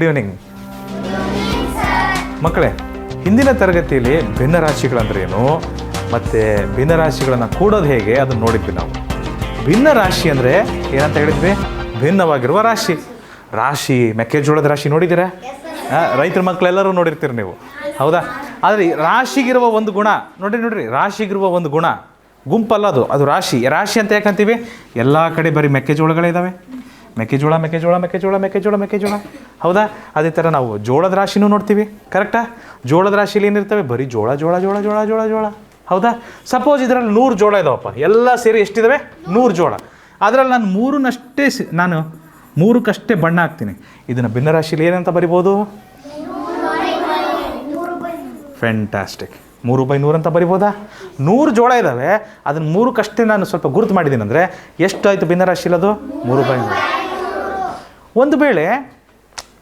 Good evening ಮಕ್ಕಳೇ, ಹಿಂದಿನ ತರಗತಿಯಲ್ಲಿ ಭಿನ್ನರಾಶಿಗಳಂದ್ರೇನು ಮತ್ತು ಭಿನ್ನರಾಶಿಗಳನ್ನು ಕೂಡೋದು ಹೇಗೆ ಅದನ್ನು ನೋಡಿದ್ವಿ ನಾವು. ಭಿನ್ನ ರಾಶಿ ಅಂದರೆ ಏನಂತ ಹೇಳಿದ್ವಿ? ಭಿನ್ನವಾಗಿರುವ ರಾಶಿ. ರಾಶಿ ಮೆಕ್ಕೆಜೋಳದ ರಾಶಿ ನೋಡಿದ್ದೀರಾ? ರೈತರ ಮಕ್ಕಳೆಲ್ಲರೂ ನೋಡಿರ್ತೀರಿ ನೀವು, ಹೌದಾ? ಆದರೆ ರಾಶಿಗಿರುವ ಒಂದು ಗುಣ ನೋಡ್ರಿ, ರಾಶಿಗಿರುವ ಒಂದು ಗುಣ ಗುಂಪಲ್ಲ, ಅದು ರಾಶಿ. ರಾಶಿ ಅಂತ ಯಾಕಂತೀವಿ? ಎಲ್ಲ ಕಡೆ ಬರೀ ಮೆಕ್ಕೆಜೋಳಗಳಿದ್ದಾವೆ. ಮೆಕ್ಕೆಜೋಳ ಮೆಕ್ಕೆಜೋಳ ಮೆಕ್ಕೆಜೋಳ ಮೆಕ್ಕೆಜೋಳ ಮೆಕ್ಕೆಜೋಳ, ಹೌದಾ? ಅದೇ ಥರ ನಾವು ಜೋಳದ ರಾಶಿನೂ ನೋಡ್ತೀವಿ, ಕರೆಕ್ಟಾ? ಜೋಳದ ರಾಶಿಲಿ ಏನಿರ್ತವೆ? ಬರೀ ಜೋಳ ಜೋಳ ಜೋಳ ಜೋಳ ಜೋಳ ಜೋಳ, ಹೌದಾ? ಸಪೋಸ್ ಇದರಲ್ಲಿ 100 ಜೋಳ ಇದಾವಪ್ಪ, ಎಲ್ಲ ಸೇರಿ ಎಷ್ಟಿದ್ದಾವೆ? 100 ಜೋಳ. ಅದರಲ್ಲಿ ನಾನು ಮೂರಕ್ಕಷ್ಟೇ ಬಣ್ಣ ಹಾಕ್ತೀನಿ. ಇದನ್ನು ಭಿನ್ನ ರಾಶಿಲಿ ಏನಂತ ಬರಿಬೋದು? ಫ್ಯಾಂಟಾಸ್ಟಿಕ್. 3/100 ಅಂತ ಬರಿಬೋದಾ? 100 ಜೋಳ ಇದ್ದಾವೆ, ಅದನ್ನು 3ಕ್ಕಷ್ಟೇ ನಾನು ಸ್ವಲ್ಪ ಗುರುತು ಮಾಡಿದ್ದೀನಿ ಅಂದರೆ ಎಷ್ಟಾಯಿತು ಭಿನ್ನ ರಾಶಿಲಿ? ಅದು 3/100. ಒಂದು ವೇಳೆ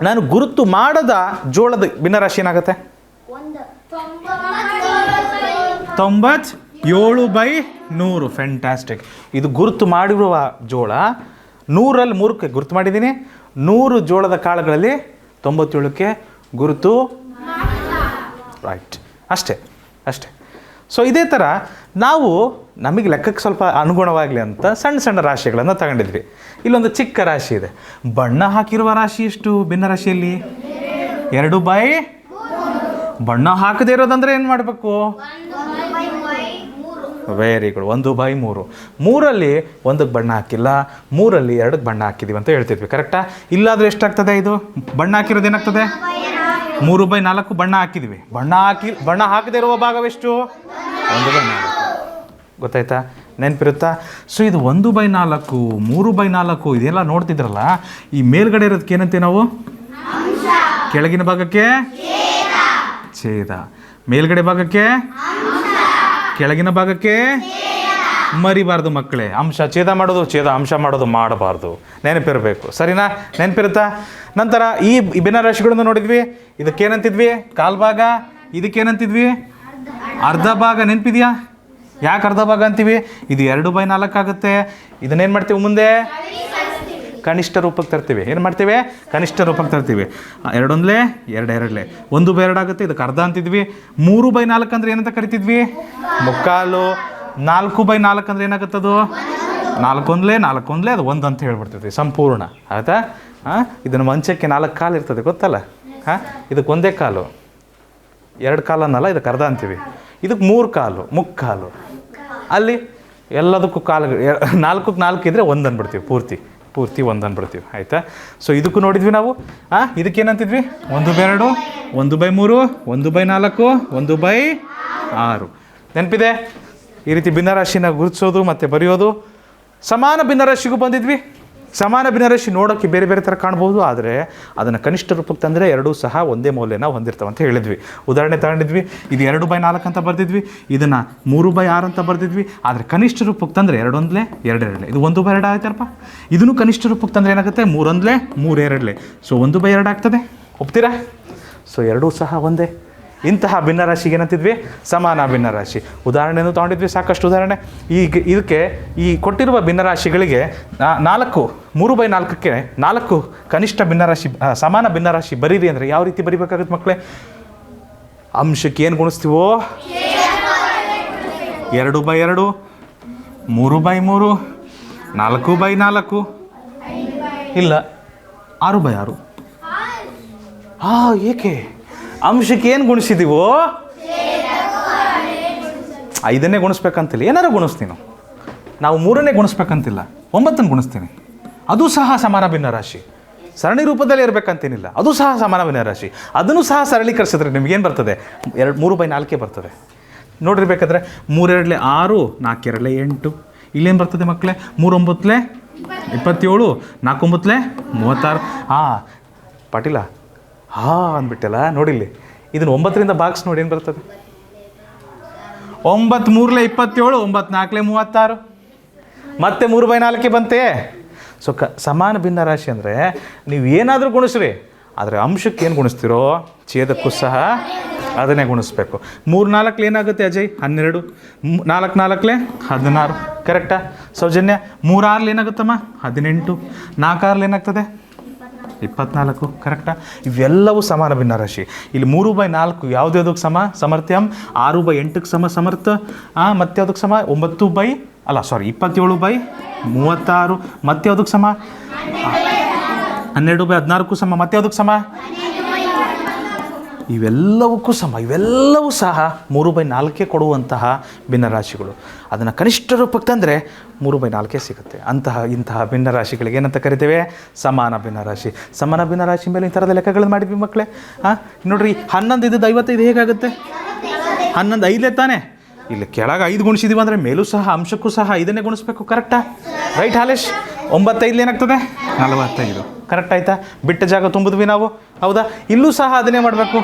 ನಾನು ಗುರುತು ಮಾಡದ ಜೋಳದ ಭಿನ್ನರಾಶಿ ಏನಾಗುತ್ತೆ? 97/100. ಫ್ಯಾಂಟಾಸ್ಟಿಕ್. ಇದು ಗುರುತು ಮಾಡಿರುವ ಜೋಳ. 100ರಲ್ಲಿ 3ಕ್ಕೆ ಗುರುತು ಮಾಡಿದ್ದೀನಿ. 100 ಜೋಳದ ಕಾಳುಗಳಲ್ಲಿ 97ಕ್ಕೆ ಗುರುತು ರೈಟ್. ಅಷ್ಟೇ. ಸೊ ಇದೇ ಥರ ನಾವು ನಮಗೆ ಲೆಕ್ಕಕ್ಕೆ ಸ್ವಲ್ಪ ಅನುಗುಣವಾಗಲಿ ಅಂತ ಸಣ್ಣ ಸಣ್ಣ ರಾಶಿಗಳನ್ನು ತಗೊಂಡಿದ್ವಿ. ಇಲ್ಲೊಂದು ಚಿಕ್ಕ ರಾಶಿ ಇದೆ. ಬಣ್ಣ ಹಾಕಿರುವ ರಾಶಿ ಎಷ್ಟು ಭಿನ್ನ ರಾಶಿಯಲ್ಲಿ? 2/3. ಬಣ್ಣ ಹಾಕದೇ ಇರೋದಂದರೆ ಏನು ಮಾಡಬೇಕು? Very good. 1/3. 3ರಲ್ಲಿ 1ಕ್ಕೆ ಬಣ್ಣ ಹಾಕಿಲ್ಲ, 3ರಲ್ಲಿ 2ಕ್ಕೆ ಬಣ್ಣ ಹಾಕಿದ್ದೀವಿ ಅಂತ ಹೇಳ್ತಿದ್ವಿ, ಕರೆಕ್ಟಾ? ಇಲ್ಲಾದರೆ ಎಷ್ಟಾಗ್ತದೆ? ಇದು ಬಣ್ಣ ಹಾಕಿರೋದು ಏನಾಗ್ತದೆ? 3/4 ಬಣ್ಣ ಹಾಕಿದ್ವಿ. ಬಣ್ಣ ಹಾಕದೇ ಇರುವ ಭಾಗವೆಷ್ಟು? 1/4. ಗೊತ್ತಾಯ್ತಾ? ನೆನಪಿರುತ್ತಾ? ಸೊ ಇದು 1/4, 3/4 ಇದೆಲ್ಲ ನೋಡ್ತಿದ್ರಲ್ಲ, ಈ ಮೇಲ್ಗಡೆ ಇರೋದಕ್ಕೆ ಏನಂತೀವಿ ನಾವು? ಕೆಳಗಿನ ಭಾಗಕ್ಕೆ ಛೇದ, ಮೇಲ್ಗಡೆ ಭಾಗಕ್ಕೆ ಕೆಳಗಿನ ಭಾಗಕ್ಕೆ ಮರಿಬಾರ್ದು ಮಕ್ಕಳೇ. ಛೇದ ಅಂಶ ಮಾಡೋದು ಮಾಡಬಾರ್ದು, ನೆನಪಿರಬೇಕು. ಸರಿನಾ? ನೆನಪಿರುತ್ತಾ? ನಂತರ ಈ ಭಿನ್ನ ರಾಶಿಗಳನ್ನು ನೋಡಿದ್ವಿ. ಇದಕ್ಕೇನಂತಿದ್ವಿ? ಕಾಲ್ಭಾಗ. ಇದಕ್ಕೇನಂತಿದ್ವಿ? ಅರ್ಧ ಭಾಗ. ನೆನಪಿದೆಯಾ? ಯಾಕೆ ಅರ್ಧ ಭಾಗ ಅಂತೀವಿ? ಇದು 2/4 ಆಗುತ್ತೆ. ಇದನ್ನೇನು ಮಾಡ್ತೀವಿ? ಮುಂದೆ ಕನಿಷ್ಠ ರೂಪಕ್ಕೆ ತರ್ತೀವಿ. ಏನು ಮಾಡ್ತೀವಿ? ಕನಿಷ್ಠ ರೂಪಕ್ಕೆ ತರ್ತೀವಿ. 2 1 2 1/2 ಆಗುತ್ತೆ. ಇದಕ್ಕೆ ಅರ್ಧ ಅಂತಿದ್ವಿ. 3/4 ಅಂದರೆ ಏನಂತ ಕರಿತಿದ್ವಿ? ಮುಕ್ಕಾಲು. 4/4 ಅಂದರೆ ಏನಾಗುತ್ತದು? 4 1 4 1 ಅದು 1 ಅಂತ ಹೇಳ್ಬಿಡ್ತೀವಿ, ಸಂಪೂರ್ಣ. ಆಯಿತಾ? ಇದನ್ನು ಮಂಚಕ್ಕೆ 4 ಕಾಲು ಇರ್ತದೆ, ಗೊತ್ತಲ್ಲ? ಇದಕ್ಕೆ 1 ಕಾಲು, 2 ಕಾಲು ಅನ್ನಲ್ಲ, ಇದಕ್ಕೆ ಅರ್ಧ ಅಂತೀವಿ. ಇದಕ್ಕೆ 3 ಕಾಲು, ಮುಕ್ಕಾಲು. ಅಲ್ಲಿ ಎಲ್ಲದಕ್ಕೂ ಕಾಲು 4ಕ್ಕೆ 4 ಇದ್ದರೆ 1 ಅಂದ್ಬಿಡ್ತೀವಿ, ಪೂರ್ತಿ 1 ಅಂದ್ಬಿಡ್ತೀವಿ. ಆಯಿತಾ? ಸೊ ಇದಕ್ಕೂ ನೋಡಿದ್ವಿ ನಾವು. ಇದಕ್ಕೇನಂತಿದ್ವಿ? 1/2, 1/3, 1/4, 1/6. ನೆನಪಿದೆ? ಈ ರೀತಿ ಭಿನ್ನರಾಶಿನ ಗುರುತಿಸೋದು ಮತ್ತು ಬರೆಯೋದು. ಸಮಾನ ಭಿನ್ನರಾಶಿಗೂ ಬಂದಿದ್ವಿ. ಸಮಾನ ಭಿನ್ನರಾಶಿ ನೋಡೋಕ್ಕೆ ಬೇರೆ ಬೇರೆ ಥರ ಕಾಣ್ಬೋದು, ಆದರೆ ಅದನ್ನು ಕನಿಷ್ಠ ರೂಪಕ್ಕೆ ತಂದರೆ ಎರಡೂ ಸಹ ಒಂದೇ ಮೌಲ್ಯನ ಹೊಂದಿರ್ತಾವೆ ಅಂತ ಹೇಳಿದ್ವಿ. ಉದಾಹರಣೆ ತಗೊಂಡಿದ್ವಿ. ಇದು 2/4 ಅಂತ ಬರ್ದಿದ್ವಿ, ಇದನ್ನು 3/6 ಅಂತ ಬರ್ದಿದ್ವಿ. ಆದರೆ ಕನಿಷ್ಠ ರೂಪಕ್ಕೆ ತಂದರೆ 2 1 2 2. ಇದು 1/2 ಆಯ್ತಾರಪ್ಪ. ಇದನ್ನು ಕನಿಷ್ಠ ರೂಪಕ್ಕೆ ತಂದರೆ ಏನಾಗುತ್ತೆ? 3 1 3 2. ಸೊ 1/2 ಆಗ್ತದೆ. ಒಪ್ತೀರಾ? ಸೊ ಎರಡೂ ಸಹ ಒಂದೇ. ಇಂತಹ ಭಿನ್ನರಾಶಿಗೆ ಏನಂತಿದ್ವಿ? ಸಮಾನ ಭಿನ್ನರಾಶಿ. ಉದಾಹರಣೆನೂ ತೊಗೊಂಡಿದ್ವಿ, ಸಾಕಷ್ಟು ಉದಾಹರಣೆ. ಇದಕ್ಕೆ ಈ ಕೊಟ್ಟಿರುವ ಭಿನ್ನರಾಶಿಗಳಿಗೆ 3/4ಕ್ಕೆ 4 ಕನಿಷ್ಠ ಭಿನ್ನರಾಶಿ, ಸಮಾನ ಭಿನ್ನರಾಶಿ ಬರೀರಿ ಅಂದರೆ ಯಾವ ರೀತಿ ಬರಿಬೇಕಾಗುತ್ತೆ ಮಕ್ಕಳೇ? ಅಂಶಕ್ಕೆ ಏನು ಗುಣಿಸ್ತೀವೋ? 2/2, 3/3, 4/4, ಇಲ್ಲ 6/6. ಏಕೆ? ಅಂಶಕ್ಕೆ ಏನು ಗುಣಿಸಿದೀವೋ ಇದನ್ನೇ ಗುಣಿಸ್ಬೇಕಂತಿಲ್ಲ. ಏನಾರು ಗುಣಿಸ್ತೀನಿ ನಾವು 3ನೇ ಗುಣಿಸ್ಬೇಕಂತಿಲ್ಲ, 9ನ್ನು ಗುಣಿಸ್ತೀನಿ. ಅದು ಸಹ ಸಮಾನ ಭಿನ್ನರಾಶಿ. ಸರಣಿ ರೂಪದಲ್ಲಿ ಇರಬೇಕಂತೇನಿಲ್ಲ, ಅದು ಸಹ ಸಮಾನ ಭಿನ್ನರಾಶಿ. ಅದನ್ನು ಸಹ ಸರಳೀಕರಿಸಿದ್ರೆ ನಿಮಗೇನು ಬರ್ತದೆ? 3/4 ಬರ್ತದೆ. ನೋಡಿರ್ಬೇಕಾದ್ರೆ 3 2 6, 4 2 8. ಇಲ್ಲೇನು ಬರ್ತದೆ ಮಕ್ಕಳೇ? 3 9 27, 4 9 36. ಪಾಟೀಲ ಅಂದ್ಬಿಟ್ಟಲ್ಲ, ನೋಡಿಲ್ಲಿ. ಇದನ್ನು 9ರಿಂದ ಬಾಕ್ಸ್ ನೋಡಿ, ಏನು ಬರ್ತದೆ? 9 3 27, 9 4 36. ಮತ್ತೆ 3/4 ಬಂತೆ. ಸೊ ಸಮಾನ ಭಿನ್ನ ರಾಶಿ ಅಂದರೆ ನೀವು ಏನಾದರೂ ಗುಣಿಸ್ರಿ, ಆದರೆ ಅಂಶಕ್ಕೆ ಏನು ಗುಣಿಸ್ತೀರೋ ಛೇದಕ್ಕೂ ಸಹ ಅದನ್ನೇ ಗುಣಿಸ್ಬೇಕು. 3 4 ಏನಾಗುತ್ತೆ ಅಜಯ್? 12. 4 4 16. ಕರೆಕ್ಟಾ ಸೌಜನ್ಯ? 3 6 ಏನಾಗುತ್ತಮ್ಮ? 18. 4 6 ಏನಾಗ್ತದೆ? 24 ಕರೆಕ್ಟಾ? ಇವೆಲ್ಲವೂ ಸಮಾನ ಭಿನ್ನರಾಶಿ. ಇಲ್ಲಿ 3/4 ಯಾವುದ್ಯಾವುದಕ್ಕೆ ಸಮ? ಸಮರ್ಥ್ಯಂ. 6/8ಕ್ಕೆ ಸಮ ಸಮರ್ಥ. ಮತ್ತೆ ಯಾವುದಕ್ಕೆ ಸಮ? 27/36 ಮತ್ತೆ ಯಾವುದಕ್ಕೆ ಸಮ? 12/16ಕ್ಕೂ ಸಮ. ಮತ್ತೆ ಯಾವುದಕ್ಕೆ ಸಮ? ಇವೆಲ್ಲವಕ್ಕೂ ಸಮ. ಇವೆಲ್ಲವೂ ಸಹ 3/4 ಕೊಡುವಂತಹ ಭಿನ್ನರಾಶಿಗಳು. ಅದನ್ನು ಕನಿಷ್ಠ ರೂಪಕ್ಕೆ ತಂದರೆ 3/4 ಸಿಗುತ್ತೆ. ಇಂತಹ ಭಿನ್ನರಾಶಿಗಳಿಗೆ ಏನಂತ ಕರಿತೇವೆ? ಸಮಾನ ಭಿನ್ನರಾಶಿ. ಸಮಾನ ಭಿನ್ನರಾಶಿ ಮೇಲೆ ಈ ಥರದ ಲೆಕ್ಕಗಳನ್ನು ಮಾಡಿದ್ವಿ ಮಕ್ಕಳೇ. ನೋಡ್ರಿ, 11 ಇದ್ದದ್ದು 55 ಹೇಗಾಗುತ್ತೆ? 11 5 ತಾನೇ. ಇಲ್ಲಿ ಕೆಳಗೆ 5 ಗುಣಿಸಿದೀವಿ ಅಂದರೆ ಮೇಲೂ ಸಹ ಅಂಶಕ್ಕೂ ಸಹ 5ನೇ ಗುಣಿಸ್ಬೇಕು. ಕರೆಕ್ಟಾ? ರೈಟ್ ಹಾಲೇಶ್? 9 5 ಏನಾಗ್ತದೆ? 45. ಕರೆಕ್ಟ್ ಆಯಿತಾ? ಬಿಟ್ಟ ಜಾಗ ತುಂಬಿದ್ವಿ ನಾವು, ಹೌದಾ? ಇಲ್ಲೂ ಸಹ ಅದನ್ನೇ ಮಾಡಬೇಕು.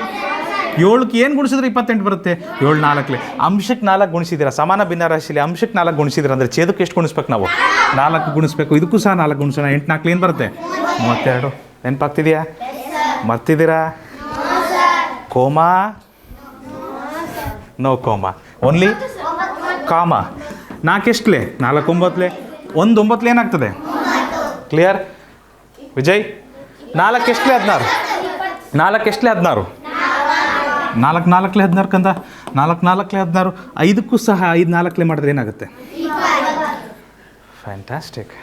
7ಕ್ಕೆ ಏನು ಗುಣಿಸಿದ್ರೆ 28 ಬರುತ್ತೆ. 7 4 ಅಂಶಕ್ಕೆ 4 ಗುಣಿಸಿದ್ದೀರಾ. ಸಮಾನ ಭಿನ್ನರಾಶಿಯಲ್ಲಿ ಅಂಶಕ್ಕೆ 4 ಗುಣಿಸಿದ್ದೀರಾ ಅಂದರೆ ಛೇದಕ್ಕೆ ಎಷ್ಟು ಗುಣಿಸ್ಬೇಕು ನಾವು? 4 ಗುಣಿಸ್ಬೇಕು. ಇದಕ್ಕೂ ಸಹ 4 ಗುಣಿಸೋಣ. 8 4 ಏನು ಬರುತ್ತೆ? 32. ನೆನಪಾಗ್ತಿದೆಯಾ? ಮರ್ತಿದ್ದೀರಾ? ಕೋಮಾ? ನೋ ಕೋಮಾ, ಓನ್ಲಿ ಕಾಮ. 4 ಎಷ್ಟಲೇ? 4 9. 1 9 ಏನಾಗ್ತದೆ? ಕ್ಲಿಯರ್ ವಿಜಯ್? 4 ಎಷ್ಟಲೇ? 16. 4 ಎಷ್ಟಲೇ? 16. 4 4 16 ಕಂದ. 4 4 16. 5ಕ್ಕೂ ಸಹ 5 4 ಮಾಡಿದ್ರೆ ಏನಾಗುತ್ತೆ? ಫ್ಯಾಂಟಾಸ್ಟಿಕ್.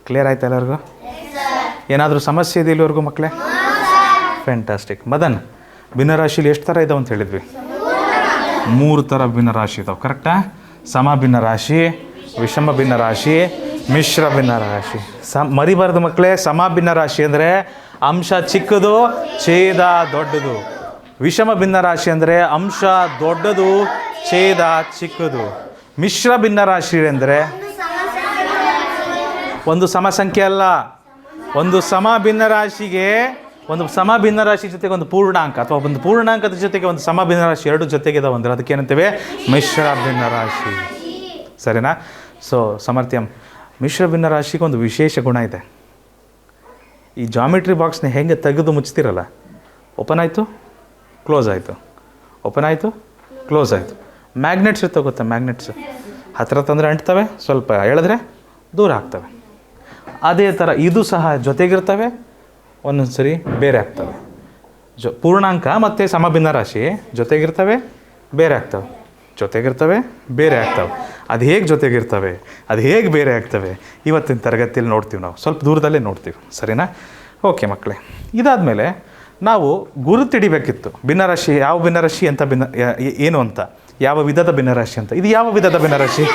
ಕ್ಲಿಯರ್ ಆಯ್ತಾ ಎಲ್ಲರಿಗೂ? ಏನಾದರೂ ಸಮಸ್ಯೆ ಇದೆ ಇಲ್ಲಿವರೆಗೂ ಮಕ್ಕಳೇ? ಫ್ಯಾಂಟಾಸ್ಟಿಕ್. ಮದನ್, ಭಿನ್ನರಾಶಿಲಿ ಎಷ್ಟು ಥರ ಇದಾವೆ ಅಂತ ಹೇಳಿದ್ವಿ? 3 ಥರ ಭಿನ್ನರಾಶಿ ಇದಾವೆ. ಕರೆಕ್ಟಾ? ಸಮ ಭಿನ್ನರಾಶಿ, ವಿಷಮ ಭಿನ್ನರಾಶಿ, ಮಿಶ್ರ ಭಿನ್ನರಾಶಿ. ಮರಿಬಾರ್ದು ಮಕ್ಕಳೇ. ಸಮ ಭಿನ್ನರಾಶಿ ಅಂದರೆ ಅಂಶ ಚಿಕ್ಕದು, ಛೇದ ದೊಡ್ಡದು. ವಿಷಮ ಭಿನ್ನರಾಶಿ ಅಂದರೆ ಅಂಶ ದೊಡ್ಡದು, ಛೇದ ಚಿಕ್ಕದು. ಮಿಶ್ರ ಭಿನ್ನರಾಶಿ ಅಂದರೆ ಒಂದು ಸಮ ಸಂಖ್ಯೆ ಅಲ್ಲ, ಒಂದು ಸಮ ಭಿನ್ನರಾಶಿಗೆ ಒಂದು ಸಮ ಭಿನ್ನರಾಶಿ ಜೊತೆಗೆ ಒಂದು ಪೂರ್ಣಾಂಕ ಅಥವಾ ಒಂದು ಪೂರ್ಣಾಂಕದ ಜೊತೆಗೆ ಒಂದು ಸಮ ಭಿನ್ನರಾಶಿ 2 ಜೊತೆಗಿದಾವೆ ಅಂದರೆ ಅದಕ್ಕೇನಂತೇವೆ? ಮಿಶ್ರ ಭಿನ್ನರಾಶಿ. ಸರಿನಾ? ಸೊ ಸಮರ್ಥ್ಯಂ. ಮಿಶ್ರ ಭಿನ್ನರಾಶಿಗೆ ಒಂದು ವಿಶೇಷ ಗುಣ ಇದೆ. ಈ ಜಾಮಿಟ್ರಿ ಬಾಕ್ಸ್ನ ಹೆಂಗೆ ತೆಗೆದು ಮುಚ್ತಿರಲ್ಲ, ಓಪನ್ ಆಯಿತು, ಕ್ಲೋಸ್ ಆಯಿತು, ಓಪನ್ ಆಯಿತು, ಕ್ಲೋಸ್ ಆಯಿತು. ಮ್ಯಾಗ್ನೆಟ್ಸ್ ಇರ್ತವೆ ಗೊತ್ತಾ? ಮ್ಯಾಗ್ನೆಟ್ಸ್ ಹತ್ತಿರ ತಂದರೆ ಅಂಟ್ತವೆ, ಸ್ವಲ್ಪ ಎಳೆದ್ರೆ ದೂರ ಆಗ್ತವೆ. ಅದೇ ಥರ ಇದು ಸಹ ಜೊತೆಗಿರ್ತವೆ, ಒಂದೊಂದು ಸರಿ ಬೇರೆ ಆಗ್ತವೆ. ಪೂರ್ಣಾಂಕ ಮತ್ತು ಸಮಭಿನ್ನರಾಶಿ ಜೊತೆಗಿರ್ತವೆ, ಬೇರೆ ಆಗ್ತವೆ, ಜೊತೆಗಿರ್ತವೆ, ಬೇರೆ ಆಗ್ತವೆ. ಅದು ಹೇಗೆ ಜೊತೆಗಿರ್ತವೆ, ಅದು ಹೇಗೆ ಬೇರೆ ಆಗ್ತವೆ, ಇವತ್ತಿನ ತರಗತಿಯಲ್ಲಿ ನೋಡ್ತೀವಿ. ನಾವು ಸ್ವಲ್ಪ ದೂರದಲ್ಲೇ ನೋಡ್ತೀವಿ. ಸರಿನಾ? ಓಕೆ ಮಕ್ಕಳೇ, ಇದಾದಮೇಲೆ ನಾವು ಗುರುತಿಡಿಬೇಕಿತ್ತು. ಭಿನ್ನರಾಶಿ ಯಾವ ಭಿನ್ನರಾಶಿ ಅಂತ, ಏನು ಅಂತ, ಯಾವ ವಿಧದ ಭಿನ್ನರಾಶಿ ಅಂತ. ಇದು ಯಾವ ವಿಧದ ಭಿನ್ನರಾಶಿ?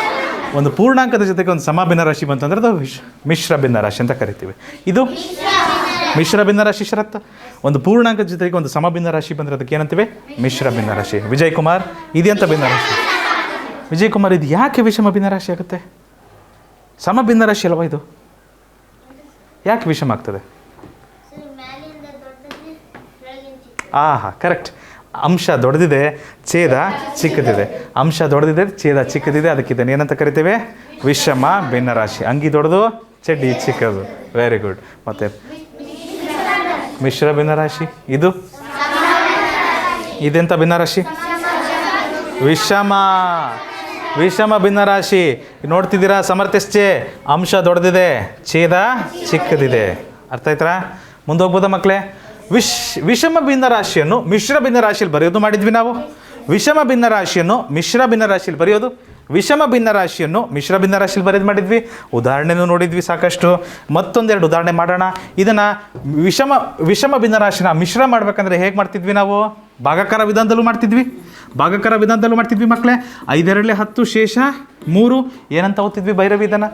ಒಂದು ಪೂರ್ಣಾಂಕದ ಜೊತೆಗೆ ಒಂದು ಸಮ ಭಿನ್ನರಾಶಿ ಬಂತಂದ್ರೆ ಅದು ಮಿಶ್ರ ಭಿನ್ನರಾಶಿ ಅಂತ ಕರಿತೀವಿ. ಇದು ಮಿಶ್ರ ಭಿನ್ನರಾಶಿ ಷರತ್ತು. ಒಂದು ಪೂರ್ಣಾಂಕದ ಜೊತೆಗೆ ಒಂದು ಸಮ ಭಿನ್ನರಾಶಿ ಬಂದರೆ ಅದಕ್ಕೆ ಏನಂತೀವಿ? ಮಿಶ್ರ ಭಿನ್ನರಾಶಿ. ವಿಜಯ್ ಕುಮಾರ್, ಇದೆಂತ ಭಿನ್ನರಾಶಿ? ವಿಜಯ್ ಕುಮಾರ್, ಇದು ಯಾಕೆ ವಿಷಮ ಭಿನ್ನರಾಶಿ ಆಗುತ್ತೆ? ಸಮ ಭಿನ್ನರಾಶಿ ಅಲ್ವಾ ಇದು? ಯಾಕೆ ವಿಷಮ ಆಗ್ತದೆ? ಕರೆಕ್ಟ್. ಅಂಶ ದೊಡ್ಡದಿದೆ, ಛೇದ ಚಿಕ್ಕದಿದೆ. ಅಂಶ ದೊಡ್ಡದಿದೆ, ಛೇದ ಚಿಕ್ಕದಿದೆ, ಅದಕ್ಕಿದ್ದಾನೆ ಏನಂತ ಕರಿತೇವೆ? ವಿಷಮ ಭಿನ್ನರಾಶಿ. ಅಂಗಿ ದೊಡ್ಡದು, ಚಡ್ಡಿ ಚಿಕ್ಕದು. Very good. ಮತ್ತು ಮಿಶ್ರ ಭಿನ್ನರಾಶಿ ಇದು ಇದೆಂಥ ಭಿನ್ನರಾಶಿ? ವಿಷಮ ಭಿನ್ನರಾಶಿ. ನೋಡ್ತಿದ್ದೀರಾ? ಸಮರ್ಥಿಸ್ಚೆ. ಅಂಶ ದೊಡ್ಡದಿದೆ, ಛೇದ ಚಿಕ್ಕದಿದೆ. ಅರ್ಥ ಆಯ್ತಾ? ಮುಂದೆ ಹೋಗ್ಬೋದಾ ಮಕ್ಕಳೇ? ವಿಷಮ ಭಿನ್ನರಾಶಿಯನ್ನು ಮಿಶ್ರ ಭಿನ್ನರಾಶಿಯಲ್ಲಿ ಬರೆಯೋದು ಮಾಡಿದ್ವಿ ನಾವು. ವಿಷಮ ಭಿನ್ನರಾಶಿಯನ್ನು ಮಿಶ್ರ ಭಿನ್ನರಾಶಿಯಲ್ಲಿ ಬರೆಯೋದು, ವಿಷಮ ಭಿನ್ನರಾಶಿಯನ್ನು ಮಿಶ್ರ ಭಿನ್ನರಾಶಿಯಲ್ಲಿ ಬರೆದು ಮಾಡಿದ್ವಿ. ಉದಾಹರಣೆನೂ ನೋಡಿದ್ವಿ ಸಾಕಷ್ಟು. ಮತ್ತೊಂದೆರಡು ಉದಾಹರಣೆ ಮಾಡೋಣ. ಇದನ್ನು ವಿಷಮ ಭಿನ್ನರಾಶಿನ ಮಿಶ್ರ ಮಾಡಬೇಕಂದ್ರೆ ಹೇಗೆ ಮಾಡ್ತಿದ್ವಿ ನಾವು? ಭಾಗಾಕಾರ ವಿಧಾನದಲ್ಲೂ ಮಾಡ್ತಿದ್ವಿ. ಮಕ್ಕಳೇ. 5 2 10 ಶೇಷ 3 ಏನಂತ ಓದ್ತಿದ್ವಿ ಭೈರವಿ? ಇದನ್ನು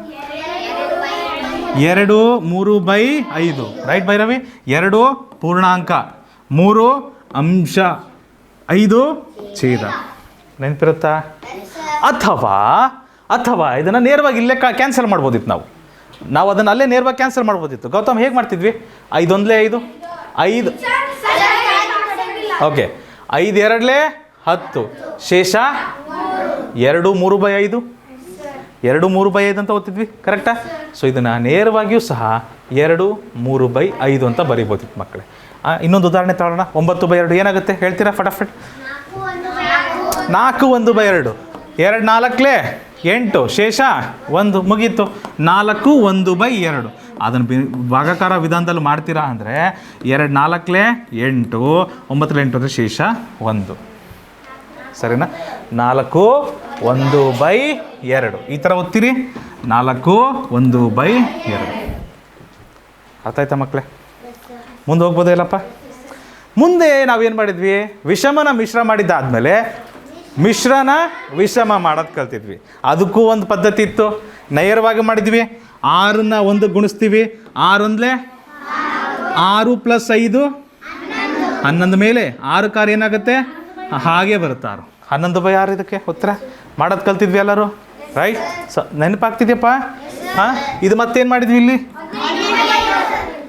2 3/5. ರೈಟ್ ಭೈರವಿ? 2 ಪೂರ್ಣಾಂಕ, 3 ಅಂಶ, 5 ಛೇದ. ನೆನಪಿರುತ್ತಾ? ಅಥವಾ ಇದನ್ನು ನೇರವಾಗಿ ಇಲ್ಲೇ ಕ್ಯಾನ್ಸಲ್ ಮಾಡ್ಬೋದಿತ್ತು. ನಾವು ಅದನ್ನು ಅಲ್ಲೇ ನೇರವಾಗಿ ಕ್ಯಾನ್ಸಲ್ ಮಾಡ್ಬೋದಿತ್ತು. ಗೌತಮ್ ಹೇಗೆ ಮಾಡ್ತಿದ್ವಿ? 5 1 5 5. ಓಕೆ, 5 2 10 ಶೇಷ 2 3/5. 2 3/5 ಅಂತ ಓದ್ತಿದ್ವಿ. ಕರೆಕ್ಟಾ? ಸೊ ಇದನ್ನು ನೇರವಾಗಿಯೂ ಸಹ 2 3/5 ಅಂತ ಬರೀಬೋದಿತ್ತು ಮಕ್ಕಳೇ. ಇನ್ನೊಂದು ಉದಾಹರಣೆ ತಗೊಳ್ಳೋಣ. 9/2 ಏನಾಗುತ್ತೆ ಹೇಳ್ತೀರಾ ಫಟಾಫಟ್? 4 1/2. 2 4 8 ಶೇಷ 1 ಮುಗೀತು. 4 1/2. ಅದನ್ನು ಭಾಗಾಕಾರ ವಿಧಾನದಲ್ಲಿ ಮಾಡ್ತೀರಾ ಅಂದರೆ 2 4 8, 9 8 ಅಂದರೆ ಶೇಷ 1. ಸರಿನಾ? 4 1/2 ಈ ಥರ ಓದ್ತೀರಿ. 4 1/2. ಅರ್ಥ ಆಯ್ತಾ ಮಕ್ಕಳೇ? ಮುಂದೆ ಹೋಗ್ಬೋದೇ ಇಲ್ಲಪ್ಪ? ಮುಂದೆ ನಾವೇನು ಮಾಡಿದ್ವಿ? ವಿಷಮನ ಮಿಶ್ರ ಮಾಡಿದ್ದಾದಮೇಲೆ ಮಿಶ್ರನ ವಿಷಮ ಮಾಡೋದು ಕಲ್ತಿದ್ವಿ. ಅದಕ್ಕೂ ಒಂದು ಪದ್ಧತಿ ಇತ್ತು. ನೇರವಾಗಿ ಮಾಡಿದ್ವಿ. 6ನ್ನ 1 ಗುಣಿಸ್ತೀವಿ. 6 1 6 + 5 11 ಮೇಲೆ 6 ಕಾರ್ ಏನಾಗುತ್ತೆ? ಹಾಗೆ ಬರುತ್ತೆ 6. 11/6 ಇದಕ್ಕೆ ಉತ್ತರ ಮಾಡೋದು ಕಲ್ತಿದ್ವಿ ಎಲ್ಲರೂ, ರೈಟ್? ನೆನಪಾಗ್ತಿದ್ಯಪ್ಪ? ಹಾಂ, ಇದು ಮತ್ತೇನು ಮಾಡಿದ್ವಿ ಇಲ್ಲಿ?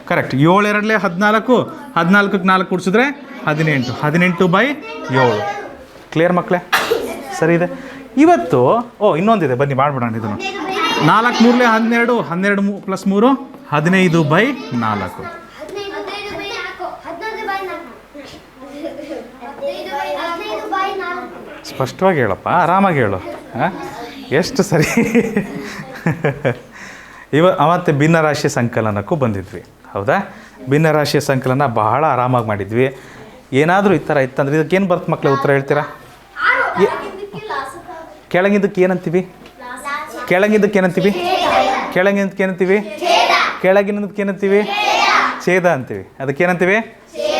ಕರೆಕ್ಟ್. 7 2 14, 14ಕ್ಕೆ 4 ಕೂಡಿಸಿದ್ರೆ 18, 18/7. ಕ್ಲಿಯರ್ ಮಕ್ಕಳೇ? ಸರಿ ಇದೆ. ಇವತ್ತು ಇನ್ನೊಂದಿದೆ, ಬನ್ನಿ ಮಾಡಿಬಿಡೋಣ ಇದನ್ನು. 4 3 12, 12 + 3 15/4. ಸ್ಪಷ್ಟವಾಗಿ ಹೇಳಪ್ಪ, ಆರಾಮಾಗಿ ಹೇಳು. ಹಾಂ, ಎಷ್ಟು ಸರಿ. ಅವತ್ತೆ ಭಿನ್ನರಾಶಿ ಸಂಕಲನಕ್ಕೂ ಬಂದಿದ್ವಿ, ಹೌದಾ? ಭಿನ್ನರಾಶಿಯ ಸಂಕಲನ ಬಹಳ ಆರಾಮಾಗಿ ಮಾಡಿದ್ವಿ. ಏನಾದರೂ ಈ ಥರ ಇತ್ತಂದ್ರೆ ಇದಕ್ಕೇನು ಬರುತ್ತೆ ಮಕ್ಕಳೇ? ಉತ್ತರ ಹೇಳ್ತೀರಾ? ಕೆಳಗಿದ್ದಕ್ಕೆ ಏನಂತೀವಿ? ಕೆಳಗಿದ್ದಕ್ಕೆ ಏನಂತೀವಿ? ಕೆಳಗಿದ್ದಕ್ಕೆ ಏನಂತೀವಿ? ಕೆಳಗಿನದಕ್ಕೆ ಏನಂತೀವಿ? ಛೇದ ಅಂತೀವಿ. ಅದಕ್ಕೇನಂತೀವಿ?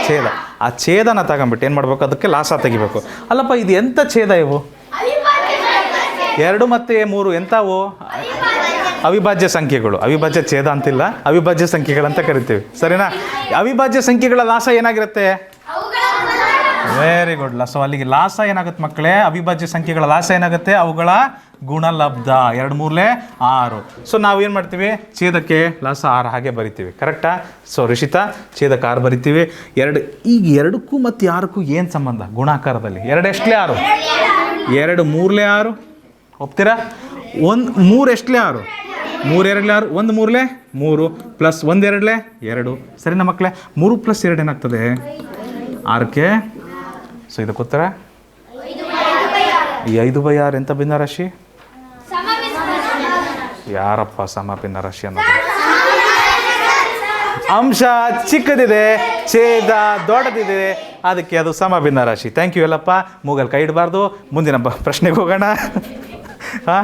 ಛೇದ. ಆ ಛೇದನ ತಗೊಂಬಿಟ್ಟು ಏನು ಮಾಡ್ಬೇಕು? ಅದಕ್ಕೆ ಲಾಸ ತೆಗಿಬೇಕು. ಅಲ್ಲಪ್ಪ, ಇದು ಎಂಥ ಛೇದ ಇವು? 2 ಮತ್ತು 3 ಎಂಥವು? ಅವಿಭಾಜ್ಯ ಸಂಖ್ಯೆಗಳು. ಅವಿಭಾಜ್ಯ ಛೇದ ಅಂತಿಲ್ಲ, ಅವಿಭಾಜ್ಯ ಸಂಖ್ಯೆಗಳಂತ ಕರಿತೀವಿ. ಸರಿನಾ? ಅವಿಭಾಜ್ಯ ಸಂಖ್ಯೆಗಳ ಲಾಸ ಏನಾಗಿರುತ್ತೆ? Very good. ಸೊ ಅಲ್ಲಿಗೆ ಲಾಸ ಏನಾಗುತ್ತೆ ಮಕ್ಕಳೇ? ಅವಿಭಾಜ್ಯ ಸಂಖ್ಯೆಗಳ ಲಾಸ ಏನಾಗುತ್ತೆ? ಅವುಗಳ ಗುಣಲಬ್ಧ. 2 3 6. ಸೊ ನಾವೇನು ಮಾಡ್ತೀವಿ? ಛೇದಕ್ಕೆ ಲಾಸ 6 ಹಾಗೆ ಬರಿತೀವಿ. ಕರೆಕ್ಟಾ? ಸೊ ರಿಷಿತಾ, ಛೇದಕ್ಕೆ 6 ಬರಿತೀವಿ. ಈಗ 2ಕ್ಕೂ ಮತ್ತು 6ಕ್ಕೂ ಏನು ಸಂಬಂಧ ಗುಣಾಕಾರದಲ್ಲಿ? 2 ಎಷ್ಟಲೇ 6? 2 3 6. ಒಪ್ತೀರಾ? 3 ಎಷ್ಟಲೇ 6? 3 2 6. 1 3 3 ಪ್ಲಸ್ 1 2 2. ಸರಿನಾ ಮಕ್ಕಳೇ? 3 + 2 ಏನಾಗ್ತದೆ? 6ಕ್ಕೆ. ಸೊ ಇದಕ್ಕೆ ಉತ್ತರ ಈ 5/6 ಎಂಥ ಭಿನ್ನರಾಶಿ? ಯಾರಪ್ಪ ಸಮ ಭಿನ್ನರಾಶಿ ಅನ್ನೋದು? ಅಂಶ ಚಿಕ್ಕದಿದೆ, ಛೇದ ದೊಡ್ಡದಿದೆ, ಅದಕ್ಕೆ ಅದು ಸಮ ಭಿನ್ನರಾಶಿ. ಥ್ಯಾಂಕ್ ಯು ಎಲ್ಲಪ್ಪ. ಮೂಗಲ್ಲಿ ಕೈ ಇಡಬಾರ್ದು. ಮುಂದಿನ ಪ್ರಶ್ನೆಗೆ ಹೋಗೋಣ. ಹಾಂ,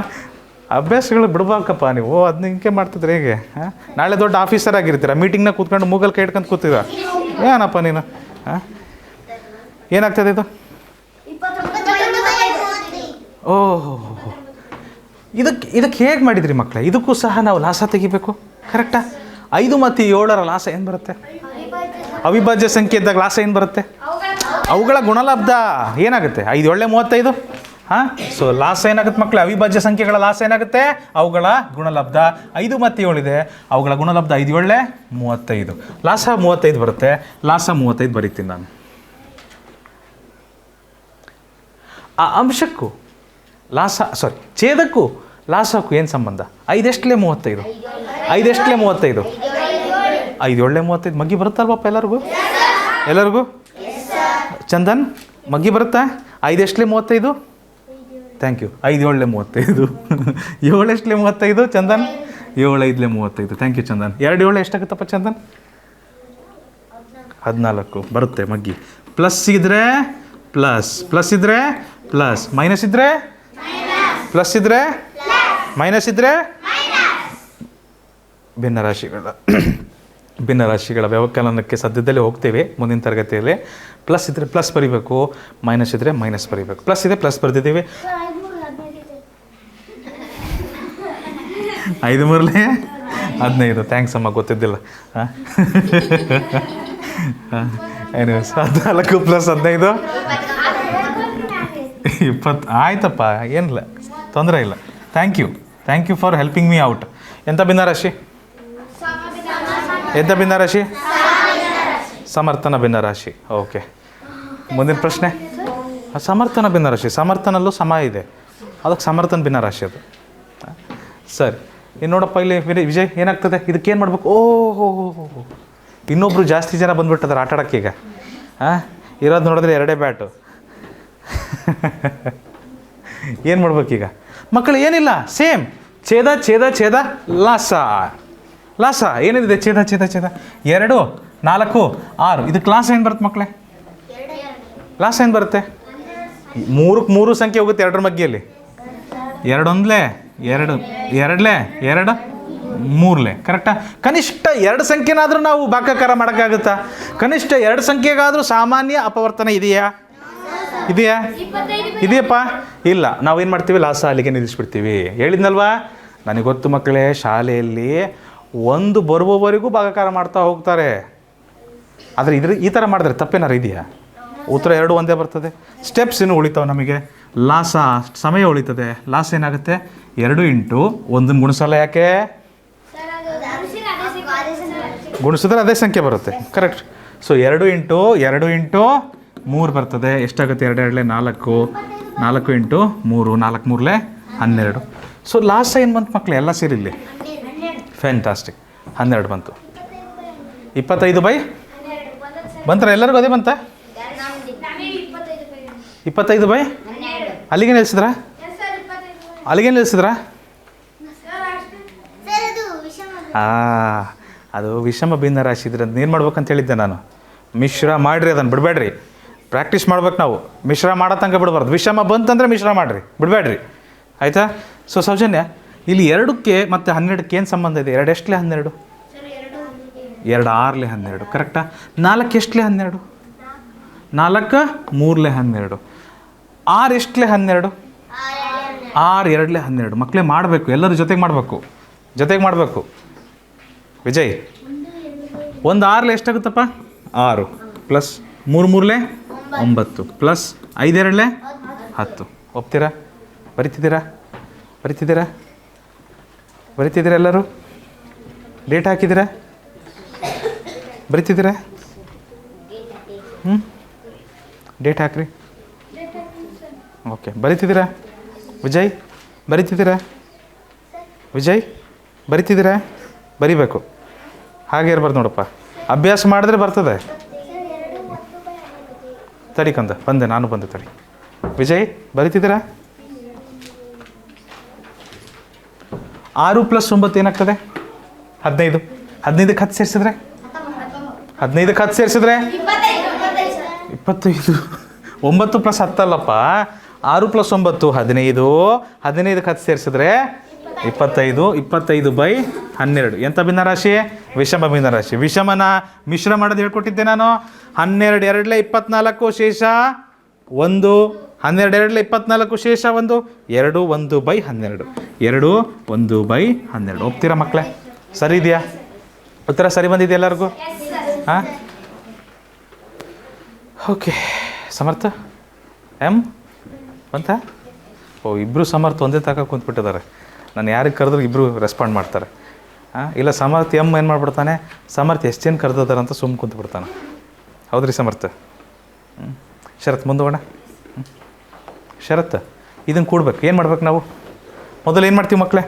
ಅಭ್ಯಾಸಗಳು ಬಿಡ್ಬೇಕಪ್ಪ ನೀವು. ಅದನ್ನ ಹಿಂಗೆ ಮಾಡ್ತಿದ್ರೆ ಹೇಗೆ? ಹಾಂ, ನಾಳೆ ದೊಡ್ಡ ಆಫೀಸರ್ ಆಗಿರ್ತೀರ, ಮೀಟಿಂಗ್ನಾಗ ಕೂತ್ಕೊಂಡು ಮೂಗಲ್ಲಿ ಕೈ ಇಟ್ಕೊಂಡು ಕೂತಿದ ಏನಪ್ಪ ನೀನು? ಹಾಂ, ಏನಾಗ್ತದೆ ಇದು? ಓಹೋ, ಇದಕ್ಕೆ ಹೇಗೆ ಮಾಡಿದ್ರಿ ಮಕ್ಕಳೇ? ಇದಕ್ಕೂ ಸಹ ನಾವು ಲಾಸ ತೆಗಿಬೇಕು. ಕರೆಕ್ಟಾ? 5 ಮತ್ತು 7ರ ಲಾಸ ಏನು ಬರುತ್ತೆ? ಅವಿಭಾಜ್ಯ ಸಂಖ್ಯೆ ಇದ್ದಾಗ ಲಾಸ ಏನು ಬರುತ್ತೆ? ಅವುಗಳ ಗುಣಲಬ್ಧ ಏನಾಗುತ್ತೆ? 5 7 35. ಹಾಂ, ಸೊ ಲಾಸ ಏನಾಗುತ್ತೆ ಮಕ್ಕಳೇ? ಅವಿಭಾಜ್ಯ ಸಂಖ್ಯೆಗಳ ಲಾಸ ಏನಾಗುತ್ತೆ? ಅವುಗಳ ಗುಣಲಬ್ಧ. 5 ಮತ್ತು 7 ಇದೆ, ಅವುಗಳ ಗುಣಲಬ್ಧ 5 7 35. ಲಾಸ 35 ಬರುತ್ತೆ. ಲಾಸ 35 ಬರೀತೀನಿ ನಾನು. ಆ ಅಂಶಕ್ಕೂ ಛೇದಕ್ಕೂ ಲಾಸಕ್ಕೂ ಏನು ಸಂಬಂಧ? 5 ಎಷ್ಟಲೇ 35? 5 ಎಷ್ಟಲೇ 35? 5 7 35. ಮಗ್ಗಿ ಬರುತ್ತಲ್ವಪ್ಪ ಎಲ್ಲರಿಗೂ? ಚಂದನ್, ಮಗ್ಗಿ ಬರುತ್ತಾ? 5 ಎಷ್ಟಲೇ 35? Thank you. 5 7 35. 7 ಎಷ್ಟಲೇ 35 ಚಂದನ್? 7 5 35. Thank you Chandan. 2 7 ಎಷ್ಟಾಗುತ್ತಪ್ಪ ಚಂದನ್? 14 ಬರುತ್ತೆ ಮಗ್ಗಿ. ಪ್ಲಸ್ ಇದ್ರೆ ಪ್ಲಸ್, ಪ್ಲಸ್ ಇದ್ರೆ ಪ್ಲಸ್, ಮೈನಸ್ ಇದ್ರೆ ಪ್ಲಸ್, ಇದ್ರೆ ಮೈನಸ್, ಇದ್ರೆ ಭಿನ್ನರಾಶಿಗಳ ವ್ಯವಕಲನಕ್ಕೆ ಸದ್ಯದಲ್ಲೇ ಹೋಗ್ತೇವೆ ಮುಂದಿನ ತರಗತಿಯಲ್ಲಿ. ಪ್ಲಸ್ ಇದ್ದರೆ ಪ್ಲಸ್ ಬರೀಬೇಕು, ಮೈನಸ್ ಇದ್ದರೆ ಮೈನಸ್ ಬರೀಬೇಕು. ಪ್ಲಸ್ ಇದೆ ಪ್ಲಸ್ ಬರೆದಿದ್ದೀವಿ. 5 3 15. ಥ್ಯಾಂಕ್ಸ್ ಅಮ್ಮ, ಗೊತ್ತಿದ್ದಿಲ್ಲ. ಹಾಂ, 14 + 15 20. ಆಯ್ತಪ್ಪ, ಏನಿಲ್ಲ, ತೊಂದರೆ ಇಲ್ಲ. Thank you for helping me out. ಎಂಥ ಭಿನ್ನರಾಶಿ? ಸಮರ್ಥನ ಭಿನ್ನರಾಶಿ. ಓಕೆ, ಮುಂದಿನ ಪ್ರಶ್ನೆ. ಸಮರ್ಥನ ಭಿನ್ನರಾಶಿ. ಸಮರ್ಥನಲ್ಲೂ ಸಮ ಇದೆ, ಅದಕ್ಕೆ ಸಮರ್ಥನ ಭಿನ್ನರಾಶಿ ಅದು. ಸರಿ, ಇನ್ನು ನೋಡಪ್ಪ ಇಲ್ಲಿ ವಿಜಯ್, ಏನಾಗ್ತದೆ? ಇದಕ್ಕೇನು ಮಾಡಬೇಕು? ಓಹೋ, ಇನ್ನೊಬ್ರು ಜಾಸ್ತಿ ಜನ ಬಂದುಬಿಟ್ಟದಾರೆ ಆಟ ಆಡೋಕ್ಕೆ ಈಗ. ಹಾಂ, ಇರೋದು ನೋಡಿದ್ರೆ 2 ಬ್ಯಾಟು. ಏನು ಮಾಡ್ಬೇಕೀಗ ಮಕ್ಕಳು? ಏನಿಲ್ಲ, ಸೇಮ್ ಛೇದ ಲಾಸ. ಲಾಸ ಏನಿದೆ? ಛೇದ ಛೇದ ಛೇದ 2 4 6. ಇದಕ್ಕೆ ಲಾಸ ಏನು ಬರುತ್ತೆ ಮಕ್ಕಳೇ? ಲಾಸ ಏನು ಬರುತ್ತೆ? 3ಕ್ಕೆ 3 ಸಂಖ್ಯೆ ಹೋಗುತ್ತೆ 2ರ ಮಗ್ಗಿಯಲ್ಲಿ. 2 ಒಂದ್ಲೆ 2 2ಲೆ 2 3ಲೆ. ಕರೆಕ್ಟಾ? ಕನಿಷ್ಠ 2 ಸಂಖ್ಯೆನಾದರೂ ನಾವು ಭಾಗಾಕಾರ ಮಾಡೋಕ್ಕಾಗುತ್ತಾ? ಕನಿಷ್ಠ 2 ಸಂಖ್ಯೆಗಾದರೂ ಸಾಮಾನ್ಯ ಅಪವರ್ತನ ಇದೆಯಾ? ಇದೆಯಪ್ಪ? ಇಲ್ಲ. ನಾವೇನು ಮಾಡ್ತೀವಿ? ಲಾಸ ಅಲ್ಲಿಗೆ ನಿಲ್ಲಿಸ್ಬಿಡ್ತೀವಿ. ಹೇಳಿದ್ನಲ್ವಾ, ನನಗೆ ಗೊತ್ತು ಮಕ್ಕಳೇ, ಶಾಲೆಯಲ್ಲಿ 1 ಬರುವವರೆಗೂ ಭಾಗಾಕಾರ ಮಾಡ್ತಾ ಹೋಗ್ತಾರೆ. ಆದರೆ ಈ ಥರ ಮಾಡಿದ್ರೆ ತಪ್ಪೇನಾರು ಇದೆಯಾ? ಉತ್ತರ 2 ಒಂದೇ ಬರ್ತದೆ. ಸ್ಟೆಪ್ಸ್ ಏನು ಉಳಿತಾವೆ ನಮಗೆ? ಲಾಸ ಸಮಯ ಉಳಿತದೆ. ಲಾಸ ಏನಾಗುತ್ತೆ? 2 ಇಂಟು 1 ಗುಣಿಸಲ್ಲ. ಯಾಕೆ? ಗುಣಿಸಿದ್ರೆ ಅದೇ ಸಂಖ್ಯೆ ಬರುತ್ತೆ. ಕರೆಕ್ಟ್. ಸೊ 2 ಇಂಟು 3 ಬರ್ತದೆ. ಎಷ್ಟಾಗುತ್ತೆ? 2 2 4 4 ಇಂಟು 3 4 3 12. ಸೊ ಲಾಸ ಏನು ಬಂತು ಮಕ್ಕಳು? ಎಲ್ಲ ಸೇರಿಲ್ಲಿ ಫ್ಯಾಂಟಾಸ್ಟಿಕ್. 12 ಬಂತು. 25 ಬೈ ಬಂತಾರೆ ಎಲ್ಲರಿಗೂ? ಅದೇ ಬಂತ? 25 ಬೈ ಅಲ್ಲಿಗೆ ನಿಲ್ಲಿಸಿದ್ರಾ? ಅದು ವಿಷಮ ಭಿನ್ನ ರಾಶಿ ಇದ್ರೆ ಅದನ್ನ ಏನು ಮಾಡ್ಬೇಕಂತ ಹೇಳಿದ್ದೆ ನಾನು. ಮಿಶ್ರ ಮಾಡಿರಿ, ಅದನ್ನು ಬಿಡಬೇಡ್ರಿ. ಪ್ರಾಕ್ಟೀಸ್ ಮಾಡ್ಬೇಕು ನಾವು. ಮಿಶ್ರ ಮಾಡೋ ತನಕ ಬಿಡಬಾರ್ದು. ವಿಷಮ ಬಂತಂದರೆ ಮಿಶ್ರ ಮಾಡಿರಿ, ಬಿಡಬೇಡ್ರಿ. ಆಯಿತಾ? ಸೊ ಸೌಜನ್ಯ, ಇಲ್ಲಿ 2ಕ್ಕೆ ಮತ್ತು 12ಕ್ಕೆ ಏನು ಸಂಬಂಧ ಇದೆ? 2 ಎಷ್ಟಲೇ 12? 2 6ಲೇ 12. ಕರೆಕ್ಟಾ? 4 ಎಷ್ಟಲೇ 12? 4 3ಲೇ 12. 6 ಎಷ್ಟಲೇ 12? 6 2ಲೇ 12. ಮಕ್ಕಳೇ ಮಾಡಬೇಕು, ಎಲ್ಲರೂ ಜೊತೆಗೆ ಮಾಡಬೇಕು. ವಿಜಯ್, 1 6ಲೇ ಎಷ್ಟಾಗುತ್ತಪ್ಪ? 6 plus 3 3ಲೇ 9 plus 5 2ಲೇ 10. ಒಪ್ತೀರಾ? ಬರಿತಿದ್ದೀರಾ ಎಲ್ಲರೂ? ಡೇಟ್ ಹಾಕಿದ್ದೀರಾ? ಬರಿತಿದ್ದೀರಾ? ಡೇಟ್ ಹಾಕ್ರಿ. ಓಕೆ, ಬರಿತಿದ್ದೀರಾ? ವಿಜಯ್ ಬರಿತಿದ್ದೀರಾ? ಬರಿಬೇಕು. ಹಾಗೆ ಇರ್ಬಾರ್ದು ನೋಡಪ್ಪ. ಅಭ್ಯಾಸ ಮಾಡಿದ್ರೆ ಬರ್ತದೆ. ತಡಿ ಕಂದ, ನಾನು ಬಂದೆ ತಡಿ. ವಿಜಯ್ ಬರಿತಿದ್ದೀರಾ? 6 ಪ್ಲಸ್ 9 ಏನಾಗ್ತದೆ? 15. 15ಕ್ಕೆ 10 ಸೇರಿಸಿದ್ರೆ 25. 9 ಪ್ಲಸ್ 10 ಅಲ್ಲಪ್ಪ, 6 ಪ್ಲಸ್ 9 15. 15ಕ್ಕೆ 10 ಸೇರಿಸಿದ್ರೆ 25. 25 ಬೈ 12. ಎಂಥ ಭಿನ್ನರಾಶಿ? ವಿಷಮ ಭಿನ್ನರಾಶಿ. ವಿಷಮನ ಮಿಶ್ರ ಮಾಡೋದು ಹೇಳ್ಕೊಟ್ಟಿದ್ದೆ ನಾನು. 12 2ಲೇ 24 ಶೇಷ 1. 12 2ಲೇ 24 ಶೇಷ 1. 2 1 ಬೈ 12. 2 1 ಬೈ 12. ಒಪ್ತೀರಾ ಮಕ್ಕಳೇ? ಸರಿ ಇದೆಯಾ? ಉತ್ತರ ಸರಿ ಬಂದಿದೆಯಾ ಎಲ್ಲರಿಗೂ? ಹಾಂ, ಓಕೆ. ಸಮರ್ಥ ಎಮ್ ಬಂತ? ಇಬ್ಬರು ಸಮರ್ಥ ಒಂದೇ ತಕ ಕುಂತ್ಬಿಟ್ಟಿದ್ದಾರೆ. ನಾನು ಯಾರಿಗೆ ಕರೆದ್ರು ಇಬ್ಬರು ರೆಸ್ಪಾಂಡ್ ಮಾಡ್ತಾರೆ. ಇಲ್ಲ ಸಮರ್ಥ ಎಮ್ ಏನು ಮಾಡ್ಬಿಡ್ತಾನೆ? ಸಮರ್ಥ ಎಷ್ಟು ಜನ ಕರೆದಿದ್ದಾರೆ ಅಂತ ಸುಮ್ಮನೆ ಕುಂತ್ಬಿಡ್ತಾನೆ. ಹೌದ್ರಿ ಸಮರ್ಥ? ಶರತ್ ಮುಂದೋಣ. ಶರತ್, ಇದನ್ನು ಕೂಡ್ಬೇಕು. ಏನು ಮಾಡ್ಬೇಕು ನಾವು? ಮೊದಲು ಏನು ಮಾಡ್ತೀವಿ ಮಕ್ಕಳೇ?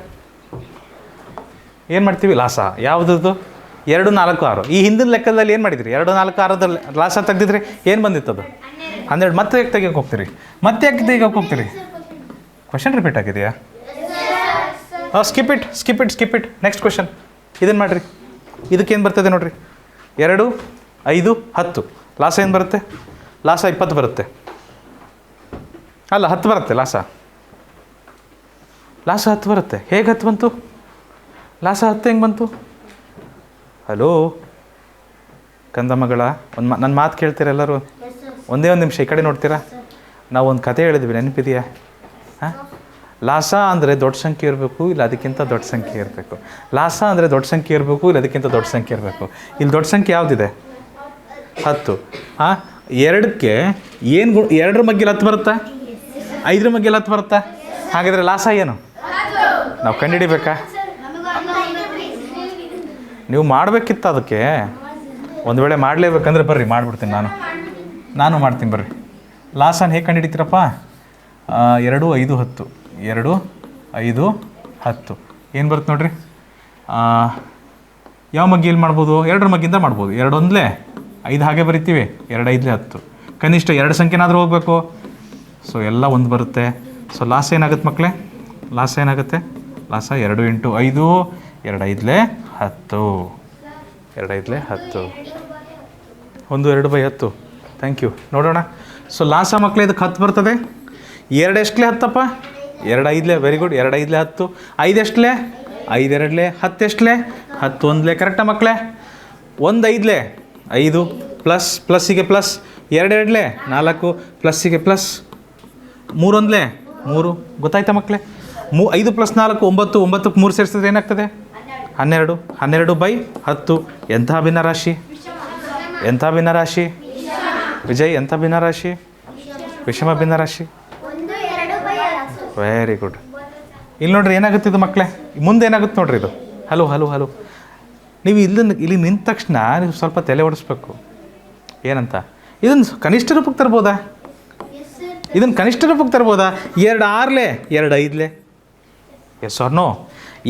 ಏನು ಮಾಡ್ತೀವಿ? ಲಾಸ. ಯಾವುದದು? 2 4 6. ಈ ಹಿಂದಿನ ಲೆಕ್ಕದಲ್ಲಿ ಏನು ಮಾಡಿದ್ರಿ? 2 4 6ದಲ್ಲಿ ಲಾಸ ತೆಗೆದಿದ್ರಿ ಏನು ಬಂದಿತ್ತು? ಅದು 12. ಮತ್ತೆ ಯಾಕೆ ತೆಗಿಯೋಕೆ ಹೋಗ್ತೀರಿ? ಕ್ವಶನ್ ರಿಪೀಟ್ ಆಗಿದೆಯಾ? Skip it. Next question. ಇದನ್ನು ಮಾಡಿರಿ. ಇದಕ್ಕೇನು ಬರ್ತದೆ ನೋಡಿರಿ? 2 5 10. ಲಾಸ ಏನು ಬರುತ್ತೆ? ಲಾಸ 20 ಬರುತ್ತೆ. ಅಲ್ಲ 10 ಬರುತ್ತೆ ಲಾಸ 10 ಬರುತ್ತೆ. ಹೇಗೆ 10 ಬಂತು? ಲಾಸ 10 ಹೆಂಗೆ ಬಂತು? ಹಲೋ ಕಂದಮ್ಮಗಳ, ನನ್ನ ಮಾತು ಕೇಳ್ತೀರಾ ಎಲ್ಲರೂ? ಒಂದೇ ಒಂದು ನಿಮಿಷ ಈ ಕಡೆ ನೋಡ್ತೀರಾ? ನಾವು ಒಂದು ಕತೆ ಹೇಳಿದ್ವಿ, ನೆನಪಿದೆಯಾ? ಹಾಂ, ಲಾಸ ಅಂದರೆ ದೊಡ್ಡ ಸಂಖ್ಯೆ ಇರಬೇಕು, ಇಲ್ಲ ಅದಕ್ಕಿಂತ ದೊಡ್ಡ ಸಂಖ್ಯೆ ಇರಬೇಕು. ಲಾಸ ಅಂದರೆ ದೊಡ್ಡ ಸಂಖ್ಯೆ ಇರಬೇಕು, ಇಲ್ಲ ಅದಕ್ಕಿಂತ ದೊಡ್ಡ ಸಂಖ್ಯೆ ಇರಬೇಕು. ಇಲ್ಲಿ ದೊಡ್ಡ ಸಂಖ್ಯೆ ಯಾವುದಿದೆ? 10. ಹಾಂ, 2ಕ್ಕೆ ಏನು 2ರ ಮಗ್ಗಿಲಿ 10 ಬರುತ್ತಾ? 5ರ ಮಗ್ಗಿಲಿ 10 ಬರುತ್ತಾ? ಹಾಗಾದರೆ ಲಾಸ ಏನು? ನಾವು ಕಂಡುಹಿಡಿಬೇಕಾ? ನೀವು ಮಾಡಬೇಕಿತ್ತು ಅದಕ್ಕೆ. ಒಂದು ವೇಳೆ ಮಾಡಲೇಬೇಕಂದ್ರೆ ಬರ್ರಿ ಮಾಡಿಬಿಡ್ತೀನಿ. ನಾನು ಮಾಡ್ತೀನಿ ಬರ್ರಿ. ಲಾಸನ್ನು ಹೇಗೆ ಕಂಡುಹಿಡಿತೀರಪ್ಪ? 2 5 10. 2 5 10 ಏನು ಬರುತ್ತೆ ನೋಡಿರಿ? ಯಾವ ಮಗ್ಗಿಯಲ್ಲಿ ಮಾಡ್ಬೋದು? 2ರ ಮಗ್ಗಿಂದ ಮಾಡ್ಬೋದು. 2 1ಲೇ 5 ಹಾಗೆ ಬರಿತೀವಿ. 2 5ಲೇ 10. ಕನಿಷ್ಠ 2 ಸಂಖ್ಯೆನಾದರೂ ಹೋಗಬೇಕು. ಸೊ ಎಲ್ಲ 1 ಬರುತ್ತೆ. ಸೊ ಲಾಸ ಏನಾಗುತ್ತೆ ಮಕ್ಕಳೇ? ಲಾಸ 2 × 5 2 5ಲೇ 10. 2 5 10. 1 2 ಬೈ 10. Thank you. ನೋಡೋಣ. ಸೊ ಲಾಸ ಮಕ್ಕಳೇ ಇದಕ್ಕೆ 10 ಬರ್ತದೆ. 2 ಎಷ್ಟಲೇ 10ಪ್ಪ? 2 5 ವೆರಿ ಗುಡ್. 2 5 10. 5 ಎಷ್ಟಲೇ? 5 2 10 ಎಷ್ಟಲೇ? 10 1 ಕರೆಕ್ಟಾ ಮಕ್ಕಳೇ? 1 5 5 ಪ್ಲಸ್ಸಿಗೆ ಪ್ಲಸ್, 2 2 4 ಪ್ಲಸ್ಸಿಗೆ ಪ್ಲಸ್, 3 1 3. ಗೊತ್ತಾಯ್ತಾ ಮಕ್ಕಳೇ? 5 + 4 9. 9ಕ್ಕೆ 3 ಸೇರಿಸಿದ್ರೆ ಏನಾಗ್ತದೆ? 12. 12 ಬೈ 10. ಎಂಥ ಭಿನ್ನರಾಶಿ? ಎಂಥ ಭಿನ್ನರಾಶಿ ವಿಜಯ್? ಎಂಥ ಭಿನ್ನರಾಶಿ? ವಿಷಮ ಭಿನ್ನರಾಶಿ. Very good. ಇಲ್ಲಿ ನೋಡ್ರಿ ಏನಾಗುತ್ತೆ ಇದು ಮಕ್ಕಳೇ, ಮುಂದೆ ಏನಾಗುತ್ತೆ ನೋಡ್ರಿ ಇದು. ಹಲೋ ನೀವು ಇಲ್ಲಿ ನಿಂತ ತಕ್ಷಣ ನೀವು ಸ್ವಲ್ಪ ತಲೆ ಓಡಿಸ್ಬೇಕು. ಏನಂತ? ಇದನ್ನು ಕನಿಷ್ಠ ರೂಪಕ್ಕೆ ತರ್ಬೋದಾ? ಇದನ್ನು ಕನಿಷ್ಠ ರೂಪಕ್ಕೆ ತರ್ಬೋದಾ? 2 6 2 5 ಎಸ್ ಆರ್ ನೋ?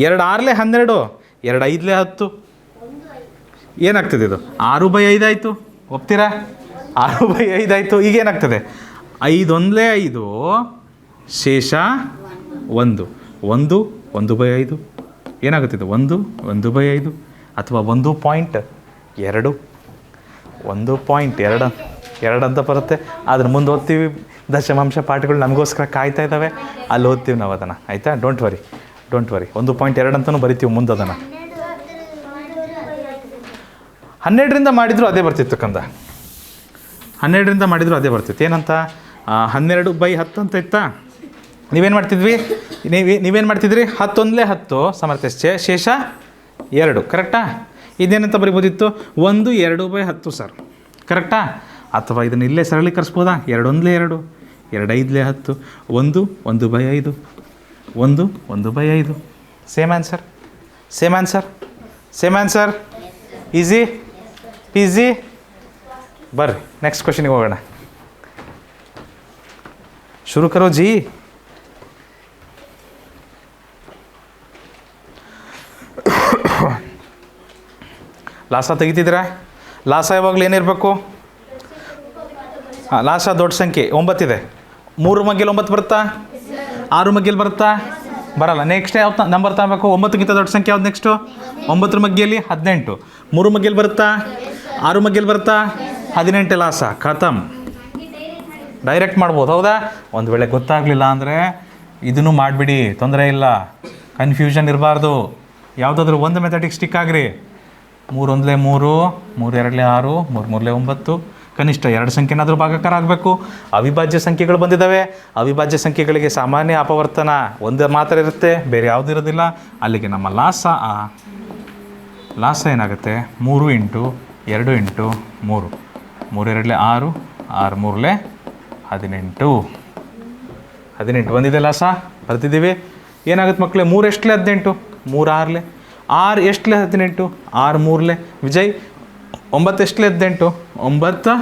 2 6 12, 2 5 10. ಏನಾಗ್ತದೆ ಇದು? 6 ಬೈ 5 ಆಯಿತು. ಒಪ್ತೀರಾ? 6 ಬೈ 5 ಆಯಿತು. ಈಗ ಏನಾಗ್ತದೆ? 5 1 5 ಶೇಷ 1. 1 1 ಬೈ 5 ಏನಾಗುತ್ತೆ ಇದು? 1 1 ಬೈ 5 ಅಥವಾ 1.2. 1.2 ಅಂತ ಬರುತ್ತೆ. ಅದ್ರ ಮುಂದೆ ಓದ್ತೀವಿ. ದಶಮಾಂಶ ಪಾಠಗಳು ನಮಗೋಸ್ಕರ ಕಾಯ್ತಾ ಇದ್ದಾವೆ, ಅಲ್ಲಿ ಓದ್ತೀವಿ ನಾವು ಅದನ್ನು. ಆಯಿತಾ? Don't worry. 1.2 ಅಂತಲೂ ಬರಿತೀವಿ ಮುಂದೆ ಅದನ್ನು. 12ರಿಂದ ಮಾಡಿದ್ರು ಅದೇ ಬರ್ತಿತ್ತು ಕಂದ. 12ರಿಂದ ಮಾಡಿದ್ರು ಅದೇ ಬರ್ತಿತ್ತು. ಏನಂತ? 12 ಬೈ 10 ಅಂತ ಇತ್ತಾ? ನೀವೇನು ಮಾಡ್ತಿದ್ವಿ? ನೀವೇನು ಮಾಡ್ತಿದ್ರಿ? 10 1 10 ಸಮರ್ಥ್ಯಶ್ಚೆ ಶೇಷ 2. ಕರೆಕ್ಟಾ? ಇದೇನಂತ ಬರಿಬೋದಿತ್ತು? 1 2 ಬೈ 10 ಸರ್. ಕರೆಕ್ಟಾ? ಅಥವಾ ಇದನ್ನು ಇಲ್ಲೇ ಸರಳೀಕರಿಸ್ಬೋದಾ? 2 1 2, 2 5 10, 1 1 by 5, 1 1 by 5. Same answer. Easy. ಬರ್ರಿ ನೆಕ್ಸ್ಟ್ ಕ್ವಶನಿಗೆ ಹೋಗೋಣ. ಶುರು ಕರೋ ಜಿ. ಲಾಸ ತೆಗಿತಿದ್ದೀರಾ? ಲಾಸ ಯಾವಾಗಲೂ ಏನಿರಬೇಕು? ಲಾಸ ದೊಡ್ಡ ಸಂಖ್ಯೆ 9 ಇದೆ. 3 ಮಗ್ಗೇಲಿ 9 ಬರುತ್ತಾ? 6 ಮಗ್ಗೇಲಿ ಬರುತ್ತಾ? ಬರಲ್ಲ. ನೆಕ್ಸ್ಟ್ ಯಾವ್ದು ನಂಬರ್ ತಗೋಬೇಕು? 9ಗಿಂತ ದೊಡ್ಡ ಸಂಖ್ಯೆ ಯಾವ್ದು ನೆಕ್ಸ್ಟು? 9 ಮಗ್ಗೇಲಿ 18. 3 ಮಗ್ಗೇಲಿ ಬರುತ್ತಾ? 6 ಮಗ್ಗೇಲಿ ಬರುತ್ತಾ? 18 ಲಾಸ. ಖತಮ್. ಡೈರೆಕ್ಟ್ ಮಾಡ್ಬೋದು. ಹೌದಾ? ಒಂದು ವೇಳೆ ಗೊತ್ತಾಗಲಿಲ್ಲ ಅಂದರೆ ಇದನ್ನು ಮಾಡಿಬಿಡಿ, ತೊಂದರೆ ಇಲ್ಲ. ಕನ್ಫ್ಯೂಷನ್ ಇರಬಾರ್ದು. ಯಾವುದಾದ್ರೂ ಒಂದು ಮೆಥಡಿಗೆ ಸ್ಟಿಕ್ ಆಗಿರಿ. 3 1 3, 3 2 6, 3 3 9. ಕನಿಷ್ಠ 2 ಸಂಖ್ಯೆನಾದರೂ ಭಾಗಾಕಾರ ಆಗಬೇಕು. ಅವಿಭಾಜ್ಯ ಸಂಖ್ಯೆಗಳು ಬಂದಿದ್ದಾವೆ. ಅವಿಭಾಜ್ಯ ಸಂಖ್ಯೆಗಳಿಗೆ ಸಾಮಾನ್ಯ ಅಪವರ್ತನ ಒಂದು ಮಾತ್ರ ಇರುತ್ತೆ, ಬೇರೆ ಯಾವುದೂ ಇರೋದಿಲ್ಲ. ಅಲ್ಲಿಗೆ ನಮ್ಮ ಲಾಸ ಏನಾಗುತ್ತೆ? 3 × 2 × 3. 3 2 6, 6 3 18. 18 ಬಂದಿದೆ ಲಾಸ. ಬರ್ತಿದ್ದೀವಿ. ಏನಾಗುತ್ತೆ ಮಕ್ಕಳೇ? 3 ಎಷ್ಟಲೇ 18? 3 6 6 ಎಷ್ಟಲೇ 18? 6 3 ವಿಜಯ್ 9 ಎಷ್ಟಲೇ 18? 9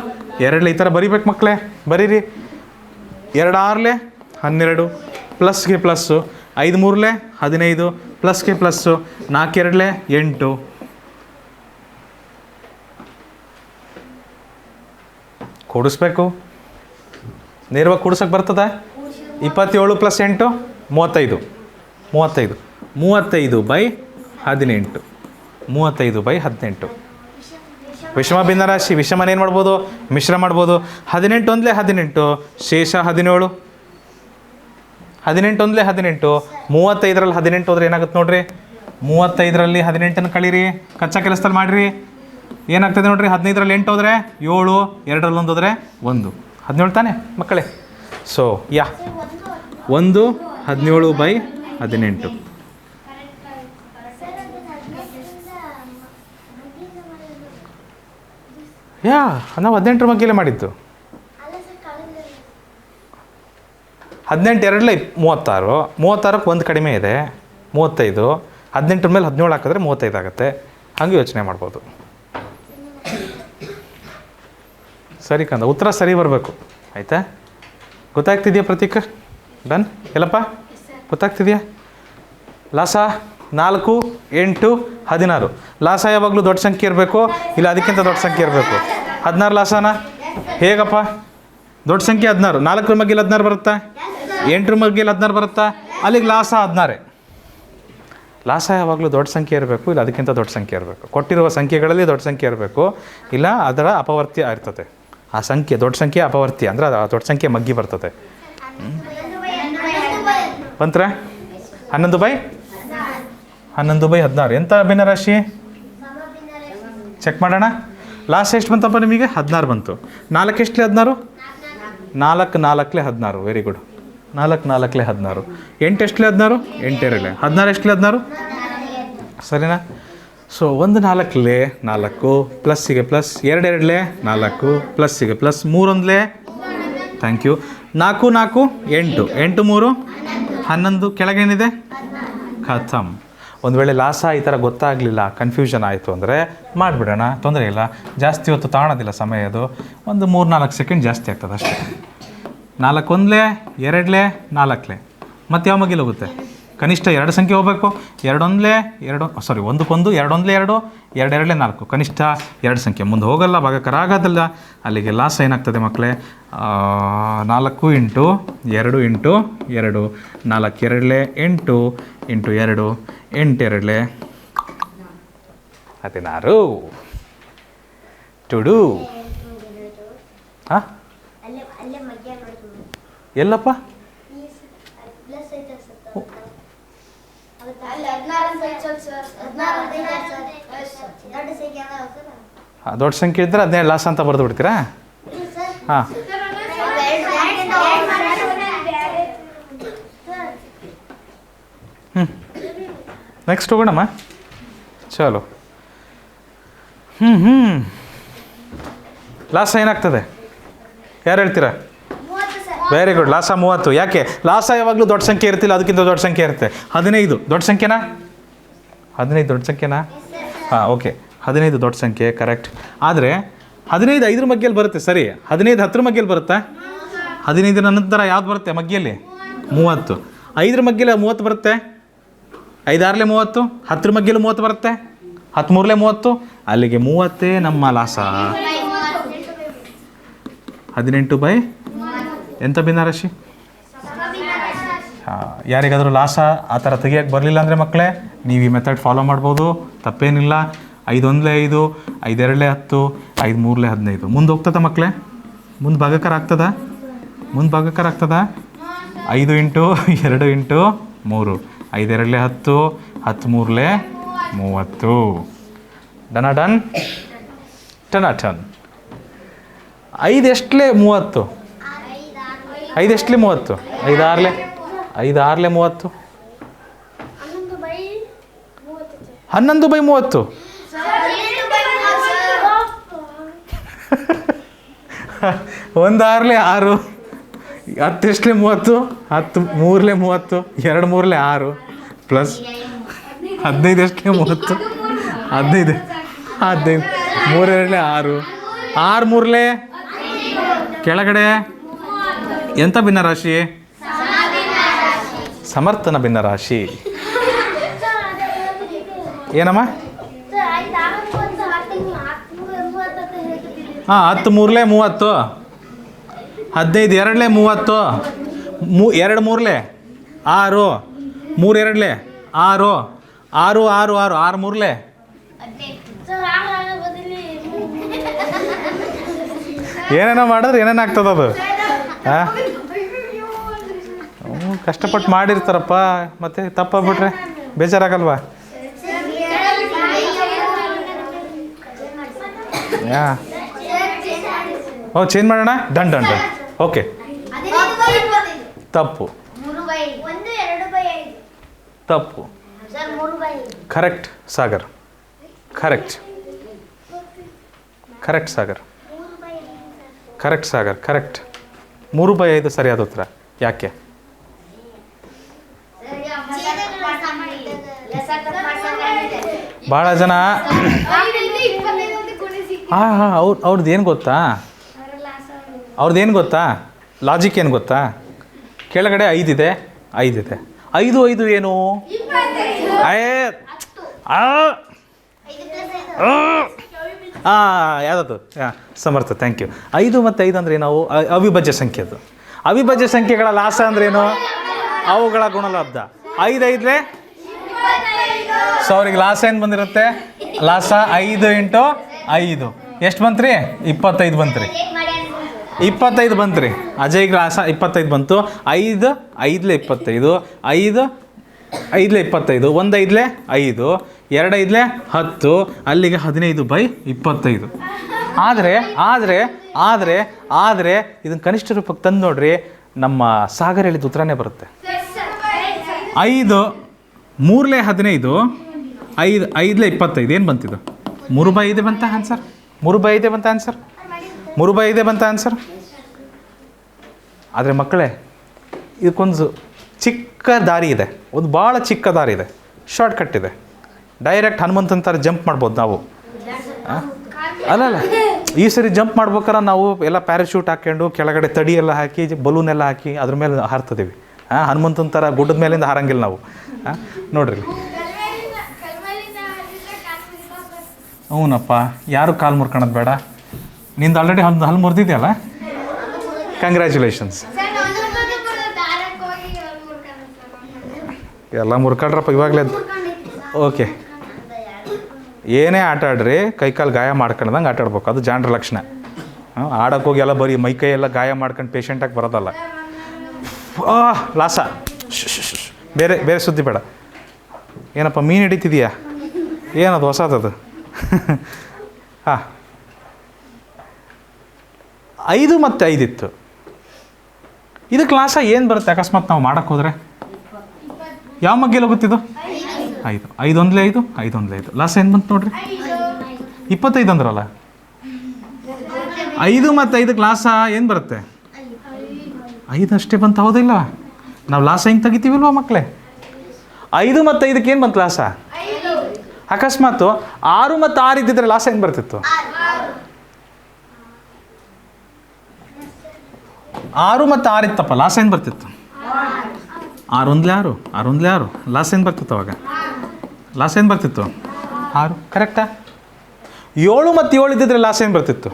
2 ಈ ಥರ ಬರಿಬೇಕು ಮಕ್ಕಳೇ. ಬರೀರಿ. 2 6 12 ಪ್ಲಸ್ಗೆ ಪ್ಲಸ್ಸು, 5 3 15 ಪ್ಲಸ್ಗೆ ಪ್ಲಸ್ಸು, 4 2 8. ಕೂಡಿಸ್ಬೇಕು. ನೇರವಾಗಿ ಕೂಡ್ಸೋಕ್ಕೆ ಬರ್ತದೆ? 27 + 8 35. 35 ಬೈ 18. 35 ಬೈ 18. ವಿಷಮ ಭಿನ್ನರಾಶಿ. ವಿಷಮನ ಏನು ಮಾಡ್ಬೋದು? ಮಿಶ್ರ ಮಾಡ್ಬೋದು. 18 1 18 ಶೇಷ 17. 18 1 18. 35ರಲ್ಲಿ 18 ಹೋದ್ರೆ ಏನಾಗುತ್ತೆ ನೋಡ್ರಿ? 35ರಲ್ಲಿ 18 ಕಳೀರಿ. ಕಚ್ಚಾ ಕೆಲಸದಲ್ಲಿ ಮಾಡಿರಿ. ಏನಾಗ್ತದೆ ನೋಡ್ರಿ? 15ರಲ್ಲಿ 8 ಹೋದರೆ 7, 2ರಲ್ಲಿ 1 ಹೋದರೆ 1. 17 ತಾನೆ ಮಕ್ಕಳೇ? So 1 17 by 18. ನಾವು 18ರ ಮಗ್ಗೇಲೆ ಮಾಡಿದ್ದು. 18 2 36. 36ಕ್ಕೆ 1 ಕಡಿಮೆ ಇದೆ, 35. 18ರ ಮೇಲೆ 17 ಹಾಕಿದ್ರೆ 35 ಆಗುತ್ತೆ. ಹಂಗೆ ಯೋಚನೆ ಮಾಡ್ಬೋದು. ಸರಿ ಕಂದ, ಉತ್ತರ ಸರಿ ಬರಬೇಕು. ಆಯಿತಾ? ಗೊತ್ತಾಗ್ತಿದೆಯಾ ಪ್ರತೀಕ್? ಡನ್? ಎಲ್ಲಪ್ಪ ಗೊತ್ತಾಗ್ತಿದೆಯಾ? ಲಾಸ 4 8 16. ಲಾಸ ಯಾವಾಗಲೂ ದೊಡ್ಡ ಸಂಖ್ಯೆ ಇರಬೇಕು, ಇಲ್ಲ ಅದಕ್ಕಿಂತ ದೊಡ್ಡ ಸಂಖ್ಯೆ ಇರಬೇಕು. 16 ಲಾಸನ ಹೇಗಪ್ಪ? ದೊಡ್ಡ ಸಂಖ್ಯೆ 16. 4ರ ಮಗ್ಗೇಲಿ 16 ಬರುತ್ತಾ? 8ರ ಮಗ್ಗೇಲಿ 16 ಬರುತ್ತಾ? ಅಲ್ಲಿಗೆ ಲಾಸ 16. ಲಾಸ ಯಾವಾಗಲೂ ದೊಡ್ಡ ಸಂಖ್ಯೆ ಇರಬೇಕು, ಇಲ್ಲ ಅದಕ್ಕಿಂತ ದೊಡ್ಡ ಸಂಖ್ಯೆ ಇರಬೇಕು. ಕೊಟ್ಟಿರುವ ಸಂಖ್ಯೆಗಳಲ್ಲಿ ದೊಡ್ಡ ಸಂಖ್ಯೆ ಇರಬೇಕು, ಇಲ್ಲ ಅದರ ಅಪವರ್ತ್ಯ ಇರ್ತದೆ. ಆ ಸಂಖ್ಯೆ ದೊಡ್ಡ ಸಂಖ್ಯೆ ಅಪವರ್ತ್ಯ ಅಂದರೆ ಅದು ದೊಡ್ಡ ಸಂಖ್ಯೆ ಮಗ್ಗಿ ಬರ್ತದೆ. ಬಂತ್ರ 11/16 ಎಂಥ ಭಿನ್ನರಾಶಿ ಚೆಕ್ ಮಾಡೋಣ. ಲಾಸ್ಟ್ ಎಷ್ಟು ಬಂತಪ್ಪ ನಿಮಗೆ? 16 ಬಂತು. 4 ಎಷ್ಟಲೇ 16? 4 4 16. Very good. 4 4 16. 8 ಎಷ್ಟಲೇ 16? 8 2 16 ಎಷ್ಟಲೇ 16? ಸರಿನಾ? ಸೊ 1 4 4 ಪ್ಲಸ್ಸಿಗೆ ಪ್ಲಸ್, 2 2 4 ಪ್ಲಸ್ಸಿಗೆ ಪ್ಲಸ್, 3 1 ಥ್ಯಾಂಕ್ ಯು, 4 4 8 8 3 11. ಕೆಳಗೇನಿದೆ? ಖತಮ್. ಒಂದು ವೇಳೆ ಲಾಸ ಈ ಥರ ಗೊತ್ತಾಗಲಿಲ್ಲ, ಕನ್ಫ್ಯೂಷನ್ ಆಯಿತು ಅಂದರೆ ಮಾಡಿಬಿಡೋಣ, ತೊಂದರೆ ಇಲ್ಲ. ಜಾಸ್ತಿ ಹೊತ್ತು ತಾಣೋದಿಲ್ಲ ಸಮಯ, ಅದು ಒಂದು 3-4 ಸೆಕೆಂಡ್ ಜಾಸ್ತಿ ಆಗ್ತದೆ ಅಷ್ಟೇ. 4 1 2 4 ಮತ್ತು ಯಾವ ಮಗಿಲು ಹೋಗುತ್ತೆ? ಕನಿಷ್ಠ 2 ಸಂಖ್ಯೆ ಹೋಗಬೇಕು. 2 1 2 ಸಾರಿ 1 1 2 1 2 2 2 4 ಕನಿಷ್ಠ 2 ಸಂಖ್ಯೆ ಮುಂದೆ ಹೋಗಲ್ಲ, ಭಾಗಕರ ಆಗೋದಿಲ್ಲ. ಅಲ್ಲಿಗೆ ಲಾಸ ಏನಾಗ್ತದೆ ಮಕ್ಕಳೇ? 4 × 2 × 2 4 2 8 × 2 8 2 16 ಟು ಡೂ. ಹಾಂ ಎಲ್ಲಪ್ಪ? ದೊಡ್ಡ ಸಂಖ್ಯೆ ಇದ್ದರೆ 17 ಲಾಸ್ ಅಂತ ಬರೆದು ಬಿಡ್ತೀರಾ? ಹಾಂ, ನೆಕ್ಸ್ಟ್ ಹೋಗೋಣಮ್ಮ. ಚಲೋ. ಲಾಸ ಏನಾಗ್ತದೆ? ಯಾರು ಹೇಳ್ತೀರಾ? Very good. ಲಾಸ 30. ಯಾಕೆ? ಲಾಸ ಯಾವಾಗಲೂ ದೊಡ್ಡ ಸಂಖ್ಯೆ ಇರ್ತಿಲ್ಲ, ಅದಕ್ಕಿಂತ ದೊಡ್ಡ ಸಂಖ್ಯೆ ಇರುತ್ತೆ. 15 ದೊಡ್ಡ ಸಂಖ್ಯೆನಾ? 15 ದೊಡ್ಡ ಸಂಖ್ಯೆನಾ? ಹಾಂ, ಓಕೆ. 15 ದೊಡ್ಡ ಸಂಖ್ಯೆ, ಕರೆಕ್ಟ್. ಆದರೆ 15 5 ಮಗ್ಗಿಯಲ್ಲಿ ಬರುತ್ತೆ, ಸರಿ. 15 10 ಮಗ್ಗಿಯಲ್ಲಿ ಬರುತ್ತಾ? 15 ನಂತರ ಯಾವ್ದು ಬರುತ್ತೆ ಮಗ್ಗಿಯಲ್ಲಿ? 30. 5 ಮಗ್ಗಿಯಲ್ಲಿ 30 ಬರುತ್ತೆ. 5 6 30. 10 ಮಗ್ಗಿಯಲ್ಲಿ 30 ಬರುತ್ತೆ. 10 3 30. ಅಲ್ಲಿಗೆ 30 ನಮ್ಮ ಲಾಸ. 18 ಎಂಥ ಭಿನ್ನರಾಶಿ? ಹಾಂ, ಯಾರಿಗಾದರೂ ಲಾಸ ಆ ಥರ ತೆಗಿಯೋಕ್ಕೆ ಬರಲಿಲ್ಲ ಅಂದರೆ ಮಕ್ಕಳೇ ನೀವು ಈ ಮೆಥಡ್ ಫಾಲೋ ಮಾಡ್ಬೋದು, ತಪ್ಪೇನಿಲ್ಲ. 5 1 5 5 2 10 5 3 15. ಮುಂದೆ ಹೋಗ್ತದ ಮಕ್ಕಳೇ? ಮುಂದೆ ಭಾಗಕರ ಆಗ್ತದ? 5 × 2 × 3 5 2 10 10 3 30. ಡನ ಡನ್ ಟನ ಟನ್. 5 ಎಷ್ಟಲೇ 30? 5 ಎಷ್ಟಲೇ 30? 5 6 5 6 30. 11/30. 1 6 6. 10 ಎಷ್ಟಲೇ 30? 10 3 30. 2 3 6 ಪ್ಲಸ್ 15 ಎಷ್ಟಲೇ 30? 15 15 3 2 6 6 3 ಕೆಳಗಡೆ ಎಂಥ ಭಿನ್ನರಾಶಿ? ಸಮರ್ಥನ ಭಿನ್ನರಾಶಿ. ಏನಮ್ಮ? ಹಾಂ, 10 3 30. 15 2 30. 2 3 6 3 2 6 6 6 6 6 3 ಏನೇನೋ ಮಾಡಿದ್ರೆ ಏನೇನು ಆಗ್ತದೆ ಅದು? ಹಾಂ, ಕಷ್ಟಪಟ್ಟು ಮಾಡಿರ್ತಾರಪ್ಪ, ಮತ್ತೆ ತಪ್ಪಾಗ್ಬಿಟ್ರೆ ಬೇಜಾರಾಗಲ್ವಾ? ಹಾಂ, ಓ ಚೇಂಜ್ ಮಾಡೋಣ. Done done done. ಓಕೆ, ತಪ್ಪು ತಪ್ಪು. Correct Sagar, correct correct Sagar, correct Sagar, correct. 3/5 ಸರಿಯಾದ ಉತ್ತರ. ಯಾಕೆ? ಭಾಳ ಜನ ಹಾಂ ಹಾಂ ಅವ್ರದ್ದು ಏನು ಗೊತ್ತಾ? ಲಾಜಿಕ್ ಏನು ಗೊತ್ತಾ? ಕೆಳಗಡೆ 5 ಇದೆ, 5 ಇದೆ. 5 5 ಏನು? ಯಾವುದದು? ಸಮರ್ಥ, ಥ್ಯಾಂಕ್ ಯು. 5 ಮತ್ತು 5 ಅಂದರೆ ನಾವು ಅವಿಭಜ್ಯ ಸಂಖ್ಯೆ. ಅದು ಅವಿಭಜ್ಯ ಸಂಖ್ಯೆಗಳ ಲಾಸ ಅಂದ್ರೇನು? ಅವುಗಳ ಗುಣಲಬ್ಧ. 5 5 ಸೊ ಅವ್ರಿಗೆ ಲಾಸ ಏನು ಬಂದಿರುತ್ತೆ? ಲಾಸ 5 × 5 ಎಷ್ಟು ಬಂತ್ರಿ? 25 ಬಂತ್ರಿ. 25 ಬಂತ್ರಿ. ಅಜಯ್ಗೆ ಲಾಸ 25 ಬಂತು. 5 5 25, 5 5 25, 1 5 5, 2 5 10, ಅಲ್ಲಿಗೆ 15/25. ಆದರೆ ಆದರೆ ಆದರೆ ಆದರೆ ಇದನ್ನು ಕನಿಷ್ಠ ರೂಪಕ್ಕೆ ತಂದು ನೋಡ್ರಿ, ನಮ್ಮ ಸಾಗರ್ ಹೇಳಿದ ಉತ್ತರನೇ ಬರುತ್ತೆ. 5 3 15, 5 5 25 ಏನು ಬಂತಿದ್ದು? 3/5 ಬಂತ ಆನ್ಸರ್? 3/5 ಬಂತ ಆನ್ಸರ್? 3/5 ಬಂತ ಆನ್ಸರ್? ಆದರೆ ಮಕ್ಕಳೇ, ಇದಕ್ಕೊಂದು ಚಿಕ್ಕ ದಾರಿ ಇದೆ, ಒಂದು ಭಾಳ ಚಿಕ್ಕ ದಾರಿ ಇದೆ, ಶಾರ್ಟ್ಕಟ್ ಇದೆ. ಡೈರೆಕ್ಟ್ ಹನುಮಂತನ ಥರ ಜಂಪ್ ಮಾಡ್ಬೋದು ನಾವು. ಅಲ್ಲಲ್ಲ, ಈ ಸರಿ ಜಂಪ್ ಮಾಡ್ಬೇಕಾರೆ ನಾವು ಎಲ್ಲ ಪ್ಯಾರಾಶೂಟ್ ಹಾಕ್ಕೊಂಡು ಕೆಳಗಡೆ ತಡಿ ಎಲ್ಲ ಹಾಕಿ ಬಲೂನ್ ಎಲ್ಲ ಹಾಕಿ ಅದ್ರ ಮೇಲೆ ಹಾರ್ತದೀವಿ. ಹನುಮಂತನ ಥರ ಗುಡ್ಡದ ಮೇಲಿಂದ ಹಾರಂಗಿಲ್ಲ ನಾವು. ನೋಡ್ರಿ, ಹ್ಞೂನಪ್ಪ, ಯಾರು ಕಾಲು ಮುರ್ಕೊಳೋದು ಬೇಡ. ನಿಂದು ಆಲ್ರೆಡಿ ಹಲ್ಲು ಮುರಿದಿದೆಯಲ್ಲ, ಕಂಗ್ರ್ಯಾಚುಲೇಷನ್ಸ್. ಎಲ್ಲ ಮುರ್ಕೊಳ್ರಪ್ಪ ಇವಾಗಲೇ. ಓಕೆ, ಏನೇ ಆಟ ಆಡ್ರಿ ಕೈಕಾಲು ಗಾಯ ಮಾಡ್ಕೊಂಡಂಗೆ ಆಟ ಆಡ್ಬೇಕು, ಅದು ಜಾಂಡ್ರ ಲಕ್ಷಣ. ಆಡೋಕ್ಕೆ ಹೋಗಿ ಎಲ್ಲ ಬರೀ ಮೈಕೈ ಎಲ್ಲ ಗಾಯ ಮಾಡ್ಕೊಂಡು ಪೇಷಂಟಾಗಿ ಬರೋದಲ್ಲ. ಲಾಸ, ಬೇರೆ ಬೇರೆ ಸುದ್ದಿ ಬೇಡ. ಏನಪ್ಪ ಮೀನು ಹಿಡಿತಿದೀಯಾ? ಏನದು ಹೊಸದದು? ಹಾಂ, 5 ಮತ್ತು 5 ಇತ್ತು. ಇದಕ್ಕೆ ಲಾಸ ಏನು ಬರುತ್ತೆ ಅಕಸ್ಮಾತ್ ನಾವು ಮಾಡೋಕ್ಕೆ ಹೋದರೆ? ಯಾವ ಮಗ್ಗೆಲ್ಲ ಹೋಗುತ್ತಿದ್ದು? 5 5 1 5 5 1 5 ಲಾಸ್ ಏನು ಬಂತು ನೋಡ್ರಿ? 25 ಅಂದ್ರಲ್ಲ. 5 ಮತ್ತು 5ಕ್ಕೆ ಲಾಸ ಏನು ಬರುತ್ತೆ? 5 ಅಷ್ಟೇ ಬಂತು, ಹೌದಿಲ್ಲ? ನಾವು ಲಾಸ ಹೆಂಗೆ ತೆಗಿತೀವಿಲ್ವ ಮಕ್ಕಳೇ? 5 ಮತ್ತು 5ಕ್ಕೆ ಏನು ಬಂತು ಲಾಸ? ಅಕಸ್ಮಾತ್ 6 ಮತ್ತು 6 ಇದ್ದಿದ್ರೆ ಲಾಸ ಏನು ಬರ್ತಿತ್ತು? 6 ಮತ್ತು 6 ಇತ್ತಪ್ಪ, ಲಾಸ ಏನು ಬರ್ತಿತ್ತು? 6 1 6 6 1 6 ಲಾಸ್ ಏನು ಬರ್ತಿತ್ತು ಅವಾಗ? ಲಾಸ್ ಏನು ಬರ್ತಿತ್ತು? 6. ಕರೆಕ್ಟಾ? 7 ಮತ್ತು 7 ಇದ್ದಿದ್ರೆ ಲಾಸ್ ಏನು ಬರ್ತಿತ್ತು?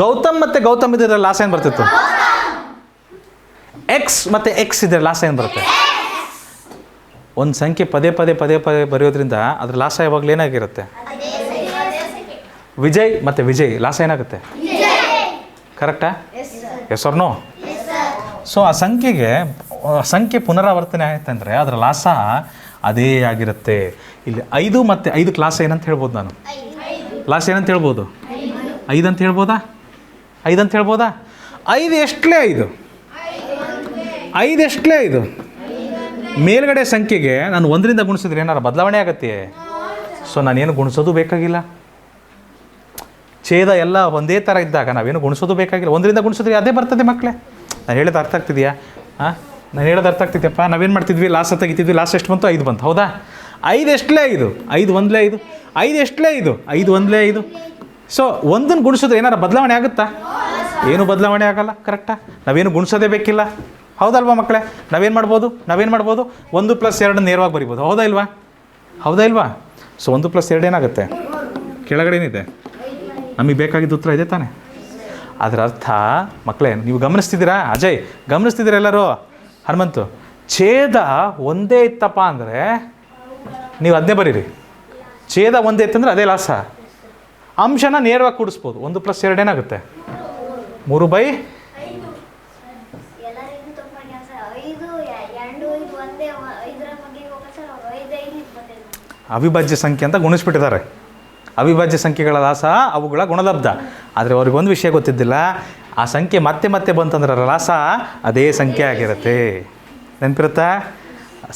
ಗೌತಮ್ ಮತ್ತು ಗೌತಮ್ ಇದ್ದಿದ್ರೆ ಲಾಸ್ ಏನು ಬರ್ತಿತ್ತು? ಎಕ್ಸ್ ಮತ್ತು ಎಕ್ಸ್ ಇದ್ದರೆ ಲಾಸ್ ಏನು ಬರುತ್ತೆ? ಒಂದು ಸಂಖ್ಯೆ ಪದೇ ಪದೇ ಪದೇ ಪದೇ ಬರೆಯೋದ್ರಿಂದ ಅದ್ರ ಲಾಸ ಯಾವಾಗಲೂ ಏನಾಗಿರುತ್ತೆ? ವಿಜಯ್ ಮತ್ತು ವಿಜಯ್ ಲಾಸ ಏನಾಗುತ್ತೆ? ಕರೆಕ್ಟಾ? S or no? ಸೊ ಆ ಸಂಖ್ಯೆ ಪುನರಾವರ್ತನೆ ಆಯ್ತಂದರೆ ಅದರ ಲಾಸ ಅದೇ ಆಗಿರುತ್ತೆ. ಇಲ್ಲಿ 5 ಮತ್ತು 5ಕ್ಕೆ ಲಾಸ ಏನಂತ ಹೇಳ್ಬೋದು ನಾನು? ಲಾಸ ಏನಂತ ಹೇಳ್ಬೋದು? 5 ಅಂತ ಹೇಳ್ಬೋದಾ? 5 ಅಂತ ಹೇಳ್ಬೋದಾ? 5 ಎಷ್ಟಲೇ 5? 5 ಎಷ್ಟಲೇ 5? ಮೇಲ್ಗಡೆ ಸಂಖ್ಯೆಗೆ ನಾನು 1ರಿಂದ ಗುಣಿಸಿದ್ರೆ ಏನಾರು ಬದಲಾವಣೆ ಆಗುತ್ತೆ? ಸೊ ನಾನೇನು ಗುಣಿಸೋದು ಬೇಕಾಗಿಲ್ಲ. ಛೇದ ಎಲ್ಲ ಒಂದೇ ಥರ ಇದ್ದಾಗ ನಾವೇನು ಗುಣಿಸೋದು ಬೇಕಾಗಿಲ್ಲ. 1ರಿಂದ ಗುಣಿಸಿದ್ರೆ ಅದೇ ಬರ್ತದೆ ಮಕ್ಕಳೇ. ನಾನು ಹೇಳೋದು ಅರ್ಥ ಆಗ್ತಿದೆಯಾ? ನಾನು ಹೇಳೋದು ಅರ್ಥ ಆಗ್ತಿದ್ಯಪ್ಪ? ನಾವೇನು ಮಾಡ್ತಿದ್ವಿ? ಲಾಸ ತೆಗಿತಿದ್ವಿ. ಲಾಸ್ ಎಷ್ಟು ಬಂತು? 5 ಬಂತು, ಹೌದಾ? 5 ಎಷ್ಟಲೇ 5? 5 1 5. 5 ಎಷ್ಟಲೇ 5? 5 1 5. ಸೊ 1ನ್ನು ಗುಣಿಸಿದ್ರೆ ಏನಾರು ಬದಲಾವಣೆ ಆಗುತ್ತಾ? ಏನು ಬದಲಾವಣೆ ಆಗಲ್ಲ. ಕರೆಕ್ಟಾ? ನಾವೇನು ಗುಣಿಸೋದೇ ಬೇಕಿಲ್ಲ, ಹೌದಲ್ವಾ ಮಕ್ಕಳೇ? ನಾವೇನು ಮಾಡ್ಬೋದು? 1 + 2 ನೇರವಾಗಿ ಬರಿಬೋದು, ಹೌದಾ ಇಲ್ವಾ? ಹೌದಾ ಇಲ್ವಾ? ಸೊ 1 + 2 ಏನಾಗುತ್ತೆ? ಕೆಳಗಡೆ ಏನಿದೆ? ನಮಗೆ ಬೇಕಾಗಿದ್ದ ಉತ್ತರ ಇದೆ ತಾನೆ? ಅದರ ಅರ್ಥ ಮಕ್ಕಳೇ, ನೀವು ಗಮನಿಸ್ತಿದ್ದೀರಾ? ಅಜಯ್ ಗಮನಿಸ್ತಿದ್ದೀರಾ? ಎಲ್ಲರೂ? ಹನುಮಂತು, ಛೇದ ಒಂದೇ ಇತ್ತಪ್ಪ ಅಂದರೆ ನೀವು ಅದನ್ನೇ ಬರೀರಿ. ಛೇದ ಒಂದೇ ಇತ್ತಂದ್ರೆ ಅದೇ ಲಾಸ. ಅಂಶನ ನೇರವಾಗಿ ಕೂಡಿಸ್ಬೋದು. 1 + 2 ಏನಾಗುತ್ತೆ? 3/5. ಅವಿಭಾಜ್ಯ ಸಂಖ್ಯೆ ಅಂತ ಗುಣಿಸ್ಬಿಟ್ಟಿದ್ದಾರೆ. ಅವಿಭಾಜ್ಯ ಸಂಖ್ಯೆಗಳ ಲಾಸ ಅವುಗಳ ಗುಣಲಬ್ಧ. ಆದರೆ ಅವ್ರಿಗೆ ಒಂದು ವಿಷಯ ಗೊತ್ತಿದ್ದಿಲ್ಲ, ಆ ಸಂಖ್ಯೆ ಮತ್ತೆ ಮತ್ತೆ ಬಂತಂದ್ರೆ ಲಾಸ ಅದೇ ಸಂಖ್ಯೆ ಆಗಿರುತ್ತೆ. ನೆನಪಿರುತ್ತಾ?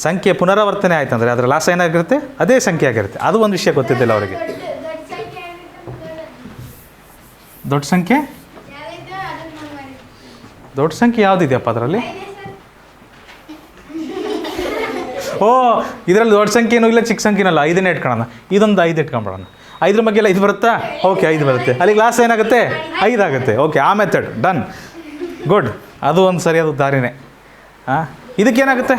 ಸಂಖ್ಯೆ ಪುನರಾವರ್ತನೆ ಆಯ್ತಂದರೆ ಅದರ ಲಾಸ ಏನಾಗಿರುತ್ತೆ? ಅದೇ ಸಂಖ್ಯೆ ಆಗಿರುತ್ತೆ. ಅದು ಒಂದು ವಿಷಯ ಗೊತ್ತಿದ್ದಿಲ್ಲ ಅವರಿಗೆ. ದೊಡ್ಡ ಸಂಖ್ಯೆ ಯಾವುದಿದೆಯಪ್ಪ ಅದರಲ್ಲಿ? ಓ, ಇದರಲ್ಲಿ ದೊಡ್ಡ ಸಂಖ್ಯೆನೂ ಇಲ್ಲ, ಚಿಕ್ಕ ಸಂಖ್ಯೆನೂ ಇಲ್ಲ. 5ನೇ ಇಟ್ಕೊಳ್ಳೋಣ. ಇದೊಂದು 5 ಇಟ್ಕೊಂಬಿಡೋಣ. 5ರ ಬಗ್ಗೆ ಎಲ್ಲ 5 ಬರುತ್ತಾ? ಓಕೆ, 5 ಬರುತ್ತೆ. ಅಲ್ಲಿಗೆ ಲಾಸ್ ಏನಾಗುತ್ತೆ? 5 ಆಗುತ್ತೆ. ಓಕೆ, ಆ ಮೆಥಡ್ ಡನ್, ಗುಡ್. ಅದು ಒಂದು ಸರಿಯಾದ ದಾರಿನೇ. ಇದಕ್ಕೇನಾಗುತ್ತೆ?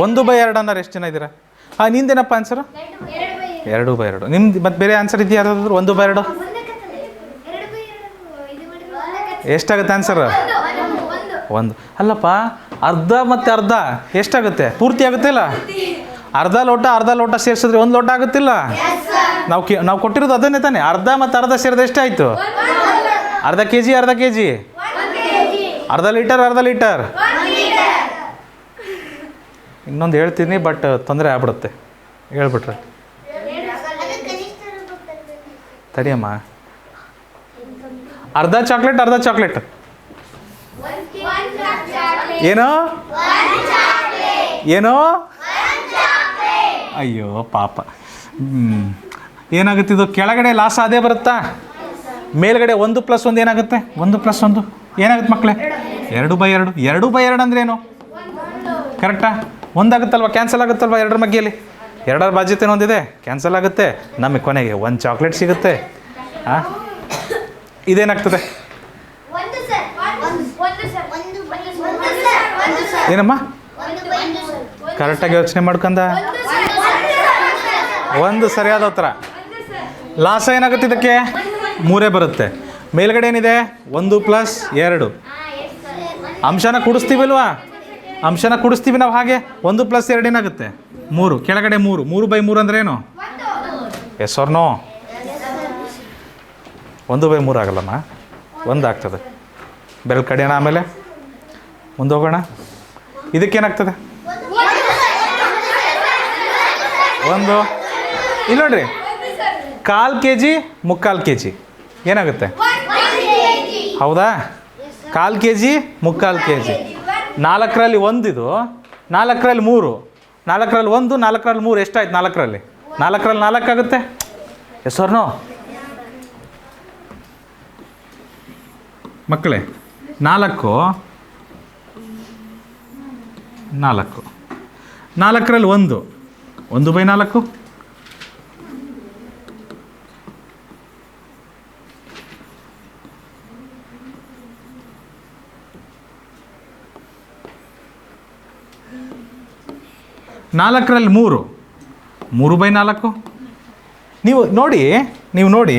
1/2 ಅನ್ನೋರು ಎಷ್ಟು ಜನ ಇದ್ದೀರಾ? ನಿಂದೇನಪ್ಪ ಆನ್ಸರು? 2/2. ನಿಮ್ದು ಮತ್ತೆ ಬೇರೆ ಆನ್ಸರ್ ಇದೆಯಾ ಯಾರಾದರೂ? 1/2. ಎಷ್ಟಾಗುತ್ತೆ ಆನ್ಸರ್? ಒಂದು. ಅಲ್ಲಪ್ಪ, ಅರ್ಧ ಮತ್ತು ಅರ್ಧ ಎಷ್ಟಾಗುತ್ತೆ? ಪೂರ್ತಿ ಆಗುತ್ತೆ ಇಲ್ಲ? ಅರ್ಧ ಲೋಟ ಸೇರಿಸಿದ್ರೆ 1 ಲೋಟ ಆಗುತ್ತಿಲ್ಲ? ನಾವು ಕೊಟ್ಟಿರೋದು ಅದನ್ನೇ ತಾನೆ. ಅರ್ಧ ಮತ್ತು ಅರ್ಧ ಸೇರಿದ್ರೆ ಎಷ್ಟಾಯಿತು? ಅರ್ಧ ಕೆ ಜಿ ಅರ್ಧ ಲೀಟರ್. ಇನ್ನೊಂದು ಹೇಳ್ತೀನಿ, ಬಟ್ ತೊಂದರೆ ಆಗ್ಬಿಡುತ್ತೆ ಹೇಳ್ಬಿಟ್ರೆ. ತಡಿಯಮ್ಮ. ಅರ್ಧ ಚಾಕ್ಲೇಟ್ ಏನೋ ಅಯ್ಯೋ ಪಾಪ. ಏನಾಗುತ್ತೆ ಇದು? ಕೆಳಗಡೆ ಲಾಸ ಅದೇ ಬರುತ್ತಾ? ಮೇಲ್ಗಡೆ 1+1 ಏನಾಗುತ್ತೆ? 1+1 ಏನಾಗುತ್ತೆ ಮಕ್ಕಳೇ? 2/2. 2/2 ಅಂದ್ರೆ ಏನು? ಕರೆಕ್ಟಾ? ಒಂದಾಗುತ್ತಲ್ವ? ಕ್ಯಾನ್ಸಲ್ ಆಗುತ್ತಲ್ವ? 2ರ ಮಧ್ಯೆಯಲ್ಲಿ 2ರ ಬಾಧ್ಯತೆ ಒಂದಿದೆ, ಕ್ಯಾನ್ಸಲ್ ಆಗುತ್ತೆ. ನಮಗೆ ಕೊನೆಗೆ 1 ಚಾಕ್ಲೇಟ್ ಸಿಗುತ್ತೆ. ಇದೇನಾಗ್ತದೆ? ಏನಮ್ಮ? ಕರೆಕ್ಟಾಗಿ ಯೋಚನೆ ಮಾಡ್ಕೊಂಡ. 1 ಸರಿಯಾದ ಉತ್ತರ. ಲಾಸ ಏನಾಗುತ್ತೆ ಇದಕ್ಕೆ? 3 ಬರುತ್ತೆ. ಮೇಲ್ಗಡೆ ಏನಿದೆ? 1+2. ಅಂಶನ ಕೂಡಿಸ್ತೀವಲ್ವಾ? ಅಂಶನ ಕೂಡಿಸ್ತೀವಿ ನಾವು. ಹಾಗೆ 1+2 ಏನಾಗುತ್ತೆ? 3. ಕೆಳಗಡೆ 3. 3/3 ಅಂದ್ರೆ ಏನು? S or no? 1/3 ಆಗಲ್ಲಮ್ಮ, 1 ಆಗ್ತದೆ. ಬೆರಳು ಕಡಿಯೋಣ, ಆಮೇಲೆ ಮುಂದೆ ಹೋಗೋಣ. ಇದಕ್ಕೇನಾಗ್ತದೆ? 1 ಇಲ್ಲಿ ನೋಡ್ರಿ, 1/4 kg 3/4 kg ಏನಾಗುತ್ತೆ? ಹೌದಾ? 1/4 kg 3/4 kg. 4ರಲ್ಲಿ 1 ಇದು, 4ರಲ್ಲಿ 3, 4ರಲ್ಲಿ 1, 4ರಲ್ಲಿ 3 ಎಷ್ಟಾಯ್ತು? 4ರಲ್ಲಿ 4 ಆಗುತ್ತೆ. ಎಸ್ ಆರ್ ನೋ ಮಕ್ಕಳೇ? 4 4ರಲ್ಲಿ 1 1/4. ನಾಲ್ಕರಲ್ಲಿ 3 3/4. ನೀವು ನೋಡಿ,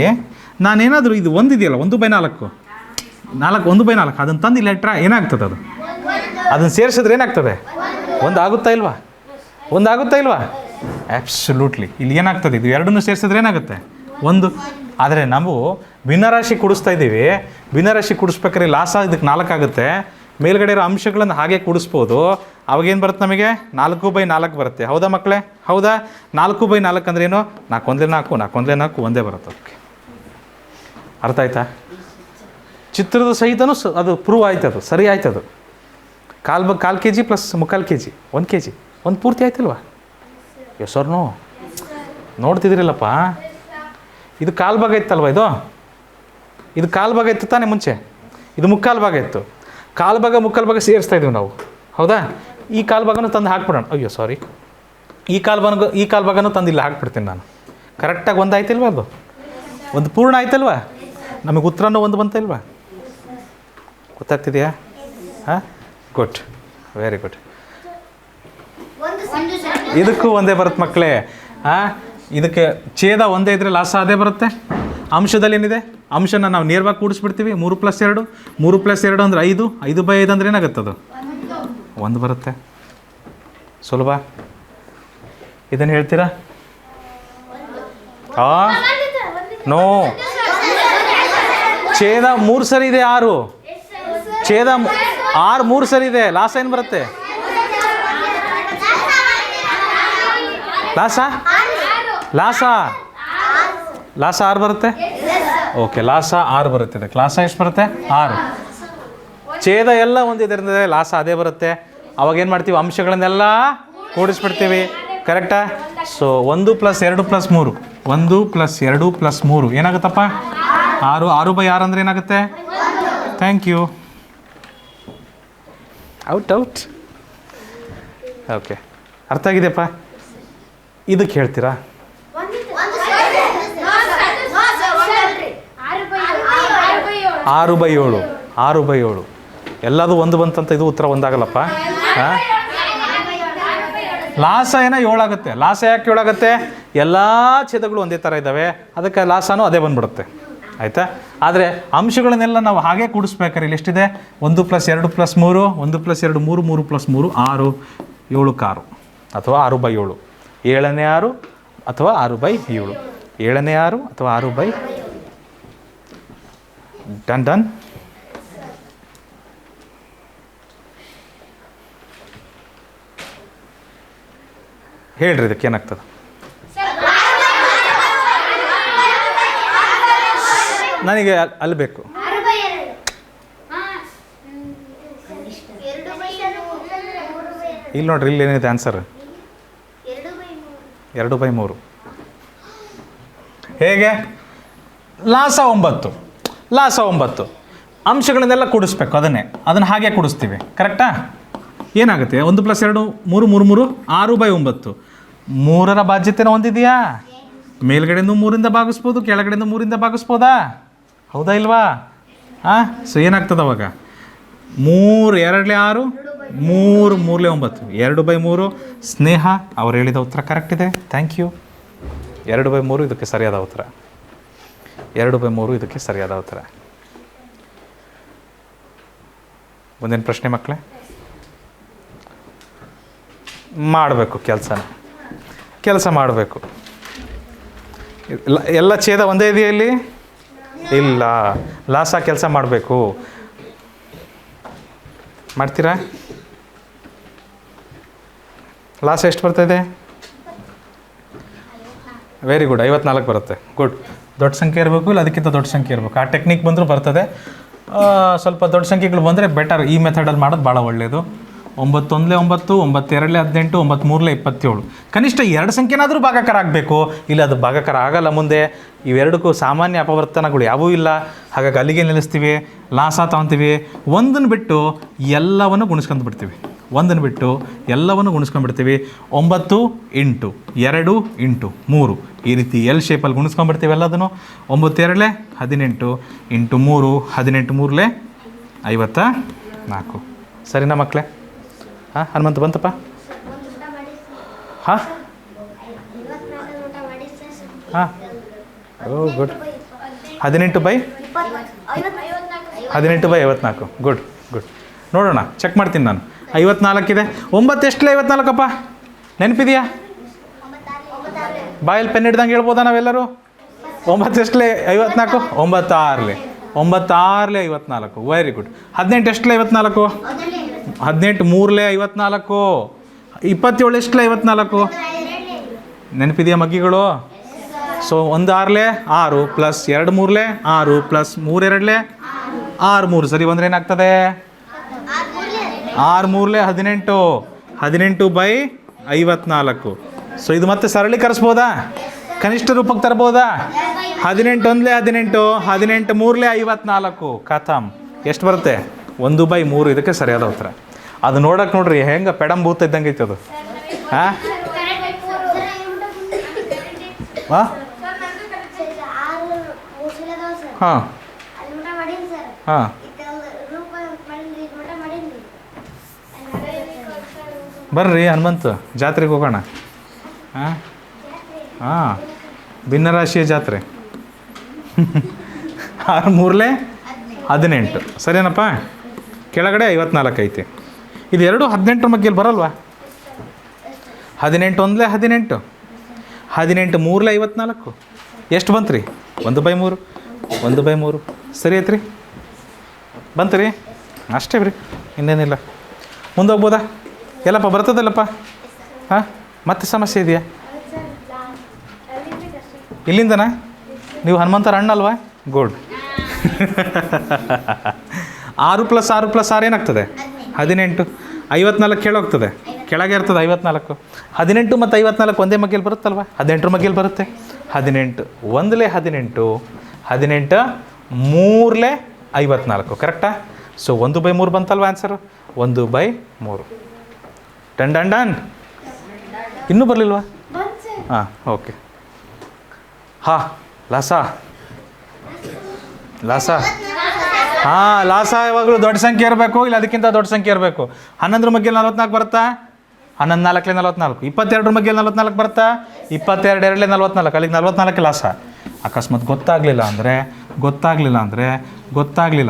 ನಾನೇನಾದರೂ ಇದು ಒಂದಿದೆಯಲ್ಲ 1/4, 1/4 ಅದನ್ನು ತಂದು ಇಲ್ಲಿ ಇಟ್ಟರೆ ಏನಾಗ್ತದೆ? ಅದನ್ನು ಸೇರಿಸಿದ್ರೆ ಏನಾಗ್ತದೆ? 1 ಆಗುತ್ತಾ ಇಲ್ವಾ? ಆ್ಯಬ್ಸಲ್ಯೂಟ್ಲಿ. ಇಲ್ಲಿ ಏನಾಗ್ತದೆ? ಇದು 2 ಸೇರಿಸಿದ್ರೆ ಏನಾಗುತ್ತೆ? 1. ಆದರೆ ನಾವು ಭಿನ್ನರಾಶಿ ಕೂಡಿಸ್ತಾ ಇದ್ದೀವಿ. ಭಿನ್ನರಾಶಿ ಕೂಡಿಸ್ಬೇಕಾದ್ರೆ ಲಾಸ ಇದಕ್ಕೆ 4 ಆಗುತ್ತೆ. ಮೇಲ್ಗಡೆ ಇರೋ ಅಂಶಗಳನ್ನು ಹಾಗೆ ಕೂಡಿಸ್ಬೋದು. ಅವಾಗೇನು ಬರುತ್ತೆ ನಮಗೆ? 4/4 ಬರುತ್ತೆ. ಹೌದಾ ಮಕ್ಕಳೇ? ಹೌದಾ? 4/4 ಅಂದ್ರೇನು? 4 × 4 4 ಒಂದೇ ಬರುತ್ತೆ. ಅದಕ್ಕೆ ಅರ್ಥ ಆಯ್ತಾ? ಚಿತ್ರದ ಸಹಿತನೂ ಅದು ಪ್ರೂವ್ ಆಯ್ತು, ಅದು ಸರಿ ಆಯ್ತು. ಅದು 1/4 kg + 3/4 kg 1 kg 1 ಪೂರ್ತಿ ಆಯ್ತಲ್ವಾ? S or no? ನೋಡ್ತಿದ್ದೀರಲ್ಲಪ್ಪ, ಇದು 1/4 ಭಾಗ ಇತ್ತಲ್ವ? ಇದು 1/4 ಭಾಗ ಇತ್ತು ತಾನೇ ಮುಂಚೆ? ಇದು 3/4 ಭಾಗ ಇತ್ತು. 1/4 ಭಾಗ ಸೇರಿಸ್ತಾ ಇದ್ದೀವಿ ನಾವು. ಹೌದಾ? ಈ 1/4 ಭಾಗನೂ ತಂದು ಹಾಕ್ಬಿಡೋಣ. ಅಯ್ಯೋ ಸಾರಿ, ಈ 1/4 ಭಾಗನೂ ತಂದು ಇಲ್ಲಿ ಹಾಕ್ಬಿಡ್ತೀನಿ ನಾನು. ಕರೆಕ್ಟಾಗಿ 1 ಆಯ್ತಿಲ್ವ? ಅದು 1 ಪೂರ್ಣ ಆಯ್ತಲ್ವಾ? ನಮಗೆ ಉತ್ತರನೂ 1 ಬಂತಲ್ವಾ? ಗೊತ್ತಾಗ್ತಿದೆಯಾ? Good, very good. ಇದಕ್ಕೂ ಒಂದೇ ಬರುತ್ತೆ ಮಕ್ಕಳೇ. ಇದಕ್ಕೆ ಛೇದ ಒಂದೇ ಇದ್ದರೆ ಲಾಸ ಅದೇ ಬರುತ್ತೆ. ಅಂಶದಲ್ಲಿ ಏನಿದೆ? ಅಂಶನ ನಾವು ನೇರವಾಗಿ ಕೂಡಿಸ್ಬಿಡ್ತೀವಿ. 3+2 3+2 ಅಂದರೆ 5. 5/5 ಅಂದರೆ ಏನಾಗುತ್ತೆ? ಅದು 1 ಬರುತ್ತೆ. ಸುಲಭ. ಇದನ್ನು ಹೇಳ್ತೀರಾ? ನೋ. ಛೇದ 3 ಸರಿ ಇದೆ, 6 ಛೇದ 6 3 ಸರಿ ಇದೆ. ಲಾಸ ಏನು ಬರುತ್ತೆ? ಲಾಸ 6 ಬರುತ್ತೆ. ಓಕೆ, ಲಾಸ 6 ಬರುತ್ತೆ. ಇದಕ್ಕೆ ಲಾಸ ಎಷ್ಟು ಬರುತ್ತೆ? 6. ಛೇದ ಎಲ್ಲ ಒಂದಿದ್ರಿಂದ ಲಾಸ ಅದೇ ಬರುತ್ತೆ. ಅವಾಗ ಏನು ಮಾಡ್ತೀವಿ? ಅಂಶಗಳನ್ನೆಲ್ಲ ಕೂಡಿಸ್ಬಿಡ್ತೀವಿ. ಕರೆಕ್ಟಾ? ಸೊ 1 + 2 + 3 1 + 2 + 3 ಏನಾಗುತ್ತಪ್ಪ? 6. 6/6 ಅಂದರೆ ಏನಾಗುತ್ತೆ? Thank you. ಔಟ್. ಓಕೆ, ಅರ್ಥ ಆಗಿದೆಯಪ್ಪ? ಇದಕ್ಕೆ ಹೇಳ್ತೀರಾ? 6/7 ಎಲ್ಲದು 1 ಬಂತಂತ ಇದು ಉತ್ತರ 1 ಆಗಲ್ಲಪ್ಪ. ಲಾಸ ಏನೋ 7 ಆಗುತ್ತೆ. ಲಾಸ ಯಾಕೆ 7 ಆಗುತ್ತೆ? ಎಲ್ಲ ಛೇದಗಳು ಒಂದೇ ಥರ ಇದ್ದಾವೆ, ಅದಕ್ಕೆ ಲಾಸನೂ ಅದೇ ಬಂದ್ಬಿಡುತ್ತೆ. ಆಯಿತಾ. ಆದರೆ ಅಂಶಗಳನ್ನೆಲ್ಲ ನಾವು ಹಾಗೆ ಕೂಡಿಸ್ಬೇಕಾದ್ರೆ ಇಲ್ಲಿ ಎಷ್ಟಿದೆ? 1 + 2 + 3, 1 + 2 3, 3 + 3 6, 7 ಅಥವಾ 6/7, 7ನೇ 6 ಅಥವಾ 6/7, 7ನೇ 6 ಅಥವಾ 6 ಡನ್. ಹೇಳ್ರಿ ಇದಕ್ಕೆ ಏನಾಗ್ತದೆ? ನನಗೆ ಅಲ್ಲಿ ಬೇಕು. ಇಲ್ಲಿ ನೋಡ್ರಿ, ಇಲ್ಲಿ ಏನಿದೆ ಆನ್ಸರ್? 2/3. ಹೇಗೆ? ಲಾಸ 9 ಅಂಶಗಳನ್ನೆಲ್ಲ ಕೂಡಿಸ್ಬೇಕು. ಅದನ್ನು ಹಾಗೆ ಕೂಡಿಸ್ತೀವಿ. ಕರೆಕ್ಟಾ? ಏನಾಗುತ್ತೆ? 1 + 2 3, 3 6/9. 3ರ ಬಾಧ್ಯತೆನ ಹೊಂದಿದೆಯಾ? ಮೇಲ್ಗಡೆಯಿಂದ 3ರಿಂದ ಭಾಗಿಸ್ಬೋದು, ಕೆಳಗಡೆಯಿಂದ 3ರಿಂದ ಭಾಗಿಸ್ಬೋದಾ? ಹೌದಾ ಇಲ್ವಾ? ಸೊ ಏನಾಗ್ತದೆ ಅವಾಗ? 3 2 6, 3 3 9, 2/3. ಸ್ನೇಹ ಅವ್ರು ಹೇಳಿದ ಉತ್ತರ ಕರೆಕ್ಟ್ ಇದೆ. Thank you. 2/3 ಇದಕ್ಕೆ ಸರಿಯಾದ ಉತ್ತರ. 2/3 ಇದಕ್ಕೆ ಸರಿಯಾದ ಉತ್ತರ. ಮುಂದಿನ ಪ್ರಶ್ನೆ ಮಕ್ಕಳೇ. ಮಾಡಬೇಕು ಕೆಲಸ ಮಾಡಬೇಕು. ಎಲ್ಲ ಛೇದ ಒಂದೇ ಇದೆಯಾ ಇಲ್ಲಿ? ಇಲ್ಲ. ಲಾಸ ಕೆಲಸ ಮಾಡಬೇಕು. ಮಾಡ್ತೀರಾ? ಲಾಸ ಎಷ್ಟು ಬರ್ತಾಯಿದೆ? ವೆರಿ ಗುಡ್, 54 ಬರುತ್ತೆ. ಗುಡ್. ದೊಡ್ಡ ಸಂಖ್ಯೆ ಇರಬೇಕು, ಇಲ್ಲ ಅದಕ್ಕಿಂತ ದೊಡ್ಡ ಸಂಖ್ಯೆ ಇರಬೇಕು. ಆ ಟೆಕ್ನಿಕ್ ಬಂದರೂ ಬರ್ತದೆ. ಸ್ವಲ್ಪ ದೊಡ್ಡ ಸಂಖ್ಯೆಗಳು ಬಂದರೆ ಬೆಟರ್. ಈ ಮೆಥಡಲ್ಲಿ ಮಾಡೋದು ಭಾಳ ಒಳ್ಳೆಯದು. 9 1 9, 9 2 18, 9 3 27. ಕನಿಷ್ಠ 2 ಸಂಖ್ಯೆನಾದರೂ ಭಾಗಾಕಾರ ಆಗಬೇಕು. ಇಲ್ಲ ಅದು ಭಾಗಾಕಾರ ಆಗಲ್ಲ ಮುಂದೆ. ಇವೆರಡಕ್ಕೂ ಸಾಮಾನ್ಯ ಅಪವರ್ತನಗಳು ಯಾವುವೂ ಇಲ್ಲ. ಹಾಗಾಗಿ ಅಲ್ಲಿಗೆ ನಿಲ್ಲಿಸ್ತೀವಿ. ಲಾಸ ತೊಗೊತೀವಿ. ಒಂದನ್ನು ಬಿಟ್ಟು ಎಲ್ಲವನ್ನು ಗುಣಿಸ್ಕೊಂಡ್ಬಿಡ್ತೀವಿ. 9 × 2 × 3 ಈ ರೀತಿ ಎಲ್ ಶೇಪಲ್ಲಿ ಗುಣಿಸ್ಕೊಂಡ್ಬಿಡ್ತೀವಿ ಎಲ್ಲದನ್ನು. 9 2 18 × 3 18 3 54. ಸರಿನಾ ಮಕ್ಕಳೇ? ಹನುಮಂತ ಬಂತಪ್ಪ? ಓ ಗುಡ್. 18/54. ಗುಡ್. ನೋಡೋಣ, ಚೆಕ್ ಮಾಡ್ತೀನಿ ನಾನು. 54 ಇದೆ. 9 ಎಷ್ಟಲೇ 54ಅಪ್ಪ? ನೆನಪಿದೆಯಾ? ಬಾಯಲ್ಲಿ ಪೆನ್ ಹಿಡ್ದಂಗೆ ಹೇಳ್ಬೋದಾ ನಾವೆಲ್ಲರೂ? 9 ಎಷ್ಟಲೇ 54? 9 6 54. Very good. 18 ಎಷ್ಟಲೇ 54? 18 3 54. 27 ಎಷ್ಟಲೇ 54? ನೆನಪಿದೆಯಾ ಮಗ್ಗಿಗಳು? ಸೊ 1 6 6 + 2 3 6 + 3 2 6 3. ಸರಿ ಬಂದರೆ ಏನಾಗ್ತದೆ? 6 3 18. 18/54. ಸೊ ಇದು ಮತ್ತೆ ಸರಳೀಕರಿಸ್ಬೋದಾ? ಕನಿಷ್ಠ ರೂಪಕ್ಕೆ ತರ್ಬೋದಾ? 18 1 18, 18 3 54. ಖತಮ್. ಎಷ್ಟು ಬರುತ್ತೆ? 1/3 ಇದಕ್ಕೆ ಸರಿಯಾದ ಉತ್ತರ. ಅದು ನೋಡಕ್ಕೆ ನೋಡ್ರಿ ಹೆಂಗೆ ಪೆಡಂಬೂತ ಇದ್ದಂಗೆ ಐತೆ ಅದು. ಹಾಂ ಹಾಂ ಹಾಂ ಹಾಂ. ಬರ್ರಿ ಹನುಮಂತ, ಜಾತ್ರೆಗೆ ಹೋಗೋಣ. ಹಾಂ ಭಿನ್ನರಾಶಿಯ ಜಾತ್ರೆ. 6 3 18. ಸರಿನಪ್ಪ? ಕೆಳಗಡೆ 54 ಐತಿ. ಇದು 2 18 ಮಗ್ಗೇಲಿ ಬರಲ್ವಾ? 18 1 18, 18 3 54. ಎಷ್ಟು ಬಂತು ರೀ? 1/3. 1/3 ಸರಿ ಐತ್ರಿ. ಬಂತು ರೀ? ಅಷ್ಟೇ ರೀ, ಇನ್ನೇನಿಲ್ಲ. ಮುಂದೆ ಹೋಗ್ಬೋದಾ? ಎಲ್ಲಪ್ಪ ಬರ್ತದಲ್ಲಪ್ಪ? ಹಾಂ, ಮತ್ತೆ ಸಮಸ್ಯೆ ಇದೆಯಾ? ಇಲ್ಲಿಂದನಾ? ನೀವು ಹನುಮಂತರ ಅಣ್ಣಲ್ವಾ? ಗುಡ್. 6 + 6 + 6 ಏನಾಗ್ತದೆ? 18. 54 ಕೆಳಗೋಗ್ತದೆ, ಕೆಳಗೆ ಇರ್ತದೆ 54. 18 ಮತ್ತು 54 ಒಂದೇ ಮಗ್ಗೇಲಿ ಬರುತ್ತಲ್ವ? 18 ಮಗ್ಗೇಲಿ ಬರುತ್ತೆ. 18 1 18, 18 3 54. ಕರೆಕ್ಟಾ? ಸೊ 1/3 ಬಂತಲ್ವ ಆನ್ಸರು? 1/3. ಡನ್. ಇನ್ನೂ ಬರಲಿಲ್ವಾ? ಹಾಂ, ಓಕೆ. ಲಾಸ. ಹಾಂ, ಲಾಸ ಯಾವಾಗಲೂ ದೊಡ್ಡ ಸಂಖ್ಯೆ ಇರಬೇಕು, ಇಲ್ಲ ಅದಕ್ಕಿಂತ ದೊಡ್ಡ ಸಂಖ್ಯೆ ಇರಬೇಕು. 11 ಮಗ್ಗೇಲಿ 44 ಬರುತ್ತಾ? 11 4 44. 22 ಮಗ್ಗೇಲಿ 44 ಬರುತ್ತಾ? 22 2 44. ಅಲ್ಲಿಗೆ 44 ಲಾಸ. ಅಕಸ್ಮಾತ್ ಗೊತ್ತಾಗಲಿಲ್ಲ ಅಂದರೆ ಗೊತ್ತಾಗಲಿಲ್ಲ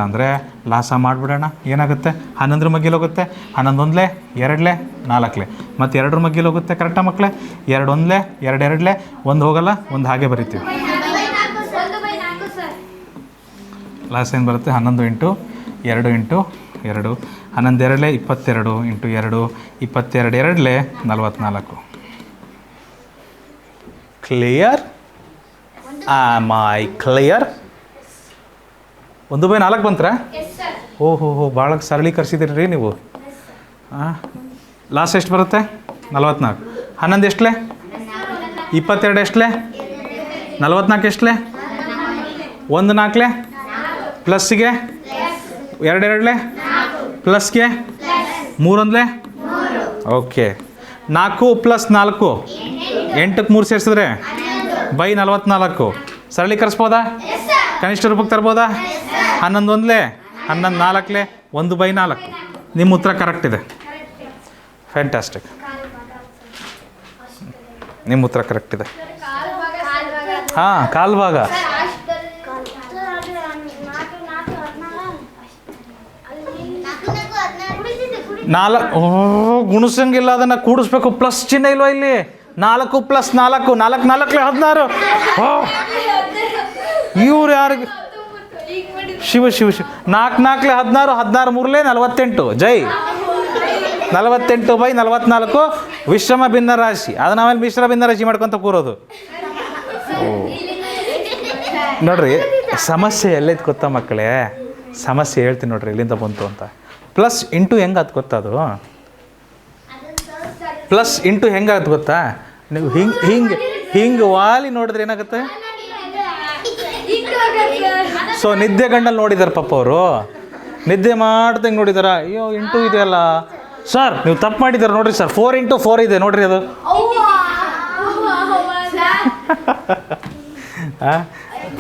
ಅಂದರೆ ಲಾಸ ಮಾಡಿಬಿಡೋಣ. ಏನಾಗುತ್ತೆ? 11 ಮಗ್ಗಿಲು ಹೋಗುತ್ತೆ. 11 ಒಂದಲೇ 2ಲೇ 4ಲೇ ಮತ್ತು 2 ಮಗ್ಗಿಲು ಹೋಗುತ್ತೆ. ಕರೆಕ್ಟಾ ಮಕ್ಕಳೇ? 2 ಒಂದಲೇ 2 2ಲೇ 1 ಹೋಗಲ್ಲ, 1 ಹಾಗೆ ಬರಿತೀವಿ. ಲಾಸ್ ಏನು ಬರುತ್ತೆ? 11 into 2 into 2 11 2ಲೇ 22 into 2 22 2ಲೇ 44. Clear? Am I clear? 1/4 ಬಂತ್ರಾ? ಓಹೋ ಭಾಳ ಸರಳೀಕರಿಸಿದಿರಿ ರೀ ನೀವು. ಲಾಸ್ಟ್ ಎಷ್ಟು ಬರುತ್ತೆ? 44. 11 ಎಷ್ಟಲೇ? 22 ಎಷ್ಟಲೇ? 44 ಎಷ್ಟಲೇ? 1 4ಲೇ ಪ್ಲಸ್ಗೆ 2 2ಲೇ ಪ್ಲಸ್ಗೆ 3 1ಲೇ. ಓಕೆ, 4 + 4 8ಕ್ಕೆ 3 ಸೇರಿಸಿದ್ರೆ ಬೈ 44 ಸರಳೀಕರಿಸ್ಬೋದಾ? ಕನಿಷ್ಠ ರೂಪಕ್ಕೆ ತರ್ಬೋದಾ? 11 ಒಂದಲೇ 11 4ಲೇ 1/4. ನಿಮ್ಮ ಉತ್ತರ ಕರೆಕ್ಟ್ ಇದೆ. ಫ್ಯಾಂಟಾಸ್ಟಿಕ್, ನಿಮ್ಮ ಉತ್ತರ ಕರೆಕ್ಟ್ ಇದೆ. ಹಾಂ, ಕಾಲು ಭಾಗ. ಗುಣಿಸಂಗಿಲ್ಲ, ಅದನ್ನು ಕೂಡಿಸ್ಬೇಕು. ಪ್ಲಸ್ ಚಿಹ್ನೆ ಇಲ್ವಾ ಇಲ್ಲಿ? 4 + 4 4 4ಲೇ 16. ಇವ್ರು ಯಾರಿಗೆ? ಶಿವ 4 4ಲೇ 16 16 3ಲೇ 48. ಜೈ 48/44 ವಿಶ್ರಮ ಭಿನ್ನ ರಾಶಿ. ಅದನ್ನ ಆಮೇಲೆ ಮಿಶ್ರ ಭಿನ್ನ ರಾಶಿ ಮಾಡ್ಕೊತ ಕೂರೋದು. ನೋಡ್ರಿ, ಸಮಸ್ಯೆ ಎಲ್ಲೈತೆ ಗೊತ್ತಾ ಮಕ್ಕಳೇ? ಸಮಸ್ಯೆ ಹೇಳ್ತೀನಿ ನೋಡ್ರಿ, ಎಲ್ಲಿಂದ ಬಂತು ಅಂತ. ಪ್ಲಸ್ ಇಂಟು ಹೆಂಗಾಯ್ತು ಗೊತ್ತಾ? ಅದು ಪ್ಲಸ್ ಇಂಟು ಹೆಂಗಾಯ್ತು ಗೊತ್ತಾ? ನೀವು ಹಿಂಗೆ ವಾಲಿ ನೋಡಿದ್ರೆ ಏನಾಗುತ್ತೆ? ಸೊ ನಿದ್ದೆ ಗಂಡಲ್ಲಿ ನೋಡಿದಾರೆ ಪಾಪ ಅವರು. ನಿದ್ದೆ ಮಾಡ್ದಂಗೆ ನೋಡಿದಾರ. ಅಯ್ಯೋ ಇಂಟು ಇದೆಯಲ್ಲ ಸರ್, ನೀವು ತಪ್ಪು ಮಾಡಿದಾರೆ ನೋಡ್ರಿ ಸರ್. 4 × 4 ಇದೆ ನೋಡ್ರಿ ಅದು.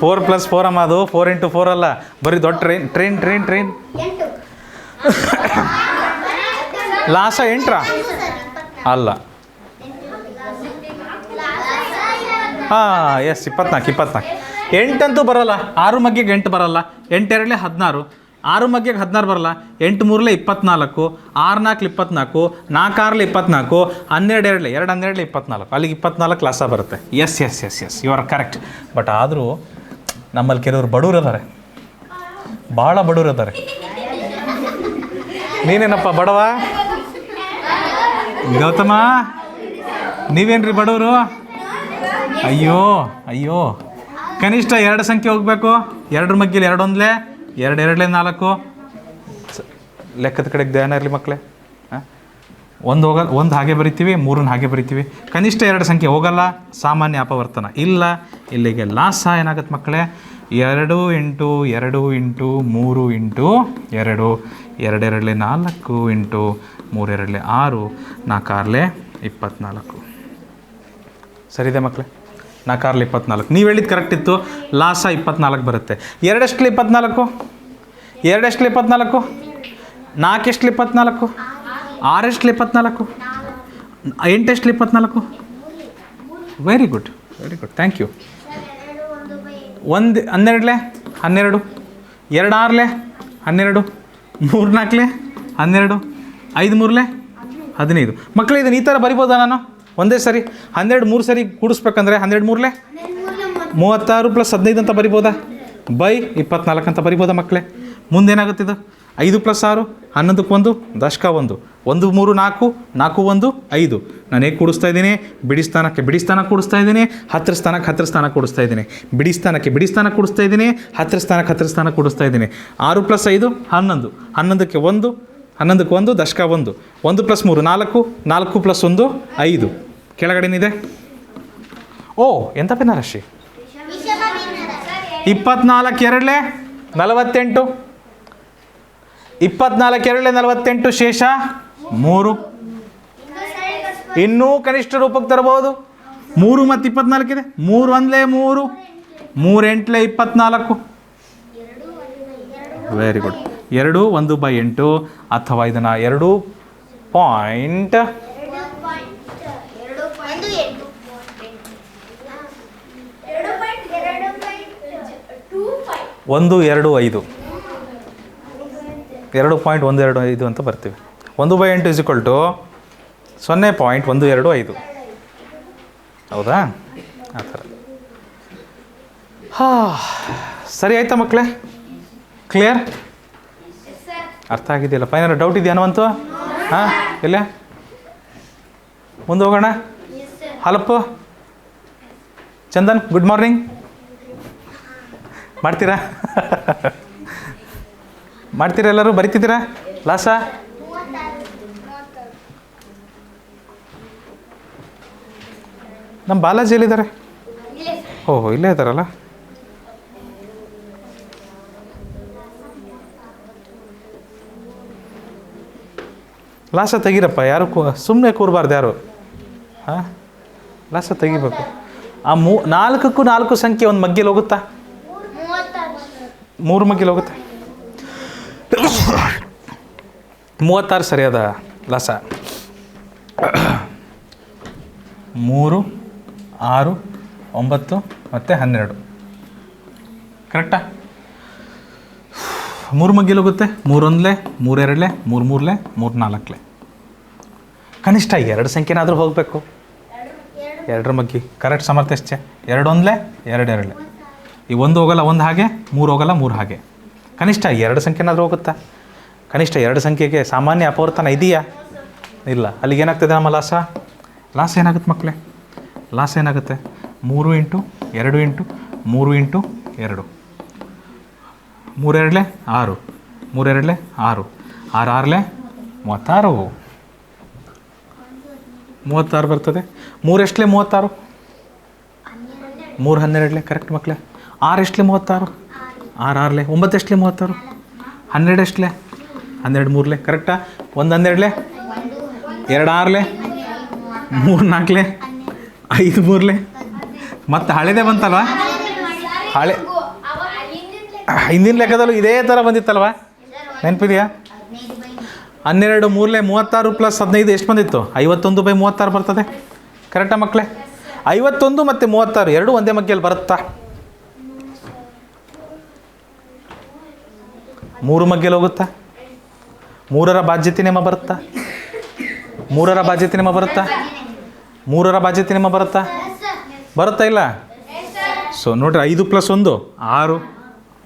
4 + 4 ಅಮ್ಮ, ಅದು 4 × 4 ಅಲ್ಲ. ಬರೀ ದೊಡ್ಡ ಟ್ರೈನ್. ಲಾಸ 8ರಾ? ಅಲ್ಲ. ಹಾಂ, ಎಸ್ 24. 8 ಅಂತೂ ಬರೋಲ್ಲ. 6 ಮಗ್ಗಿಗೆ 8 ಬರೋಲ್ಲ. 8 2ಲೇ 16. 6 ಮಗ್ಗಿಗೆ 16 ಬರೋಲ್ಲ. 8 3ಲೇ 24. 6 4 24. 4 6ಲೇ 24. 12 2ಲೇ 2 12ಲೇ 24. ಅಲ್ಲಿಗೆ 24 ಲಾಸ ಬರುತ್ತೆ. Yes you are correct. But ಆದರೂ ನಮ್ಮಲ್ಲಿ ಕೆಲವರು ಬಡವ್ರು ಅದಾರೆ, ಭಾಳ ಬಡವ್ರು ಅದಾರೆ. ನೀನೇನಪ್ಪ ಬಡವ? ಗೌತಮ, ನೀವೇನ್ರಿ ಬಡವರು? ಅಯ್ಯೋ ಕನಿಷ್ಠ 2 ಸಂಖ್ಯೆ ಹೋಗಬೇಕು. 2 ಮಗ್ಗಿಲಿ 2 ಒಂದಲೇ 2 2ಲೇ 4. ಲೆಕ್ಕದ ಕಡೆಗೆ ಧ್ಯಾನ ಇರಲಿ ಮಕ್ಕಳೇ. 1 ಹಾಗೆ ಬರಿತೀವಿ, 3 ಹಾಗೆ ಬರಿತೀವಿ. ಕನಿಷ್ಠ 2 ಸಂಖ್ಯೆ ಹೋಗಲ್ಲ. ಸಾಮಾನ್ಯ ಅಪವರ್ತನ ಇಲ್ಲ. ಇಲ್ಲಿಗೆ ಲಾಸ ಏನಾಗುತ್ತೆ ಮಕ್ಕಳೇ? 2 × 2 × 3 × 2 2 2ಲೇ 4 × 3 2ಲೇ 6 4 6ಲೇ 24. ಸರಿದೆ ಮಕ್ಕಳೇ? 4 6ಲೇ 24. ನೀವು ಹೇಳಿದ್ದು ಕರೆಕ್ಟ್ ಇತ್ತು. ಲಾಸ 24 ಬರುತ್ತೆ. 2 ಎಷ್ಟಲೇ 24? 2 ಎಷ್ಟಲೇ 24? 4 ಎಷ್ಟಲೇ 24? 6 ಎಷ್ಟಲೇ 24? 8 ಎಷ್ಟಲೇ 24? Very good, thank you. 1 12ಲೇ 12. 2 6ಲೇ 12. 3 4ಲೇ 12. 5 3ಲೇ 15. ಮಕ್ಕಳು ಇದನ್ನು ಈ ಥರ ಬರಿಬೋದಾ? ನಾನು ಒಂದೇ ಸರಿ 12 3 ಸರಿ ಕೂಡಿಸ್ಬೇಕಂದ್ರೆ 12 3ಲೇ 36 + 15 ಅಂತ ಬರಿಬೋದಾ? ಬೈ 24 ಅಂತ ಬರಿಬೋದಾ ಮಕ್ಕಳೇ? ಮುಂದೇನಾಗುತ್ತಿದ್ದು? 5 + 6 11ಕ್ಕೆ 1 ದಶಕ 1 1 3 4 4 1 5. ನಾನು ಹೇಗೆ ಕೂಡಿಸ್ತಾ ಇದ್ದೀನಿ? ಬಿಡಿ ಸ್ಥಾನ ಕೂಡಿಸ್ತಾ ಇದ್ದೀನಿ. ಹತ್ತಿರ ಸ್ಥಾನ ಕೂಡಿಸ್ತಾ ಇದ್ದೀನಿ. ಬಿಡಿ ಸ್ಥಾನ ಕೂಡಿಸ್ತಾ ಇದ್ದೀನಿ. ಹತ್ತಿರ ಸ್ಥಾನ ಕೂಡಿಸ್ತಾ ಇದ್ದೀನಿ. 6 + 5 11. 11ಕ್ಕೆ 1 11ಕ್ಕೆ 1 ದಶಕ 1 1 + 3 4 4 + 1 5. ಕೆಳಗಡೆನಿದೆ? ಓ ಎಂಥ ಭಿನ್ನರಾಶಿ! 24 2ಲೇ 48. 24 2ಲೇ 48. ಶೇಷ 3. ಇನ್ನೂ ಕನಿಷ್ಠ ರೂಪಕ್ಕೆ ತರಬಹುದು. 3 ಮತ್ತು 24 ಇದೆ. 3 1ಲೇ 3 3 8ಲೇ 24. Very good. 2 1/8 ಅಥವಾ ಇದನ್ನು 2.25 2.25 125 2.125 ಅಂತ ಬರ್ತೀವಿ. 1/8 = 0.125. ಹೌದಾ? ಆ ಥರ. ಸರಿ ಆಯ್ತಾ ಮಕ್ಕಳೇ? ಕ್ಲಿಯರ್? ಅರ್ಥ ಆಗಿದೆಯಲ್ಲಪ್ಪ? ಏನಾರು ಡೌಟ್ ಇದೆಯಾ ಹನುಮಂತು? ಹಾಂ, ಇಲ್ಲ ಮುಂದೆ ಹೋಗೋಣ. ಹಲಪ್ಪು, ಚಂದನ್, ಗುಡ್ ಮಾರ್ನಿಂಗ್. ಮಾಡ್ತೀರಾ? ಮಾಡ್ತೀರಾ ಎಲ್ಲರೂ? ಬರಿತಿದ್ದೀರಾ? ಲಾಸ ನಮ್ಮ ಬಾಲಾಜಿ ಎಲ್ಲಿದ್ದಾರೆ? ಓಹೋ, ಇಲ್ಲೇ ಇದ್ದಾರಲ್ಲ. ಲಾಸ ತೆಗೀರಪ್ಪ, ಯಾರು ಸುಮ್ಮನೆ ಕೂರಬಾರ್ದು ಯಾರು. ಹಾಂ, ಲಾಸ ತೆಗಿಬೇಕು. ಆ 4ಕ್ಕೂ 4 ಸಂಖ್ಯೆ ಒಂದು ಮಗ್ಗಿಯಲ್ಲಿ ಹೋಗುತ್ತಾ? 3 ಮಗ್ಗಿಯಲ್ಲಿ ಹೋಗುತ್ತೆ. 36 ಸರಿಯಾದ ಲಾಸ. 3, 6, 9 ಮತ್ತು 12 ಕರೆಕ್ಟಾ? 3 ಮಗ್ಗಿಯಲ್ಲಿ ಹೋಗುತ್ತೆ. 3 1 3 2 3 3 3 4. ಕನಿಷ್ಠ 2 ಸಂಖ್ಯೆನಾದರೂ ಹೋಗಬೇಕು. 2 ಮಗ್ಗಿ ಕರೆಕ್ಟ್ ಸಮರ್ಥ್ಯಷ್ಟೇ. 2 1 2 2. ಈ 1 ಹೋಗಲ್ಲ 1 ಹಾಗೆ, 3 ಹೋಗಲ್ಲ 3 ಹಾಗೆ. ಕನಿಷ್ಠ 2 ಸಂಖ್ಯೆನಾದರೂ ಹೋಗುತ್ತಾ? ಕನಿಷ್ಠ 2 ಸಂಖ್ಯೆಗೆ ಸಾಮಾನ್ಯ ಅಪವರ್ತನ ಇದೆಯಾ? ಇಲ್ಲ. ಅಲ್ಲಿಗೆ ಏನಾಗ್ತದೆ ನಮ್ಮ ಲಾಸ? ಲಾಸ ಏನಾಗುತ್ತೆ ಮಕ್ಕಳೇ? ಲಾಸ ಏನಾಗುತ್ತೆ? 3 × 2 × 3 × 2 3 2 6 3 2 6 6 6 36 ಬರ್ತದೆ. 3 ಎಷ್ಟಲೇ 36? 3 12 ಕರೆಕ್ಟ್ ಮಕ್ಕಳೇ. 6 ಎಷ್ಟಲೇ 36? 6 6 9 ಎಷ್ಟಲೇ 36? 12 ಎಷ್ಟಲೇ? 12 3 ಕರೆಕ್ಟಾ? 1 12 2 6 3 4 5 3 ಮತ್ತು ಹಳೆದೇ ಬಂತಲ್ವ? ಹಳೆ ಹಿಂದಿನ ಲೆಕ್ಕದಲ್ಲೂ ಇದೇ ಥರ ಬಂದಿತ್ತಲ್ವ? ನೆನಪಿದೆಯಾ? 12 3 36 + 15 ಎಷ್ಟು ಬಂದಿತ್ತು? 51/36 ಬರ್ತದೆ. ಕರೆಕ್ಟಾ ಮಕ್ಕಳೇ? 51 ಮತ್ತು 36 ಎರಡೂ ಒಂದೇ ಮಗ್ಗಿಯಲ್ಲಿ ಬರುತ್ತಾ? 3 ಮಗ್ಗಿಯಲ್ಲಿ ಹೋಗುತ್ತಾ? 3ರ ಬಾಧ್ಯತೆ ನಿಯಮ ಬರುತ್ತಾ? 3ರ ಬಾಧ್ಯತೆ ನಿಯಮ ಬರುತ್ತಾ? 3ರ ಬಾಧ್ಯತೆ ನಿಯಮ ಬರುತ್ತಾ? ಬರುತ್ತಾ ಇಲ್ಲ? ಸೊ ನೋಡಿರಿ, 5 + 1 6.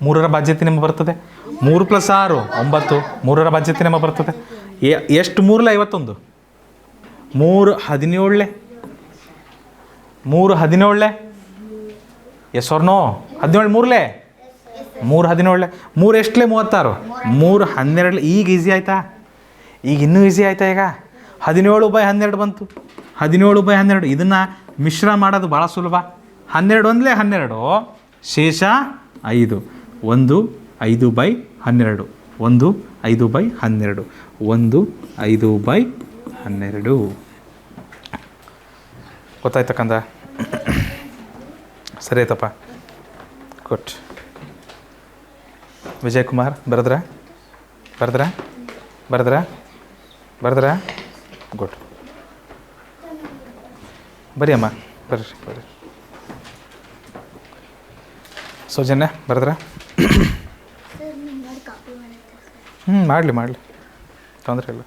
3ರ ಬಾಧ್ಯತೆ ನಿಯಮ ಬರ್ತದೆ. 3 + 6 9. 3ರ ಬಾಧ್ಯತೆ ನಿಯಮ ಬರ್ತದೆ. ಎಷ್ಟು 3 51? 3 17 3 17 ಎಸ್ ಆರ್ ನೋ? 17 3 3 17 3 ಎಷ್ಟಲೇ 36? 3 12. ಈಗ ಈಸಿ ಆಯಿತಾ? ಈಗ ಇನ್ನೂ ಈಸಿ ಆಯಿತಾ? ಈಗ 17/12 ಬಂತು. 17/12 ಇದನ್ನು ಮಿಶ್ರ ಮಾಡೋದು ಭಾಳ ಸುಲಭ. 12 1 12 ಶೇಷ 5. 1 5/12 1 5/12 1 5/12. ಗೊತ್ತಾಯ್ತಕ್ಕಂದ? ಸರಿ ಆಯ್ತಪ್ಪ, ಗುಡ್. ವಿಜಯ್ ಕುಮಾರ್ ಬರೆದ್ರ ಬರೆದ್ರ ಬರೆದ್ರ ಬರೆದ್ರ ಗುಡ್. ಬರೀ ಅಮ್ಮ, ಬರ್ರಿ ಬರ್ರಿ. ಸೌಜನ್ಯ ಬರೆದ್ರ? ಮಾಡಲಿ ತೊಂದರೆ ಇಲ್ಲ.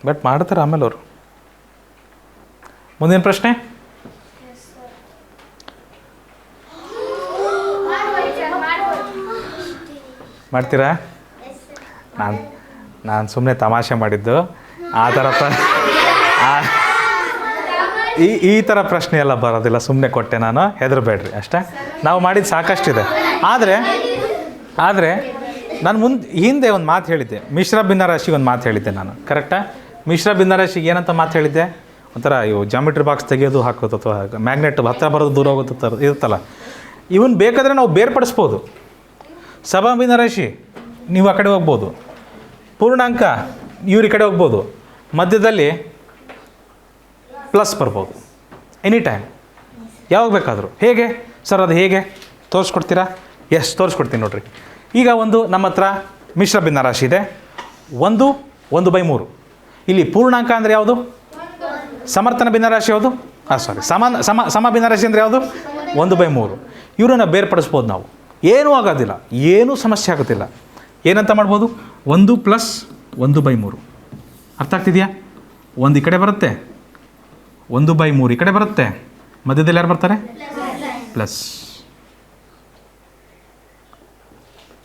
ಬಟ್ ಮಾಡ್ತಾರೆ ಆಮೇಲೆ ಅವರು. ಮುಂದಿನ ಪ್ರಶ್ನೆ ಮಾಡ್ತೀರಾ? ನಾನು ಸುಮ್ಮನೆ ತಮಾಷೆ ಮಾಡಿದ್ದು. ಆ ಥರ ಈ ಥರ ಪ್ರಶ್ನೆ ಎಲ್ಲ ಬರೋದಿಲ್ಲ. ಸುಮ್ಮನೆ ಕೊಟ್ಟೆ ನಾನು, ಹೆದರಬೇಡ್ರಿ ಅಷ್ಟೇ. ನಾವು ಮಾಡಿದ್ದು ಸಾಕಷ್ಟಿದೆ. ಆದರೆ ನಾನು ಹಿಂದೆ ಒಂದು ಮಾತು ಹೇಳಿದ್ದೆ, ಮಿಶ್ರ ಭಿನ್ನರಾಶಿಗೆ ಒಂದು ಮಾತು ಹೇಳಿದ್ದೆ ನಾನು. ಕರೆಕ್ಟಾ? ಮಿಶ್ರ ಭಿನ್ನರಾಶಿಗೆ ಏನಂತ ಮಾತು ಹೇಳಿದ್ದೆ? ಒಂಥರ ಇವು ಜಾಮಿಟ್ರಿ ಬಾಕ್ಸ್ ತೆಗೆಯೋದು ಹಾಕೋದು ಅಥವಾ ಮ್ಯಾಗ್ನೆಟ್ ಹತ್ತಿರ ಬರೋದು ದೂರ ಹೋಗೋದು ಇರುತ್ತಲ್ಲ, ಇವನ್ ಬೇಕಾದರೆ ನಾವು ಬೇರ್ಪಡಿಸ್ಬೋದು. ಸಮ ಭಿನ್ನರಾಶಿ ನೀವು ಆ ಕಡೆ ಹೋಗ್ಬೋದು, ಪೂರ್ಣಾಂಕ ಇವ್ರ ಈ ಕಡೆ ಹೋಗ್ಬೋದು, ಮಧ್ಯದಲ್ಲಿ ಪ್ಲಸ್ ಬರ್ಬೋದು ಎನಿ ಟೈಮ್, ಯಾವಾಗ ಬೇಕಾದರೂ. ಹೇಗೆ ಸರ್? ಅದು ಹೇಗೆ ತೋರಿಸ್ಕೊಡ್ತೀರಾ? ಎಸ್, ತೋರಿಸ್ಕೊಡ್ತೀನಿ ನೋಡಿರಿ. ಈಗ ನಮ್ಮ ಹತ್ರ ಮಿಶ್ರ ಭಿನ್ನರಾಶಿ ಇದೆ. 1 1/3. ಇಲ್ಲಿ ಪೂರ್ಣಾಂಕ ಅಂದರೆ ಯಾವುದು? ಸಮರ್ಥನ ಭಿನ್ನರಾಶಿ ಯಾವುದು? ಸಮ ಭಿನ್ನರಾಶಿ ಅಂದರೆ ಯಾವುದು? 1/3. ಇವರನ್ನು ಬೇರ್ಪಡಿಸ್ಬೋದು ನಾವು. ಏನೂ ಆಗೋದಿಲ್ಲ, ಏನೂ ಸಮಸ್ಯೆ ಆಗೋದಿಲ್ಲ. ಏನಂತ ಮಾಡ್ಬೋದು, 1 + 1/3. ಅರ್ಥ ಆಗ್ತಿದೆಯಾ? 1 ಈ ಕಡೆ ಬರುತ್ತೆ, 1/3 ಈ ಕಡೆ ಬರುತ್ತೆ, ಮಧ್ಯದಲ್ಲಿ ಯಾರು ಬರ್ತಾರೆ? ಪ್ಲಸ್.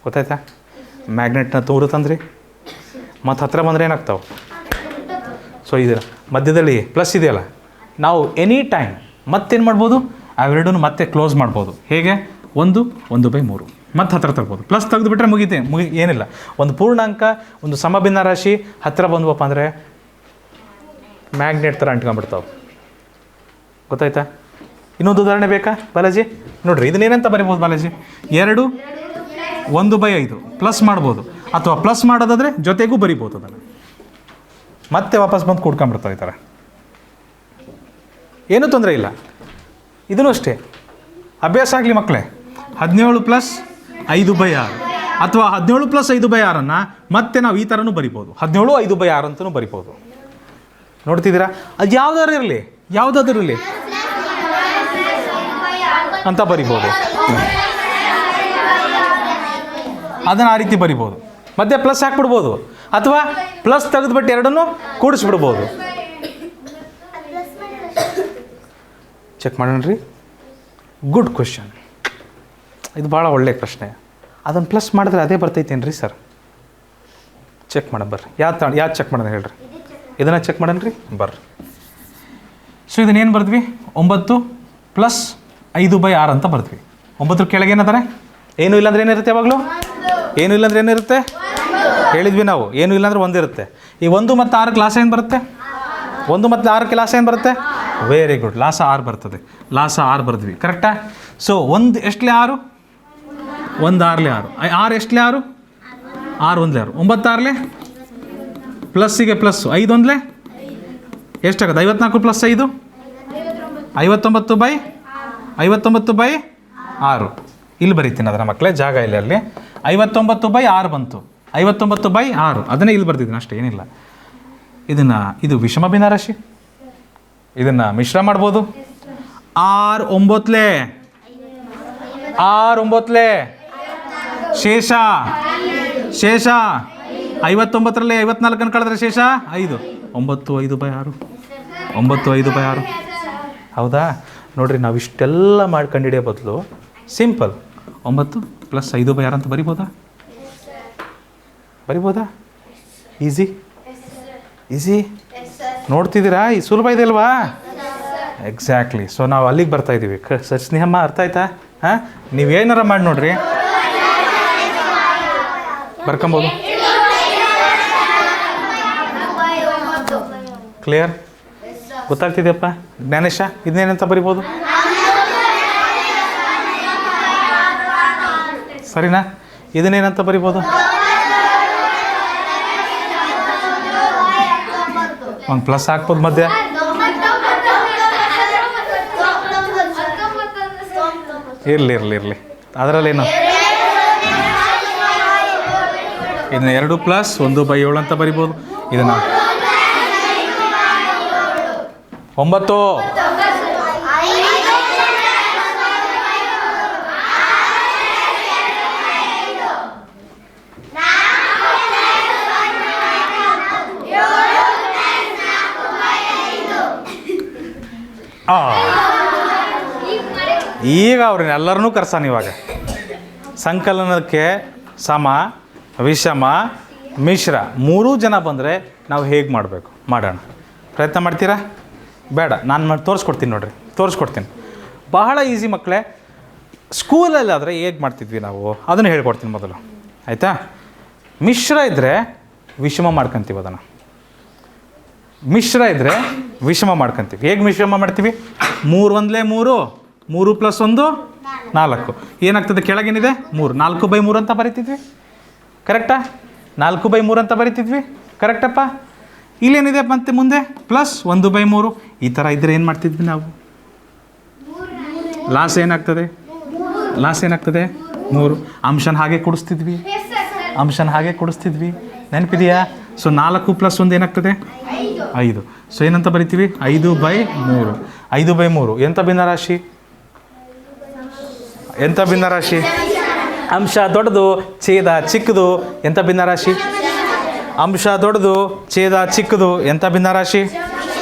ಗೊತ್ತಾಯ್ತಾ? ಮ್ಯಾಗ್ನೆಟ್ನ ತೂರು ತಂದ್ರಿ, ಮತ್ತು ಹತ್ತಿರ ಬಂದರೆ ಏನಾಗ್ತಾವೆ? ಸೊ ಇದು ಮಧ್ಯದಲ್ಲಿ ಪ್ಲಸ್ ಇದೆಯಲ್ಲ, ನಾವು ಎನಿ ಟೈಮ್ ಮತ್ತೇನು ಮಾಡ್ಬೋದು, ಅವೆರಡೂ ಮತ್ತೆ ಕ್ಲೋಸ್ ಮಾಡ್ಬೋದು. ಹೇಗೆ? 1/3 ಮತ್ತೆ ಹತ್ತಿರ ತರ್ಬೋದು. ಪ್ಲಸ್ ತೆಗೆದುಬಿಟ್ರೆ ಏನಿಲ್ಲ. ಒಂದು ಪೂರ್ಣಾಂಕ, ಒಂದು ಸಮಭಿನ್ನ ರಾಶಿ ಹತ್ತಿರ ಬಂದ್ವಪ್ಪ ಅಂದರೆ ಮ್ಯಾಗ್ನೆಟ್ ಥರ ಅಂಟ್ಕೊಂಡ್ಬಿಡ್ತಾವೆ. ಗೊತ್ತಾಯ್ತಾ? ಇನ್ನೊಂದು ಉದಾಹರಣೆ ಬೇಕಾ ಬಾಲಾಜಿ? ನೋಡಿರಿ, ಇದನ್ನೇನಂತ ಬರಿಬೋದು ಬಾಲಾಜಿ? 2 1/5 ಪ್ಲಸ್ ಮಾಡ್ಬೋದು, ಅಥವಾ ಪ್ಲಸ್ ಮಾಡೋದಾದರೆ ಜೊತೆಗೂ ಬರಿಬೋದು. ಅದನ್ನು ಮತ್ತೆ ವಾಪಸ್ ಬಂದು ಕೂಡ್ಕೊಂಡ್ಬಿಡ್ತಾವೆ ಈ ಥರ, ಏನೂ ತೊಂದರೆ ಇಲ್ಲ. ಇದೂ ಅಷ್ಟೇ, ಅಭ್ಯಾಸ ಆಗಲಿ ಮಕ್ಕಳೇ. 17 + 5/6 ಅಥವಾ 17 + 5/6 ಮತ್ತೆ ನಾವು ಈ ಥರನೂ ಬರಿಬೋದು, 17 5/6 ಅಂತಲೂ ಬರಿಬೋದು. ನೋಡ್ತಿದ್ದೀರಾ? ಅದು ಯಾವುದಾದ್ರು ಇರಲಿ ಅಂತ ಬರಿಬೋದು. ಅದನ್ನು ಆ ರೀತಿ ಬರಿಬೋದು. ಮಧ್ಯೆ ಪ್ಲಸ್ ಹಾಕ್ಬಿಡ್ಬೋದು, ಅಥವಾ ಪ್ಲಸ್ ತೆಗೆದುಬಿಟ್ಟು ಎರಡನ್ನೂ ಕೂಡಿಸ್ಬಿಡ್ಬೋದು. ಚೆಕ್ ಮಾಡೋಣ ರೀ. ಗುಡ್ ಕ್ವೆಶನ್, ಇದು ಭಾಳ ಒಳ್ಳೆಯ ಪ್ರಶ್ನೆ. ಅದನ್ನು ಪ್ಲಸ್ ಮಾಡಿದ್ರೆ ಅದೇ ಬರ್ತೈತೇನು ರೀ ಸರ್? ಚೆಕ್ ಮಾಡೋಣ ಬರ್ರಿ. ಯಾವ್ದು ಚೆಕ್ ಮಾಡೋಣ ಹೇಳ್ರಿ? ಇದನ್ನು ಚೆಕ್ ಮಾಡೋಣ ರೀ, ಬರ್ರಿ. ಸೊ ಇದನ್ನೇನು ಬರ್ದ್ವಿ? 9 + 5/6 ಅಂತ ಬರ್ದ್ವಿ. 9 ಕೆಳಗೆ ಏನಂತಾರೆ? ಏನೂ ಇಲ್ಲಾಂದ್ರೆ ಏನಿರುತ್ತೆ? ಯಾವಾಗಲೂ ಏನೂ ಇಲ್ಲಾಂದ್ರೆ ಏನಿರುತ್ತೆ ಹೇಳಿದ್ವಿ ನಾವು. ಏನೂ ಇಲ್ಲಾಂದ್ರೆ 1 ಇರುತ್ತೆ. ಈ 1 ಮತ್ತು 6 ಲಾಸ ಏನು ಬರುತ್ತೆ? 1 ಮತ್ತು 6 ಲಾಸ ಏನು ಬರುತ್ತೆ? ವೆರಿ ಗುಡ್, ಲಾಸ 6 ಬರ್ತದೆ. ಲಾಸ 6 ಬರ್ದ್ವಿ, ಕರೆಕ್ಟಾ? ಸೊ 1 ಎಷ್ಟಲೇ 6? 1 6 6 ಎಷ್ಟಲೇ 6? 6 1 6 9 6 ಪ್ಲಸ್ಸಿಗೆ ಪ್ಲಸ್ 5 1 ಎಷ್ಟಾಗುತ್ತೆ? 54 + 5 59/6. ಇಲ್ಲಿ ಬರೀತೀನಿ ಅದರ ಮಕ್ಕಳೇ, ಜಾಗ ಇಲ್ಲ ಅಲ್ಲಿ. 59/6 ಬಂತು, 59/6 ಅದನ್ನೇ ಇಲ್ಲಿ ಬರ್ತಿದ್ದೀನಿ ಅಷ್ಟೇ, ಏನಿಲ್ಲ. ಇದು ವಿಷಮ ಭಿನ್ನ ರಾಶಿ, ಇದನ್ನು ಮಿಶ್ರ ಮಾಡ್ಬೋದು. 6 9 ಶೇಷ 59ರಲ್ಲಿ 54 ಕಳೆದ್ರೆ ಶೇಷ 5. 9 5/6 9 5/6. ಹೌದಾ? ನೋಡಿರಿ, ನಾವು ಇಷ್ಟೆಲ್ಲ ಮಾಡ್ಕೊಂಡು ಹಿಡಿಯೋ ಬದಲು ಸಿಂಪಲ್ 9 + 5/6 ಅಂತ ಬರಿಬೋದಾ? ಈಸಿ ನೋಡ್ತಿದ್ದೀರಾ? ಈ ಸುಲಭ ಇದೆ ಅಲ್ವಾ? ಎಕ್ಸಾಕ್ಟ್ಲಿ. ಸೊ ನಾವು ಅಲ್ಲಿಗೆ ಬರ್ತಾ ಇದ್ದೀವಿ. ಸರ್ ಸ್ನೇಹಮ್ಮ, ಅರ್ಥ ಆಯ್ತಾ? ಹಾಂ, ನೀವೇನಾರ ಮಾಡಿ ನೋಡ್ರಿ, ಬರ್ಕೊಬೋದು. ಕ್ಲಿಯರ್? ಗೊತ್ತಾಗ್ತಿದೆಯಪ್ಪ? ಜ್ಞಾನೇಶ, ಇದನ್ನೇನಂತ ಬರಿಬೋದು? ಸರಿನಾ? ಇದನ್ನೇನಂತ ಬರಿಬೋದು? ಒಂದು ಪ್ಲಸ್ ಹಾಕ್ಬೋದು ಮಧ್ಯ. ಇರಲಿ ಅದರಲ್ಲೇನು? ಇದನ್ನ 2 + 1/7 ಅಂತ ಬರಿಬೋದು. ಇದನ್ನು 9 ಈಗ ಅವ್ರನ್ನೆಲ್ಲರನ್ನೂ ಕರ್ಸಾನ. ಇವಾಗ ಸಂಕಲನಕ್ಕೆ ಸಮ, ವಿಷಮ, ಮಿಶ್ರ 3 ಜನ ಬಂದರೆ ನಾವು ಹೇಗೆ ಮಾಡಬೇಕು ಮಾಡೋಣ. ಪ್ರಯತ್ನ ಮಾಡ್ತೀರಾ? ಬೇಡ, ನಾನು ತೋರಿಸ್ಕೊಡ್ತೀನಿ. ನೋಡಿರಿ, ತೋರಿಸ್ಕೊಡ್ತೀನಿ. ಬಹಳ ಈಸಿ ಮಕ್ಕಳೇ. ಸ್ಕೂಲಲ್ಲಾದರೆ ಹೇಗೆ ಮಾಡ್ತಿದ್ವಿ ನಾವು ಅದನ್ನು ಹೇಳ್ಕೊಡ್ತೀನಿ ಮೊದಲು, ಆಯಿತಾ? ಮಿಶ್ರ ಇದ್ದರೆ ವಿಷಮ ಮಾಡ್ಕೊತೀವಿ. ಅದನ್ನು ಮಿಶ್ರ ಇದ್ದರೆ ವಿಷಮ ಮಾಡ್ಕೊತೀವಿ. ಹೇಗೆ ವಿಷಮ ಮಾಡ್ತೀವಿ? 3 1 3 3 + 1 4. ಏನಾಗ್ತದೆ? ಕೆಳಗೇನಿದೆ 3, 4/3 ಅಂತ ಬರಿತಿದ್ವಿ, ಕರೆಕ್ಟಾ? 4/3 ಅಂತ ಬರಿತಿದ್ವಿ, ಕರೆಕ್ಟಪ್ಪ? ಇಲ್ಲೇನಿದೆ ಮತ್ತೆ ಮುಂದೆ? ಪ್ಲಸ್ 1/3. ಈ ಥರ ಇದ್ದರೆ ಏನು ಮಾಡ್ತಿದ್ವಿ ನಾವು? ಲಾಸ್ ಏನಾಗ್ತದೆ? 3. ಅಂಶನ ಹಾಗೆ ಕೂಡಿಸ್ತಿದ್ವಿ, ನೆನಪಿದೆಯಾ? ಸೊ 4 + 1 ಏನಾಗ್ತದೆ? 5. ಸೊ ಏನಂತ ಬರಿತೀವಿ? 5/3. 5/3 ಎಂಥ ಭಿನ್ನರಾಶಿ? ಎಂಥ ಭಿನ್ನರಾಶಿ? ಅಂಶ ದೊಡ್ಡದು, ಛೇದ ಚಿಕ್ಕದು, ಎಂಥ ಭಿನ್ನರಾಶಿ? ಅಂಶ ದೊಡ್ಡದು, ಛೇದ ಚಿಕ್ಕದು, ಎಂಥ ಭಿನ್ನರಾಶಿ?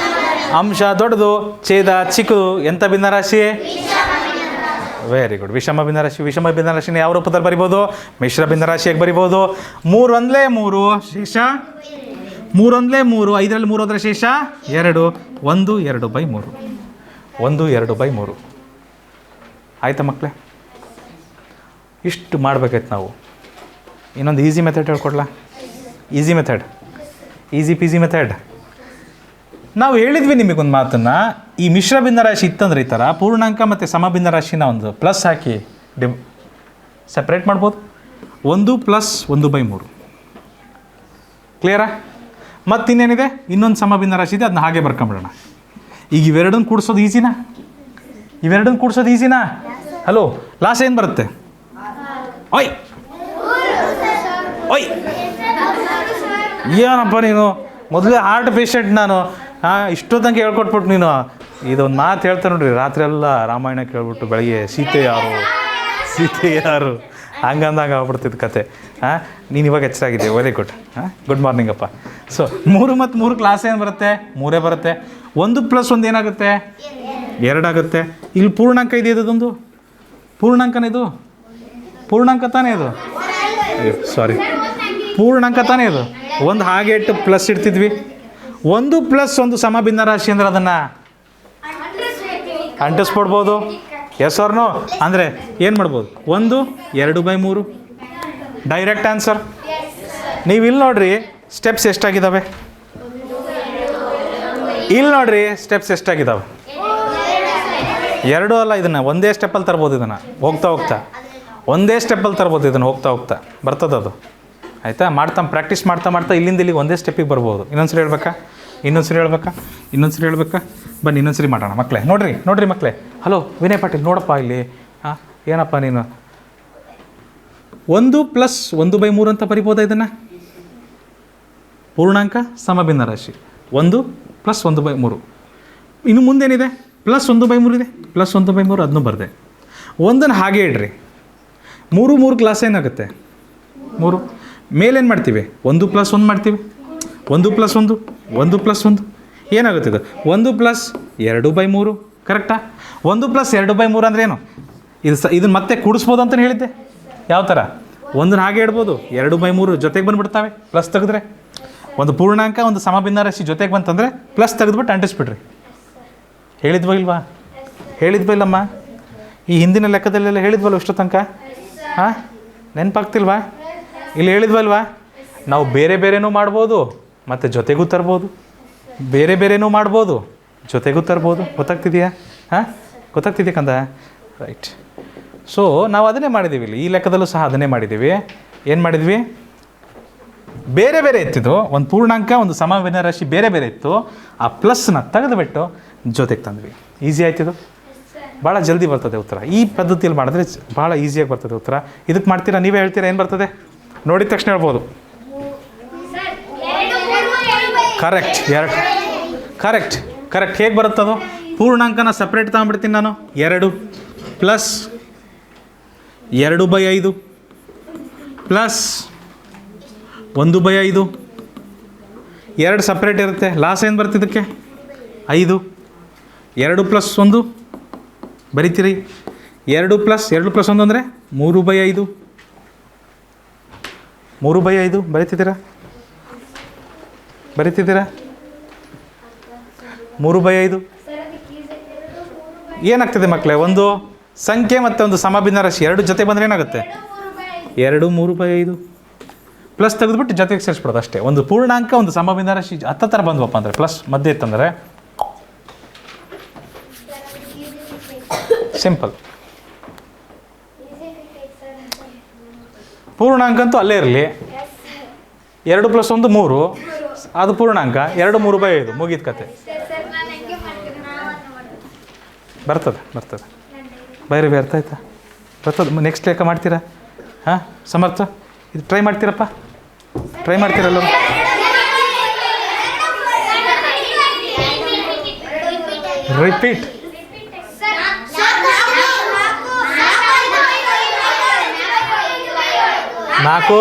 ಅಂಶ ದೊಡ್ಡದು, ಛೇದ ಚಿಕ್ಕದು, ಎಂಥ ಭಿನ್ನರಾಶಿ? Very good. ವಿಷಮ ಭಿನ್ನರಾಶಿ. ವಿಷಮ ಭಿನ್ನರಾಶಿನ ಯಾವ ರೂಪದಲ್ಲಿ ಬರಿಬೋದು? ಮಿಶ್ರ ಭಿನ್ನರಾಶಿಯಾಗಿ ಬರಿಬೋದು. 3 ಒಂದಲೇ 3 ಶೇಷ 3 ಒಂದಲೇ 3, 5ರಲ್ಲಿ 3 ಹೋದರೆ ಶೇಷ 2, 1 2/3. 1 2/3. ಆಯಿತಾ ಮಕ್ಕಳೇ? ಇಷ್ಟು ಮಾಡ್ಬೇಕಾಯ್ತು ನಾವು. ಇನ್ನೊಂದು ಈಸಿ ಮೆಥಡ್ ಹೇಳ್ಕೊಡ್ಲಾ? Easy method, easy peasy method. ನಾವು ಹೇಳಿದ್ವಿ ನಿಮಗೊಂದು ಮಾತನ್ನು, ಈ ಮಿಶ್ರ ಭಿನ್ನರಾಶಿ ಇತ್ತಂದ್ರೆ ಈ ಥರ ಪೂರ್ಣಾಂಕ ಮತ್ತು ಸಮ ಭಿನ್ನರಾಶಿನ ಒಂದು ಪ್ಲಸ್ ಹಾಕಿ ಸಪ್ರೇಟ್ ಮಾಡ್ಬೋದು. 1 + 1/3. ಕ್ಲಿಯರಾ? ಮತ್ತಿನ್ನೇನಿದೆ? ಇನ್ನೊಂದು ಸಮ ಭಿನ್ನರಾಶಿ ಇದೆ, ಅದನ್ನ ಹಾಗೆ ಬರ್ಕೊಂಬಿಡೋಣ. ಈಗ ಇವೆರಡನ್ನು ಕೂಡಿಸೋದು ಈಸಿನಾ? ಇವೆರಡನ್ನು ಕೂಡಿಸೋದು ಈಸಿನಾ? ಹಲೋ, ಲಾಸ್ ಏನು ಬರುತ್ತೆ? ಓಯ್ ಓಯ್, ಏನಪ್ಪ ನೀನು ಮೊದಲೇ ಹಾರ್ಟ್ ಪೇಷಂಟ್ ನಾನು. ಇಷ್ಟೊತ್ತಂಗೆ ಹೇಳ್ಕೊಟ್ಬಿಟ್ಟು ನೀನು ಇದೊಂದು ಮಾತು ಹೇಳ್ತಾ ನೋಡ್ರಿ, ರಾತ್ರಿ ಎಲ್ಲ ರಾಮಾಯಣ ಕೇಳ್ಬಿಟ್ಟು ಬೆಳಗ್ಗೆ ಸೀತೆ ಯಾರು ಹಂಗಂದಾಗ ಆಗ್ಬಿಡ್ತಿದ್ದು ಕತೆ. ನೀನು ಇವಾಗ ಎಚ್ಚರಾಗಿದೆ, ವೆರಿ ಗುಡ್. ಗುಡ್ ಮಾರ್ನಿಂಗ್ ಅಪ್ಪ. ಸೊ 3 ಮತ್ತು 3 ಕ್ಲಾಸ್ ಏನು ಬರುತ್ತೆ? 3 ಬರುತ್ತೆ. 1 + 1 ಏನಾಗುತ್ತೆ? 2 ಆಗುತ್ತೆ. ಇಲ್ಲಿ ಪೂರ್ಣಾಂಕ ಇದೆ, ಇದೊಂದು ಪೂರ್ಣಾಂಕನೇ. ಇದು ಪೂರ್ಣಾಂಕ ತಾನೇ? ಇದು ಸಾರಿ, ಪೂರ್ಣಾಂಕ ತಾನೇ ಇದು. ಒಂದು ಹಾಗೆ ಇಟ್ಟು ಪ್ಲಸ್ ಇಡ್ತಿದ್ವಿ. 1 + 1 ಸಮ ಭಿನ್ನರಾಶಿ ಅಂದರೆ ಅದನ್ನು ಅಂಟಿಸ್ಬಿಡ್ಬೋದು. S or no? ಅಂದರೆ ಏನು ಮಾಡ್ಬೋದು? 1 2/3 ಡೈರೆಕ್ಟ್ ಆನ್ಸರ್. ನೀವು ಇಲ್ಲಿ ನೋಡ್ರಿ ಸ್ಟೆಪ್ಸ್ ಎಷ್ಟಾಗಿದ್ದಾವೆ. ಇಲ್ಲಿ ನೋಡ್ರಿ ಸ್ಟೆಪ್ಸ್ ಎಷ್ಟಾಗಿದ್ದಾವೆ. 2 ಅಲ್ಲ, ಇದನ್ನು ಒಂದೇ ಸ್ಟೆಪ್ಪಲ್ಲಿ ತರ್ಬೋದು. ಇದನ್ನು ಹೋಗ್ತಾ ಒಂದೇ ಸ್ಟೆಪ್ಪಲ್ಲಿ ತರ್ಬೋದು. ಇದನ್ನು ಹೋಗ್ತಾ ಬರ್ತದೆ ಅದು. ಆಯಿತಾ? ಪ್ರಾಕ್ಟೀಸ್ ಮಾಡ್ತಾ ಇಲ್ಲಿಂದ ಇಲ್ಲಿಗೆ ಒಂದೇ ಸ್ಟೆಪ್ಪಿಗೆ ಬರ್ಬೋದು. ಇನ್ನೊಂದ್ಸರಿ ಹೇಳ್ಬೇಕಾ? ಇನ್ನೊಂದ್ಸರಿ ಹೇಳ್ಬೇಕಾ? ಬನ್ನಿ ಇನ್ನೊಂದ್ಸರಿ ಮಾಡೋಣ ಮಕ್ಕಳೇ. ನೋಡ್ರಿ ಮಕ್ಕಳೇ. ಹಲೋ ವಿನಯ್ ಪಾಟೀಲ್, ನೋಡಪ್ಪ ಇಲ್ಲಿ. ಏನಪ್ಪ ನೀನು 1 + 1/3 ಅಂತ ಬರಿಬೋದಾ ಇದನ್ನು? ಪೂರ್ಣಾಂಕ ಸಮ ಭಿನ್ನರಾಶಿ 1 + 1/3. ಇನ್ನು ಮುಂದೇನಿದೆ? +1/3 ಇದೆ. +1/3 ಅದನ್ನು ಬರದೆ ಒಂದನ್ನು ಹಾಗೆ ಇಡ್ರಿ. 3 ಕ್ಲಾಸ್ ಏನಾಗುತ್ತೆ? 3 ಮೇಲೇನು ಮಾಡ್ತೀವಿ? 1 + 1 ಮಾಡ್ತೀವಿ. 1 + 1 1 + 1 ಏನಾಗುತ್ತೆ? ಇದು 1 + 2/3. ಕರೆಕ್ಟಾ? 1 + 2/3 ಅಂದರೆ ಏನು? ಇದನ್ನು ಮತ್ತೆ ಕೂಡಿಸ್ಬೋದು ಅಂತಲೇ ಹೇಳಿದ್ದೆ. ಯಾವ ಥರ? ಒಂದನ್ನು ಹಾಗೆ ಇಡ್ಬೋದು, 2/3 ಜೊತೆಗೆ ಬಂದುಬಿಡ್ತಾವೆ ಪ್ಲಸ್ ತೆಗೆದ್ರೆ. ಒಂದು ಪೂರ್ಣಾಂಕ ಒಂದು ಸಮ ಭಿನ್ನರಾಶಿ ಜೊತೆಗೆ ಬಂತಂದರೆ ಪ್ಲಸ್ ತೆಗೆದ್ಬಿಟ್ಟು ಅಂಟಿಸ್ಬಿಡ್ರಿ. ಹೇಳಿದ್ವಾ ಇಲ್ಲಮ್ಮ? ಈ ಹಿಂದಿನ ಲೆಕ್ಕದಲ್ಲೆಲ್ಲ ಹೇಳಿದ್ವಲ್ಲ ಇಷ್ಟು ತನಕ? ನೆನಪಾಗ್ತಿಲ್ವಾ? ಇಲ್ಲಿ ಹೇಳಿದ್ವಲ್ವಾ? ನಾವು ಬೇರೆನೂ ಮಾಡ್ಬೋದು ಮತ್ತು ಜೊತೆಗೂ ತರ್ಬೋದು. ಬೇರೆನೂ ಮಾಡ್ಬೋದು, ಜೊತೆಗೂ ತರ್ಬೋದು. ಗೊತ್ತಾಗ್ತಿದೆಯಾ? ಗೊತ್ತಾಗ್ತಿದೆಯಾ ಕಂದ? ರೈಟ್. ಸೊ ನಾವು ಅದನ್ನೇ ಮಾಡಿದ್ದೀವಿ ಇಲ್ಲಿ. ಈ ಲೆಕ್ಕದಲ್ಲೂ ಸಹ ಅದನ್ನೇ ಮಾಡಿದ್ದೀವಿ. ಏನು ಮಾಡಿದ್ವಿ? ಬೇರೆ ಇತ್ತಿದ್ದು ಒಂದು ಪೂರ್ಣಾಂಕ ಒಂದು ಸಮ ಭಿನ್ನರಾಶಿ ಬೇರೆ ಇತ್ತು. ಆ ಪ್ಲಸ್ನ ತೆಗೆದುಬಿಟ್ಟು ಜೊತೆಗೆ ತಂದ್ವಿ. ಈಸಿ ಆಯ್ತಿದು. ಭಾಳ ಜಲ್ದಿ ಬರ್ತದೆ ಉತ್ತರ. ಈ ಪದ್ಧತಿಯಲ್ಲಿ ಮಾಡಿದ್ರೆ ಭಾಳ ಈಸಿಯಾಗಿ ಬರ್ತದೆ ಉತ್ತರ. ಇದಕ್ಕೆ ಮಾಡ್ತೀರಾ? ನೀವೇ ಹೇಳ್ತೀರಾ ಏನು ಬರ್ತದೆ? ನೋಡಿದ ತಕ್ಷಣ ಹೇಳ್ಬೋದು. ಕರೆಕ್ಟ್. ಕರೆಕ್ಟ್. ಹೇಗೆ ಬರುತ್ತದು? ಪೂರ್ಣಾಂಕನ ಸಪ್ರೇಟ್ ತಗೊಂಡ್ಬಿಡ್ತೀನಿ ನಾನು. 2 + 2/5 + 1/5. 2 ಸಪ್ರೇಟ್ ಇರುತ್ತೆ. ಲಾಸ್ ಏನು ಬರ್ತಿದ್ದಕ್ಕೆ? 5. 2 + 1 ಬರಿತೀರಿ. 2 + 1 ಅಂದರೆ 3/5. 3/5 ಬರಿತಿದ್ದೀರಾ? 3/5 ಏನಾಗ್ತದೆ ಮಕ್ಕಳೇ? ಒಂದು ಸಂಖ್ಯೆ ಮತ್ತು ಒಂದು ಸಮ ಭಿನ್ನರಾಶಿ 2 ಜೊತೆ ಬಂದರೆ ಏನಾಗುತ್ತೆ? 2 3/5 ಪ್ಲಸ್ ತೆಗೆದುಬಿಟ್ಟು ಜೊತೆಗೆ ಸೇರಿಸ್ಬಿಡೋದು ಅಷ್ಟೇ. ಒಂದು ಪೂರ್ಣಾಂಕ ಒಂದು ಸಮ ಭಿನ್ನರಾಶಿ ಹತ್ತತ್ರ ಬಂದ್ವಪ್ಪ ಅಂದರೆ ಪ್ಲಸ್ ಮಧ್ಯೆ ಇತ್ತಂದರೆ ಸಿಂಪಲ್. ಪೂರ್ಣಾಂಕ ಅಂತೂ ಅಲ್ಲೇ ಇರಲಿ. 2 + 1 3, ಅದು ಪೂರ್ಣಾಂಕ. 2 3/5 ಮುಗೀತು ಕತೆ. ಬರ್ತದೆ ಬೈರಿ ಅರ್ಥ ಆಯ್ತಾ? ಬರ್ತದೆ. ನೆಕ್ಸ್ಟ್ ಲೆಕ್ಕ ಮಾಡ್ತೀರಾ? ಸಮರ್ಥ ಇದು ಟ್ರೈ ಮಾಡ್ತೀರಪ್ಪ? ಟ್ರೈ ಮಾಡ್ತೀರಲ್ಲ? ರಿಪೀಟ್. 4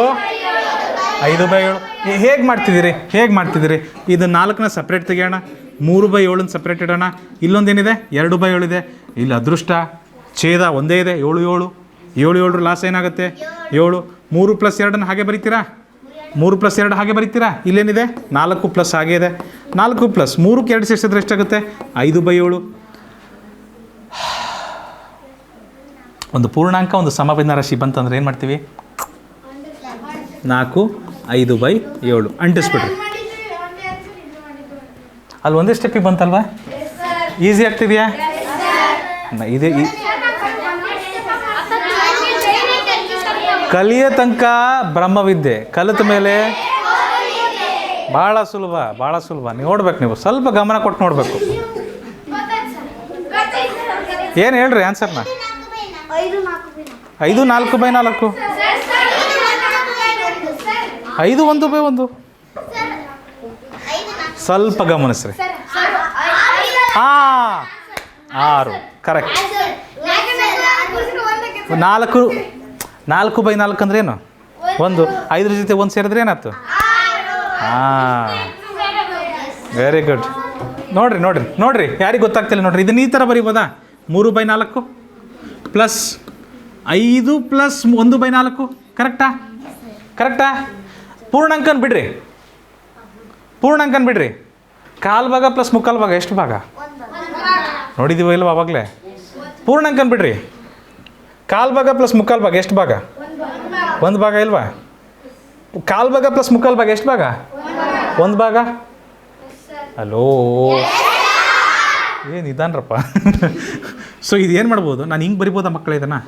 5/7 ಹೇಗೆ ಮಾಡ್ತಿದ್ದೀರಿ ಇದು 4ನ ಸಪ್ರೇಟ್ ತೆಗಿಯೋಣ, 3/7 ಸಪ್ರೇಟ್ ಇಡೋಣ. ಇಲ್ಲೊಂದೇನಿದೆ 2/7 ಇದೆ. ಇಲ್ಲಿ ಅದೃಷ್ಟ ಛೇದ ಒಂದೇ ಇದೆ, 7 7 ಲಾಸ್ ಏನಾಗುತ್ತೆ 7. 3 + 2 ಹಾಗೆ ಬರೀತೀರಾ, 3 + 2 ಹಾಗೆ ಬರೀತೀರಾ. ಇಲ್ಲೇನಿದೆ 4 ಪ್ಲಸ್ ಹಾಗೆ ಇದೆ, 4 ಪ್ಲಸ್ 3ಕ್ಕೆ 2 ಸೇರಿಸಿದ್ರೆ ಎಷ್ಟಾಗುತ್ತೆ 5/7. ಒಂದು ಪೂರ್ಣಾಂಕ ಒಂದು ಸಮಭಿನ್ನ ರಾಶಿ ಬಂತಂದ್ರೆ ಏನು ಮಾಡ್ತೀವಿ, 4 5/7 ಅಂಟಿಸ್ಬಿಡ್ರಿ. ಅಲ್ಲಿ ಒಂದೇ ಸ್ಟೆಪ್ಪಿಗೆ ಬಂತಲ್ವಾ, ಈಸಿ ಆಗ್ತಿದೆಯಾ? ಇದೆ ಕಲಿಯ ತನಕ ಬ್ರಹ್ಮವಿದ್ಯೆ, ಕಲಿತ ಮೇಲೆ ಭಾಳ ಸುಲಭ. ನೋಡ್ಬೇಕು, ನೀವು ಸ್ವಲ್ಪ ಗಮನ ಕೊಟ್ಟು ನೋಡಬೇಕು. ಏನು ಹೇಳ್ರಿ ಆನ್ಸರ್ನ? 5 4/4 5 1/1. ಸ್ವಲ್ಪ ಗಮನಿಸ್ರಿ. 6 ಕರೆಕ್ಟ್. 4/4 ಅಂದ್ರೆ ಏನು? 1. 5 ಜೊತೆ 1 ಸೇರಿದ್ರೆ ಏನಾಯ್ತು? Very good. ನೋಡ್ರಿ ಯಾರಿಗೆ ಗೊತ್ತಾಗ್ತಿಲ್ಲ ನೋಡ್ರಿ. ಇದನ್ನ ಈ ಥರ ಬರೀಬೋದಾ? 3/4 ಪ್ಲಸ್ 5 ಪ್ಲಸ್ 1/4 ಕರೆಕ್ಟಾ? ಪೂರ್ಣಾಂಕನ ಬಿಡ್ರಿ. ಕಾಲು ಭಾಗ ಪ್ಲಸ್ ಮುಕ್ಕಾಲು ಭಾಗ ಎಷ್ಟು ಭಾಗ ನೋಡಿದೀವ ಇಲ್ವಾ ಅವಾಗಲೇ? ಪೂರ್ಣಾಂಕನ ಬಿಡ್ರಿ. ಕಾಲು ಭಾಗ ಪ್ಲಸ್ ಮುಕ್ಕಾಲು ಭಾಗ ಎಷ್ಟು ಭಾಗ? 1 ಭಾಗ ಇಲ್ವಾ? ಕಾಲು ಭಾಗ ಪ್ಲಸ್ ಮುಕ್ಕಾಲು ಭಾಗ ಎಷ್ಟು ಭಾಗ? 1 ಭಾಗ. ಹಲೋ, ಏನು ಇದಾನ್ರಪ್ಪ. ಸೊ ಇದೇನು ಮಾಡ್ಬೋದು, ನಾನು ಹಿಂಗೆ ಬರಿಬೋದಾ ಮಕ್ಕಳೇ? ಇದನ್ನು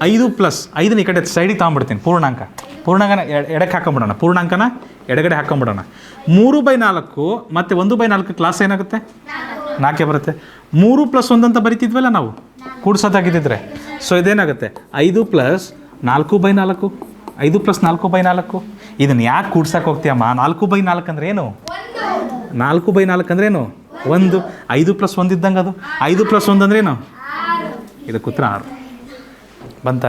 5 ಪ್ಲಸ್ 5ನ ಈ ಕಡೆ ಸೈಡಿಗೆ ತಗೊಂಡ್ಬಿಡ್ತೀನಿ. ಪೂರ್ಣಾಂಕನ ಎಡಕ್ಕೆ ಹಾಕೊಂಬಿಡೋಣ, ಪೂರ್ಣಾಂಕನ ಎಡಗಡೆ ಹಾಕೊಂಬಿಡೋಣ. 3/4 ಮತ್ತು 1/4 ಕ್ಲಾಸ್ ಏನಾಗುತ್ತೆ? 4 ಬರುತ್ತೆ. 3 + 1 ಅಂತ ಬರಿತಿದ್ವಲ್ಲ ನಾವು ಕೂಡ್ಸೋದಾಗಿದ್ದಿದ್ರೆ. ಸೊ ಇದೇನಾಗುತ್ತೆ 5 ಪ್ಲಸ್ 4/4. 5 ಪ್ಲಸ್ 4/4. ಇದನ್ನು ಯಾಕೆ ಕೂಡ್ಸಕ್ಕೆ ಹೋಗ್ತೀಯಮ್ಮ? 4/4 ಅಂದ್ರೆ ಏನು? 4/4 ಅಂದ್ರೇನು? 1. 5 ಪ್ಲಸ್ 1 ಇದ್ದಂಗೆ ಅದು. 5 ಪ್ಲಸ್ 1 ಅಂದ್ರೇನು? ಇದಕ್ಕೆ ಉತ್ತರ 6. ಬಂತ?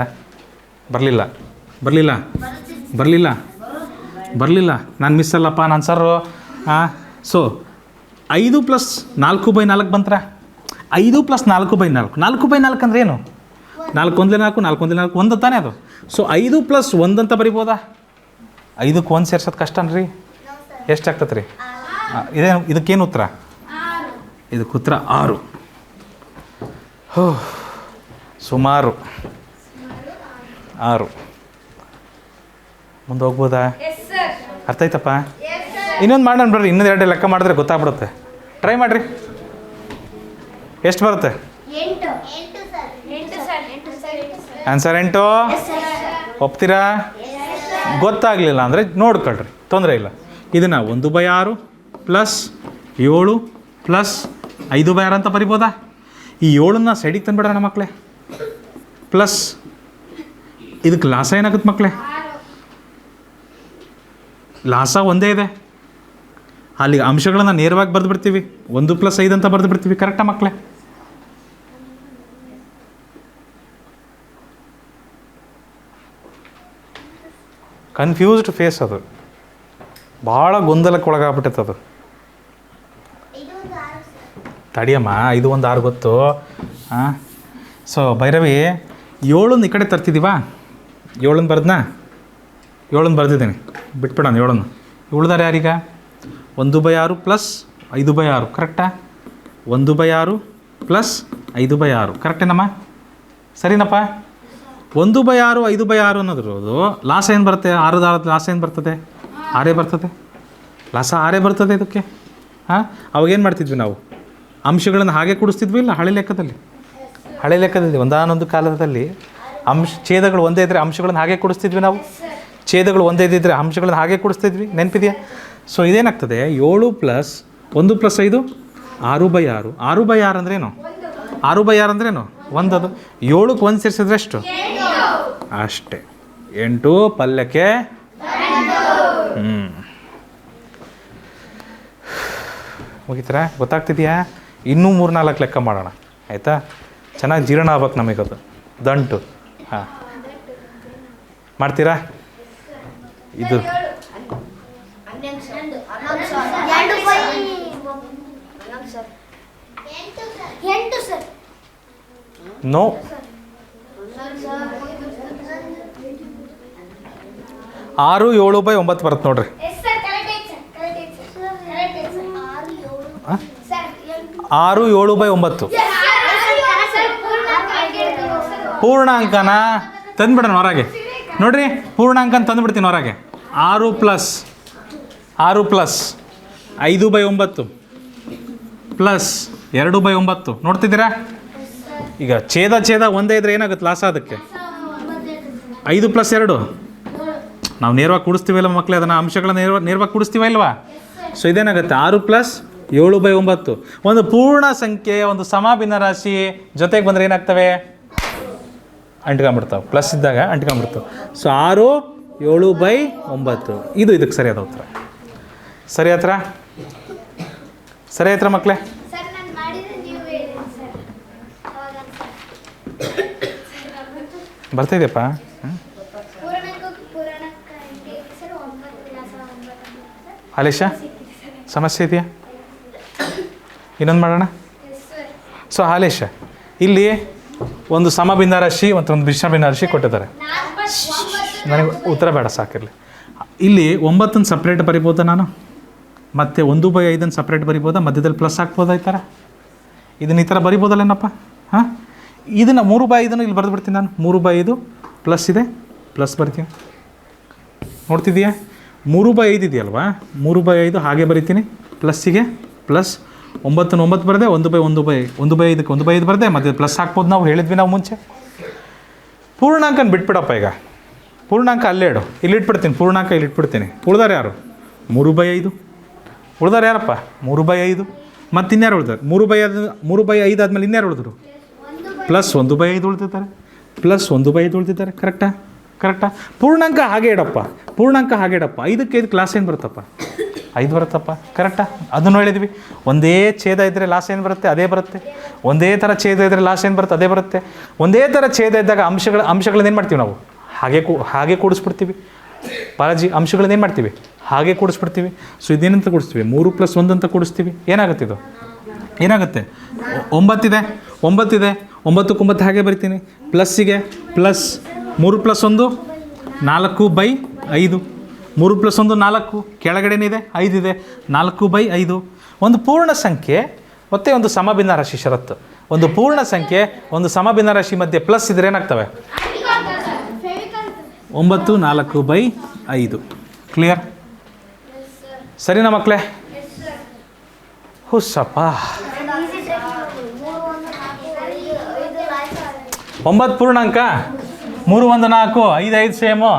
ಬರಲಿಲ್ಲ. ನಾನು ಮಿಸ್ ಅಲ್ಲಪ್ಪ, ನಾನು ಸರ್ರು. So 5 plus 4/4 ಬಂತ್ರ? 5 ಪ್ಲಸ್ 4/4. 4/4 ಅಂದ್ರೆ ಏನು? 4 1 4 4 1 4 1 ತಾನೇ ಅದು. ಸೊ 5 ಪ್ಲಸ್ 1 ಅಂತ ಬರಿಬೋದಾ? 5ಕ್ಕೆ 1 ಸೇರ್ಸೋದು ಕಷ್ಟನ್ರಿ. ಎಷ್ಟಾಗ್ತದೆ ರೀ? ಇದಕ್ಕೇನು ಉತ್ತರ? ಇದಕ್ಕೆ ಉತ್ತರ 6. ಸುಮಾರು 6. ಮುಂದೆ ಹೋಗ್ಬೋದಾ? ಅರ್ಥ ಆಯ್ತಪ್ಪ? ಇನ್ನೊಂದು ಮಾಡೋಣ ಬರ್ರಿ. ಇನ್ನೊಂದು 2 ಲೆಕ್ಕ ಮಾಡಿದ್ರೆ ಗೊತ್ತಾಗ್ಬಿಡುತ್ತೆ. ಟ್ರೈ ಮಾಡಿರಿ. ಎಷ್ಟು ಬರುತ್ತೆ? ಆನ್ಸರ್ 8. ಒಪ್ತೀರಾ? ಗೊತ್ತಾಗಲಿಲ್ಲ ಅಂದರೆ ನೋಡ್ಕೊಳ್ರಿ, ತೊಂದರೆ ಇಲ್ಲ. ಇದನ್ನು 1/6 ಪ್ಲಸ್ 7 ಪ್ಲಸ್ 5/6 ಅಂತ ಬರಿಬೋದಾ? ಈ 7ನ್ನ ಸೈಡಿಗೆ ತಂದುಬಿಡೋಣ ಮಕ್ಕಳೇ. ಪ್ಲಸ್ ಇದಕ್ಕೆ ಲಾಸ ಏನಾಗುತ್ತೆ ಮಕ್ಕಳೇ? ಲಾಸ ಒಂದೇ ಇದೆ. ಅಲ್ಲಿಗೆ ಅಂಶಗಳನ್ನು ನೇರವಾಗಿ ಬರೆದು ಬಿಡ್ತೀವಿ. 1 + 5 ಅಂತ ಬರೆದು ಬಿಡ್ತೀವಿ. ಕರೆಕ್ಟಾ ಮಕ್ಕಳೇ? ಕನ್ಫ್ಯೂಸ್ಡ್ ಫೇಸ್ ಅದು, ಭಾಳ ಗೊಂದಲಕ್ಕೆ ಒಳಗಾಗ್ಬಿಟ್ಟೈತೆ ಅದು. ತಡಿಯಮ್ಮ, 5 1 6 ಗೊತ್ತು. ಸೊ ಭೈರವಿ 7 ಈ ಕಡೆ ತರ್ತಿದ್ದೀವಾ? 7 ಬರೆದ್ನಾ? 7 ಬರೆದಿದ್ದೀನಿ, ಬಿಟ್ಬಿಡೋಣ 7. ಉಳ್ದಾರೆ ಯಾರೀಗ? 1/6 ಪ್ಲಸ್ 5/6 ಕರೆಕ್ಟಾ? 1/6 ಪ್ಲಸ್ 5/6 ಕರೆಕ್ಟೇನಮ್ಮ? ಸರಿನಪ್ಪ? 1/6 5/6 ಅನ್ನೋದ್ರದು ಲಾಸ ಏನು ಬರುತ್ತೆ? 6 ಲಾಸ ಏನು ಬರ್ತದೆ? 6 ಬರ್ತದೆ. ಲಾಸ 6 ಬರ್ತದೆ ಇದಕ್ಕೆ. ಅವಾಗೇನು ಮಾಡ್ತಿದ್ವಿ ನಾವು? ಅಂಶಗಳನ್ನು ಹಾಗೆ ಕೂಡಿಸ್ತಿದ್ವಿ ಇಲ್ಲ? ಹಳೆ ಲೆಕ್ಕದಲ್ಲಿ ಒಂದಾನೊಂದು ಕಾಲದಲ್ಲಿ ಛೇದಗಳು ಒಂದೇ ಇದ್ದರೆ ಅಂಶಗಳನ್ನು ಹಾಗೆ ಕೂಡಿಸ್ತಿದ್ವಿ ನಾವು. ಛೇದಗಳು ಒಂದೇ ಇದ್ದಿದ್ದರೆ ಅಂಶಗಳನ್ನು ಹಾಗೆ ಕೂಡಿಸ್ತಿದ್ವಿ. ನೆನಪಿದೆಯಾ? ಸೊ ಇದೇನಾಗ್ತದೆ? 7 ಪ್ಲಸ್ 1 + 5 6/6. 6/6 ಅಂದ್ರೇನು? 6/6 ಅಂದ್ರೇನು? 1 ಅದು. 7ಕ್ಕೆ 1 ಸೇರಿಸಿದ್ರೆ ಎಷ್ಟು? ಅಷ್ಟೇ. 8 ಪಲ್ಯಕ್ಕೆ. ಮುಗಿತೀರಾ? ಗೊತ್ತಾಗ್ತಿದೆಯಾ? ಇನ್ನೂ 3-4 ಲೆಕ್ಕ ಮಾಡೋಣ, ಆಯಿತಾ? ಚೆನ್ನಾಗಿ ಜೀರ್ಣ ಆಗ್ಬೇಕು ನಮಗದು ದಂಟು. ಮಾಡ್ತೀರಾ? ಇದು ನೋ 6 7/9 ಬರುತ್ತೆ ನೋಡ್ರಿ. 6 7/9 ಪೂರ್ಣಾಂಕನ ತಂದುಬಿಡೋಣ ಹೊರಗೆ. ನೋಡ್ರಿ ಪೂರ್ಣಾಂಕನ ತಂದುಬಿಡ್ತೀನಿ ಹೊರಗೆ. 6 ಪ್ಲಸ್ 5/9 ಪ್ಲಸ್ 2/9 ನೋಡ್ತಿದ್ದೀರಾ? ಈಗ ಛೇದ ಒಂದೇ ಇದ್ರೆ ಏನಾಗುತ್ತೆ ಲಾಸ ಅದಕ್ಕೆ? 5 + 2 ನಾವು ನೇರವಾಗಿ ಕೂಡಿಸ್ತೀವಲ್ಲ ಮಕ್ಕಳೇ, ಅದನ್ನು ಅಂಶಗಳನ್ನ ನೇರವಾಗಿ ಕೂಡಿಸ್ತೀವ ಇಲ್ವಾ? ಸೊ ಇದೇನಾಗುತ್ತೆ 6 + 7/9. ಒಂದು ಪೂರ್ಣ ಸಂಖ್ಯೆ, ಒಂದು ಸಮಾಭಿನ್ನ ರಾಶಿ ಜೊತೆಗೆ ಬಂದರೆ ಏನಾಗ್ತವೆ? ಅಂಟ್ಕೊಂಡ್ಬಿಡ್ತಾವೆ. ಪ್ಲಸ್ ಇದ್ದಾಗ ಅಂಟ್ಕೊಂಡ್ಬಿಡ್ತಾವೆ. ಸೊ 6 7/9 ಇದು ಇದಕ್ಕೆ ಸರಿಯಾದ ಉತ್ತರ. ಸರಿ ಆಯ್ತರ ಮಕ್ಕಳೇ? ಬರ್ತಾಯಿದೆಯಪ್ಪ? ಹಾಲೇಶ ಸಮಸ್ಯೆ ಇದೆಯಾ? ಇನ್ನೊಂದು ಮಾಡೋಣ. ಸೊ ಹಾಲೇಶ, ಇಲ್ಲಿ ಒಂದು ಸಮಭಿನ್ನ ರಾಶಿ ಮತ್ತು ಒಂದು ಮಿಶ್ರಭಿನ್ನ ರಾಶಿ ಕೊಟ್ಟಿದ್ದಾರೆ. ನನಗೆ ಉತ್ತರ ಬೇಡ, ಸಾಕಿರಲಿ. ಇಲ್ಲಿ 9 ಸಪ್ರೇಟ್ ಬರಿಬೋದಾ ನಾನು? ಮತ್ತು 1/5 ಸಪ್ರೇಟ್ ಬರಿಬೋದಾ? ಮಧ್ಯದಲ್ಲಿ ಪ್ಲಸ್ ಹಾಕ್ಬೋದಾ? ಈ ಥರ ಇದನ್ನು ಈ ಥರ ಬರಿಬೋದಲ್ಲೇನಪ್ಪ? ಹಾಂ, ಇದನ್ನು 3/5 ಇಲ್ಲಿ ಬರೆದು ಬಿಡ್ತೀನಿ ನಾನು. 3/5 ಪ್ಲಸ್ ಇದೆ, ಪ್ಲಸ್ ಬರ್ತೀನಿ. ನೋಡ್ತಿದ್ದೀಯಾ? 3/5 ಇದೆಯಲ್ವಾ? 3/5 ಹಾಗೆ ಬರಿತೀನಿ. ಪ್ಲಸ್ಸಿಗೆ ಪ್ಲಸ್ 9 ಬರದೆ 1/5 ಬರದೆ ಮತ್ತೆ ಪ್ಲಸ್ ಹಾಕ್ಬೋದು. ನಾವು ಹೇಳಿದ್ವಿ ನಾವು ಮುಂಚೆ. ಪೂರ್ಣಾಂಕನ ಬಿಟ್ಬಿಡಪ್ಪ. ಈಗ ಪೂರ್ಣಾಂಕ ಅಲ್ಲೇ ಇಡು, ಇಲ್ಲಿ ಇಟ್ಬಿಡ್ತೀನಿ. ಪೂರ್ಣಾಂಕ ಇಲ್ಲಿ ಇಟ್ಬಿಡ್ತೀನಿ. ಉಳ್ದಾರೆ ಯಾರು? 3/5 ಉಳ್ದಾರೆ ಯಾರಪ್ಪ? 3/5. ಮತ್ತು ಇನ್ಯಾರು ಉಳ್ದಾರೆ? 3/5 ಆದಮೇಲೆ ಇನ್ಯಾರು ಉಳಿದ್ರು? Plus 1/5 ಉಳ್ದಿದ್ದಾರೆ, plus 1/5 ಉಳ್ದಿದ್ದಾರೆ. ಕರೆಕ್ಟಾ? ಪೂರ್ಣಾಂಕ ಹಾಗೆ ಇಡಪ್ಪ. 5ಕ್ಕೆ 5 ಕ್ಲಾಸ್ ಏನು ಬರುತ್ತಪ್ಪ? 5 ಬರುತ್ತಪ್ಪ. ಕರೆಕ್ಟಾ? ಅದನ್ನು ಹೇಳಿದ್ವಿ. ಒಂದೇ ಛೇದ ಇದ್ದರೆ ಲಾಸ್ ಏನು ಬರುತ್ತೆ? ಅದೇ ಬರುತ್ತೆ. ಒಂದೇ ಥರ ಛೇದ ಇದ್ದರೆ ಲಾಸ್ ಏನು ಬರುತ್ತೆ? ಅದೇ ಬರುತ್ತೆ. ಒಂದೇ ಥರ ಛೇದ ಇದ್ದಾಗ ಅಂಶಗಳನ್ನ ಏನು ಮಾಡ್ತೀವಿ ನಾವು? ಹಾಗೆ ಕೂಡಿಸ್ಬಿಡ್ತೀವಿ. ಬಾಲಾಜಿ, ಅಂಶಗಳನ್ನ ಏನು ಮಾಡ್ತೀವಿ? ಹಾಗೆ ಕೂಡಿಸ್ಬಿಡ್ತೀವಿ. ಸೊ ಇದೇನಂತ ಕೂಡಿಸ್ತೀವಿ? 3 + 1 ಅಂತ ಕೂಡಿಸ್ತೀವಿ. ಏನಾಗುತ್ತೆ ಇದು? 9 ಇದೆ. 9ಕ್ಕೆ 9 ಹಾಗೆ ಬರಿತೀನಿ. ಪ್ಲಸ್ಸಿಗೆ ಪ್ಲಸ್ 3 + 1 4/5. 3 + 1 4. ಕೆಳಗಡೆನಿದೆ 5 ಇದೆ. 4/5. ಒಂದು ಪೂರ್ಣ ಸಂಖ್ಯೆ ಮತ್ತು ಒಂದು ಸಮಭಿನ್ನ ರಾಶಿ ಷರತ್ತು. ಒಂದು ಪೂರ್ಣ ಸಂಖ್ಯೆ, ಒಂದು ಸಮಭಿನ್ನ ರಾಶಿ ಮಧ್ಯೆ ಪ್ಲಸ್ ಇದ್ರೆ ಏನಾಗ್ತವೆ? 9 4/5. ಕ್ಲಿಯರ್? ಸರಿನಾ ಮಕ್ಕಳೇ? ಹುಸ್ಸಪ್ಪ. 9 ಪೂರ್ಣಾಂಕ, 3 1 4 5 5 ಸೇಮು.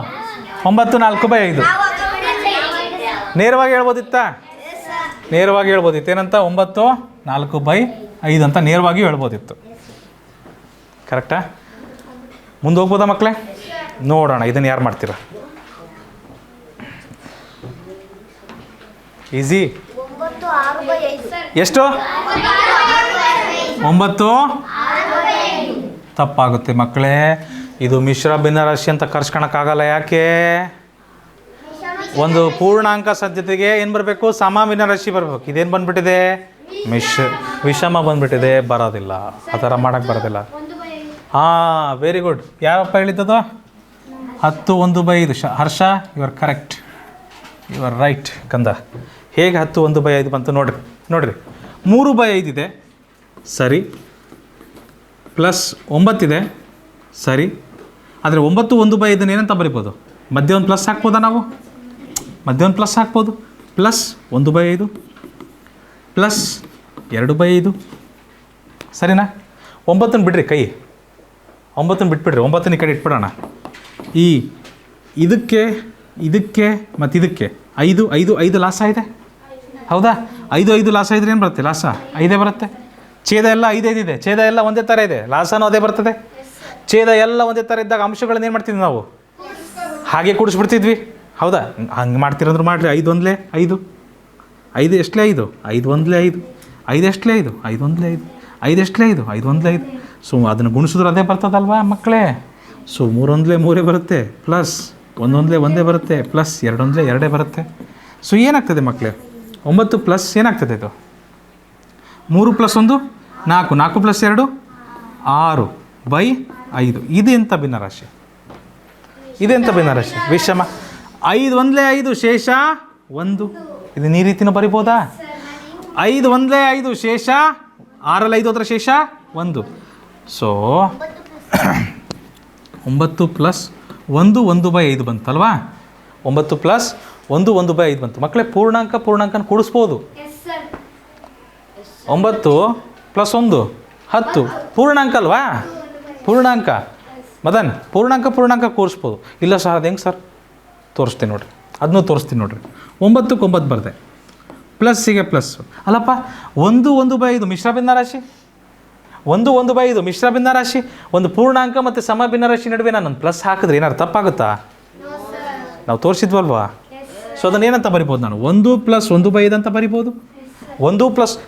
9 4/5 ನೇರವಾಗಿ ಹೇಳ್ಬೋದಿತ್ತಾ? ನೇರವಾಗಿ ಹೇಳ್ಬೋದಿತ್ತು. ಏನಂತ? 9 4/5 ಅಂತ ನೇರವಾಗಿ ಹೇಳ್ಬೋದಿತ್ತು. ಕರೆಕ್ಟಾ? ಮುಂದೆ ಹೋಗ್ಬೋದಾ ಮಕ್ಕಳೇ? ನೋಡೋಣ ಇದನ್ನು ಯಾರು ಮಾಡ್ತೀರಾ. ಈಸಿ. ಎಷ್ಟು? 9 ತಪ್ಪಾಗುತ್ತೆ ಮಕ್ಕಳೇ. ಇದು ಮಿಶ್ರ ಭಿನ್ನರಾಶಿ ಅಂತ ಕರ್ಸ್ಕೊಳಕ್ಕಾಗಲ್ಲ. ಯಾಕೆ? ಒಂದು ಪೂರ್ಣಾಂಕ ಸದ್ಯತೆಗೆ ಏನು ಬರಬೇಕು? ಸಮಭಿನ್ನ ರಾಶಿ ಬರಬೇಕು. ಇದೇನು ಬಂದುಬಿಟ್ಟಿದೆ? ವಿಷಮ ಬಂದುಬಿಟ್ಟಿದೆ. ಬರೋದಿಲ್ಲ, ಆ ಥರ ಮಾಡೋಕ್ಕೆ ಬರೋದಿಲ್ಲ. ಹಾಂ, ವೆರಿ ಗುಡ್. ಯಾರಪ್ಪ ಹೇಳಿದ್ದದು? 10 1/5. Harsha, you are correct, you are right ಕಂದ. ಹೇಗೆ 10 1/5 ಬಂತು ನೋಡ್ರಿ. 3/5 ಇದೆ, ಸರಿ. ಪ್ಲಸ್ 9 ಇದೆ, ಸರಿ. ಆದರೆ 9 1/5 ಏನಂತ ಬರಿಬೋದು? ಮಧ್ಯೆ ಒಂದು ಪ್ಲಸ್ ಹಾಕ್ಬೋದಾ ನಾವು? ಮಧ್ಯೆ ಒಂದು ಪ್ಲಸ್ ಹಾಕ್ಬೋದು. Plus 1/5 plus 2/5. ಸರಿನಾ? 9 ಬಿಡ್ರಿ, ಕೈ 9 ಬಿಟ್ಬಿಡ್ರಿ. 9 ಈ ಕಡೆ ಇಟ್ಬಿಡೋಣ. ಇದಕ್ಕೆ ಮತ್ತು ಇದಕ್ಕೆ 5 ಲಾಸ ಇದೆ. ಹೌದಾ? 5 ಲಾಸ ಇದ್ರೆ ಏನು ಬರುತ್ತೆ? ಲಾಸ 5 ಬರುತ್ತೆ. ಛೇದ ಎಲ್ಲ 5 ಇದೆ. ಛೇದ ಎಲ್ಲ ಒಂದೇ ಥರ ಇದೆ. ಲಾಸನೂ ಅದೇ ಬರ್ತದೆ. ಛೇದ ಎಲ್ಲ ಒಂದೇ ಥರ ಇದ್ದಾಗ ಅಂಶಗಳನ್ನ ಏನು ಮಾಡ್ತಿದ್ವಿ ನಾವು? ಹಾಗೆ ಕೂಡಿಸ್ಬಿಡ್ತಿದ್ವಿ. ಹೌದಾ? ಹಂಗೆ ಮಾಡ್ತೀರಂದ್ರೆ ಮಾಡಿರಿ. 5 1 5. 5 ಎಷ್ಟಲೇ 5? 5 1 5. 5 ಎಷ್ಟಲೇ 5? 5 1 5. 5 ಎಷ್ಟಲೇ 5? 5 1 5. ಸೊ ಅದನ್ನು ಗುಣಿಸಿದ್ರೆ ಅದೇ ಬರ್ತದಲ್ವಾ ಮಕ್ಕಳೇ? ಸೊ 3 1 3 ಬರುತ್ತೆ. ಪ್ಲಸ್ ಒಂದೊಂದಲೇ ಒಂದೇ ಬರುತ್ತೆ, ಪ್ಲಸ್ ಎರಡೊಂದಲೇ ಎರಡೇ ಬರುತ್ತೆ. ಸೊ ಏನಾಗ್ತದೆ ಮಕ್ಕಳೇ, 9 ಪ್ಲಸ್ ಏನಾಗ್ತದೆ ಇದು 3 + 1 4, 4 + 2 6/5. ಇದೆಂಥ ಭಿನ್ನರಾಶಿ, ಇದೆಂಥ ಭಿನ್ನರಾಶಿ? ವಿಷಮ. 5 ಒಂದಲೇ 5 ಶೇಷ 1. ಇದನ್ನ ಈ ರೀತಿನೂ ಬರಿಬೋದಾ? 5 ಒಂದಲೇ 5 ಶೇಷ 6ರಲ್ಲಿ 5 ಹೋದ್ರೆ ಶೇಷ 1. ಸೊ 9 + 1 1/5 ಬಂತಲ್ವಾ? 9 + 1 1/5 ಬಂತು. ಮಕ್ಕಳೇ ಪೂರ್ಣಾಂಕನ ಕೂಡಿಸ್ಬೋದು. 9 + 1 10 ಪೂರ್ಣಾಂಕ ಅಲ್ವಾ? ಪೂರ್ಣಾಂಕ ಮದನ್, ಪೂರ್ಣಾಂಕ ಕೂರಿಸ್ಬೋದು. ಇಲ್ಲ ಸರ್ ಅದು ಹೆಂಗೆ ಸರ್? ತೋರಿಸ್ತೀನಿ ನೋಡಿರಿ, ಅದನ್ನೂ ತೋರಿಸ್ತೀನಿ ನೋಡಿರಿ. 9ಕ್ಕೆ 9 ಬರದೆ, ಪ್ಲಸ್ಸಿಗೆ ಪ್ಲಸ್. ಅಲ್ಲಪ್ಪ 1 1/5 ಮಿಶ್ರ ಭಿನ್ನರಾಶಿ, 1 1/5 ಮಿಶ್ರ ಭಿನ್ನರಾಶಿ. ಒಂದು ಪೂರ್ಣಾಂಕ ಮತ್ತು ಸಮ ಭಿನ್ನರಾಶಿ ನಡುವೆ ನಾನು ಪ್ಲಸ್ ಹಾಕಿದ್ರೆ ಏನಾದ್ರು ತಪ್ಪಾಗುತ್ತಾ? ನಾವು ತೋರಿಸಿದ್ವಲ್ವಾ? ಸೊ ಅದನ್ನು ಏನಂತ ಬರಿಬೋದು ನಾನು? 1 + 1/5 ಅಂತ ಬರಿಬೋದು. 1 +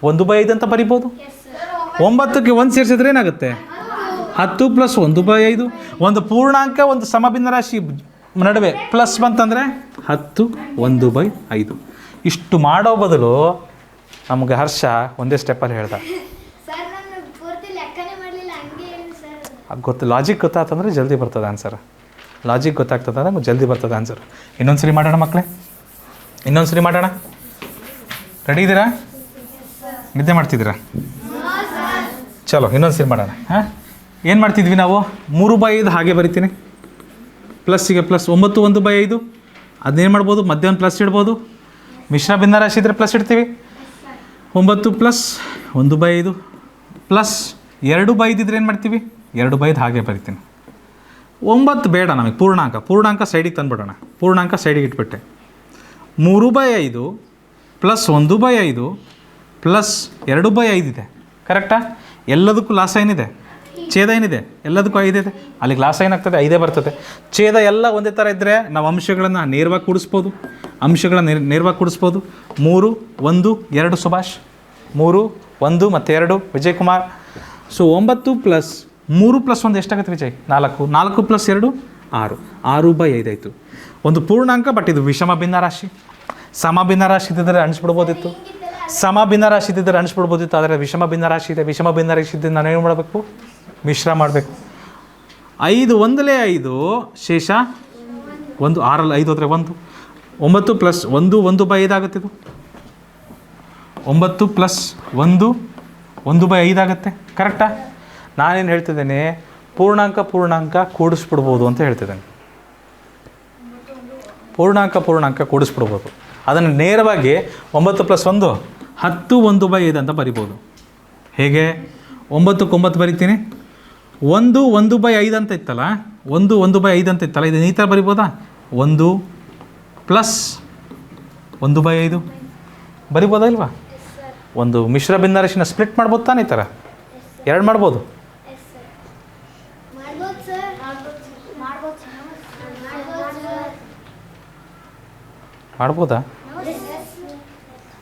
1/5 ಅಂತ ಬರಿಬೋದು. 9ಕ್ಕೆ 1 ಸೇರಿಸಿದ್ರೆ ಏನಾಗುತ್ತೆ? 10 + 1/5. ಒಂದು ಪೂರ್ಣಾಂಕ ಒಂದು ಸಮ ಭಿನ್ನರಾಶಿ ನಡುವೆ ಪ್ಲಸ್ ಬಂತಂದರೆ 10 1/5. ಇಷ್ಟು ಮಾಡೋ ಬದಲು ನಮಗೆ ಹರ್ಷ ಒಂದೇ ಸ್ಟೆಪ್ಪಲ್ಲಿ ಹೇಳ್ದ. ಅದು ಗೊತ್ತು, ಲಾಜಿಕ್ ಗೊತ್ತಾಗ್ತಂದ್ರೆ ಜಲ್ದಿ ಬರ್ತದೆ ಆನ್ಸರ್. ಲಾಜಿಕ್ ಗೊತ್ತಾಗ್ತದೆ ಅಂದ್ರೆ ಜಲ್ದಿ ಬರ್ತದೆ ಆನ್ಸರ್. ಇನ್ನೊಂದು ಸರಿ ಮಾಡೋಣ ಮಕ್ಕಳೇ, ಇನ್ನೊಂದು ಸರಿ ಮಾಡೋಣ. ರೆಡಿ ಇದ್ದೀರಾ? ನಿದ್ದೆ ಮಾಡ್ತಿದ್ದೀರಾ? ಚಲೋ ಇನ್ನೊಂದು ಸರಿ ಮಾಡೋಣ. ಹಾಂ, ಏನು ಮಾಡ್ತಿದ್ವಿ ನಾವು? 3/5 ಹಾಗೆ ಬರಿತೀನಿ, ಪ್ಲಸ್ಸಿಗೆ ಪ್ಲಸ್. 9 1/5 ಅದನ್ನೇನು ಮಾಡ್ಬೋದು? ಮಧ್ಯ ಒಂದು ಪ್ಲಸ್ ಇಡ್ಬೋದು. ಮಿಶ್ರ ಭಿನ್ನರಾಶಿ ಇದ್ದರೆ ಪ್ಲಸ್ ಇಡ್ತೀವಿ. 9 + 1/5 ಪ್ಲಸ್ 2/5 ಇದ್ರೆ ಏನು ಮಾಡ್ತೀವಿ? 2/5 ಹಾಗೆ ಬರಿತೀನಿ. 9 ಬೇಡ ನಮಗೆ, ಪೂರ್ಣಾಂಕ ಸೈಡಿಗೆ ತಂದುಬಿಡೋಣ. ಪೂರ್ಣಾಂಕ ಸೈಡಿಗೆ ಇಟ್ಬಿಟ್ಟೆ. 3/5 ಪ್ಲಸ್ 1/5 ಪ್ಲಸ್ 2/5 ಇದೆ. ಕರೆಕ್ಟಾ? ಎಲ್ಲದಕ್ಕೂ ಲಾಸ ಏನಿದೆ? ಛೇದ ಏನಿದೆ? ಎಲ್ಲದಕ್ಕೂ 5 ಇದೆ. ಅಲ್ಲಿಗೆ ಲಾಸ ಏನಾಗ್ತದೆ? 5 ಬರ್ತದೆ. ಛೇದ ಎಲ್ಲ ಒಂದೇ ಥರ ಇದ್ದರೆ ನಾವು ಅಂಶಗಳನ್ನು ನೇರವಾಗಿ ಕೂಡಿಸ್ಬೋದು. ನೇರವಾಗಿ ಕೂಡಿಸ್ಬೋದು. 3 1 2 ಸುಭಾಷ್, 3 1 ಮತ್ತು 2 ವಿಜಯ್ ಕುಮಾರ್. ಸೊ 9 + 3 + 1 ಎಷ್ಟಾಗುತ್ತೆ ವಿಜಯ್? 4 4 + 2 6 6/5 ಆಯಿತು. ಒಂದು ಪೂರ್ಣಾಂಕ, ಬಟ್ ಇದು ವಿಷಮ ಭಿನ್ನರಾಶಿ. ಸಮ ಭಿನ್ನರಾಶಿ ಇದ್ದಿದ್ದರೆ ಅಣಿಸ್ಬಿಡ್ಬೋದಿತ್ತು. ಸಮ ಭಿನ್ನರಾಶಿ ಇದ್ದಿದ್ದರೆ ಅಣಿಸ್ಬಿಡ್ಬೋದಿತ್ತು. ಆದರೆ ವಿಷಮ ಭಿನ್ನರಾಶಿ ಇದೆ. ವಿಷಮ ಭಿನ್ನರಾಶಿ ಇದ್ದರೆ ನಾನು ಏನು ಮಾಡಬೇಕು? ಮಿಶ್ರ ಮಾಡಬೇಕು. 5 ಒಂದಲೇ 5 ಶೇಷ 1, 6ರಲ್ಲಿ 5 ಹೋದರೆ 1. 9 + 1 1/5 ಆಗುತ್ತೆ. ಇದು 9 + 1 1/5 ಆಗುತ್ತೆ. ಕರೆಕ್ಟಾ? ನಾನೇನು ಹೇಳ್ತಿದ್ದೇನೆ? ಪೂರ್ಣಾಂಕ ಕೂಡಿಸ್ಬಿಡ್ಬೋದು ಅಂತ ಹೇಳ್ತಿದ್ದೇನೆ. ಪೂರ್ಣಾಂಕ ಕೂಡಿಸ್ಬಿಡ್ಬೋದು. ಅದನ್ನು ನೇರವಾಗಿ 9 + 1 10 1/5 ಅಂತ ಬರಿಬೋದು. ಹೇಗೆ? 9ಕ್ಕೆ 9 ಬರಿತೀನಿ. 1 1/5 ಅಂತ ಇತ್ತಲ್ಲ, 1 1/5 ಅಂತ ಇತ್ತಲ್ಲ, ಇದನ್ನು ಈ ಥರ ಬರಿಬೋದಾ? 1 + 1/5 ಬರಿಬೋದಾ ಇಲ್ವಾ? ಒಂದು ಮಿಶ್ರ ಭಿನ್ನರಾಶಿನ ಸ್ಪ್ಲಿಟ್ ಮಾಡ್ಬೋದು ತಾನೆ? ಈ ಥರ 2 ಮಾಡ್ಬೋದು.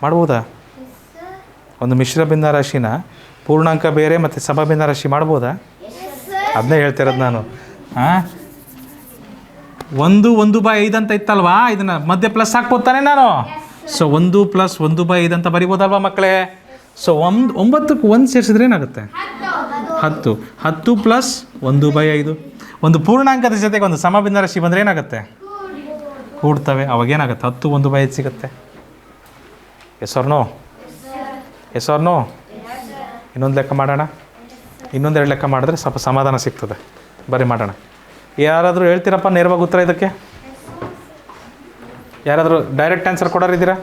ಮಾಡ್ಬೋದಾ? ಒಂದು ಮಿಶ್ರ ಭಿನ್ನರಾಶಿನ ಪೂರ್ಣಾಂಕ ಬೇರೆ ಮತ್ತು ಸಮ ಭಿನ್ನರಾಶಿ ಮಾಡ್ಬೋದಾ? ಅದನ್ನೇ ಹೇಳ್ತಿರೋದು ನಾನು. ಹಾಂ, 1 1/5 ಅಂತ ಇತ್ತಲ್ವಾ, ಇದನ್ನು ಮಧ್ಯೆ ಪ್ಲಸ್ ಹಾಕ್ಬೋದು ತಾನೆ ನಾನು? ಸೊ 1 + 1/5 ಅಂತ ಬರಿಬೋದಲ್ವಾ ಮಕ್ಕಳೇ? ಸೊ 9ಕ್ಕೆ 1 ಸೇರಿಸಿದ್ರೆ ಏನಾಗುತ್ತೆ? 10 10 + 1/5. ಒಂದು ಪೂರ್ಣಾಂಕದ ಜೊತೆಗೆ ಒಂದು ಸಮ ಭಿನ್ನರಾಶಿ ಬಂದರೆ ಏನಾಗುತ್ತೆ? ಕೂಡ್ತವೆ. ಅವಾಗೇನಾಗುತ್ತೆ? 10 1/5 ಸಿಗುತ್ತೆ. Yes or no? Yes or no? ಇನ್ನೊಂದು ಲೆಕ್ಕ ಮಾಡೋಣ. ಇನ್ನೊಂದೆರಡು ಲೆಕ್ಕ ಮಾಡಿದ್ರೆ ಸ್ವಲ್ಪ ಸಮಾಧಾನ ಸಿಗ್ತದೆ. ಬರೀ ಮಾಡೋಣ. ಯಾರಾದರೂ ಹೇಳ್ತೀರಪ್ಪ ನೇರವಾಗಿ ಉತ್ತರ ಇದಕ್ಕೆ? ಯಾರಾದರೂ ಡೈರೆಕ್ಟ್ ಆನ್ಸರ್ ಕೊಡೋರಿದ್ದೀರಾ?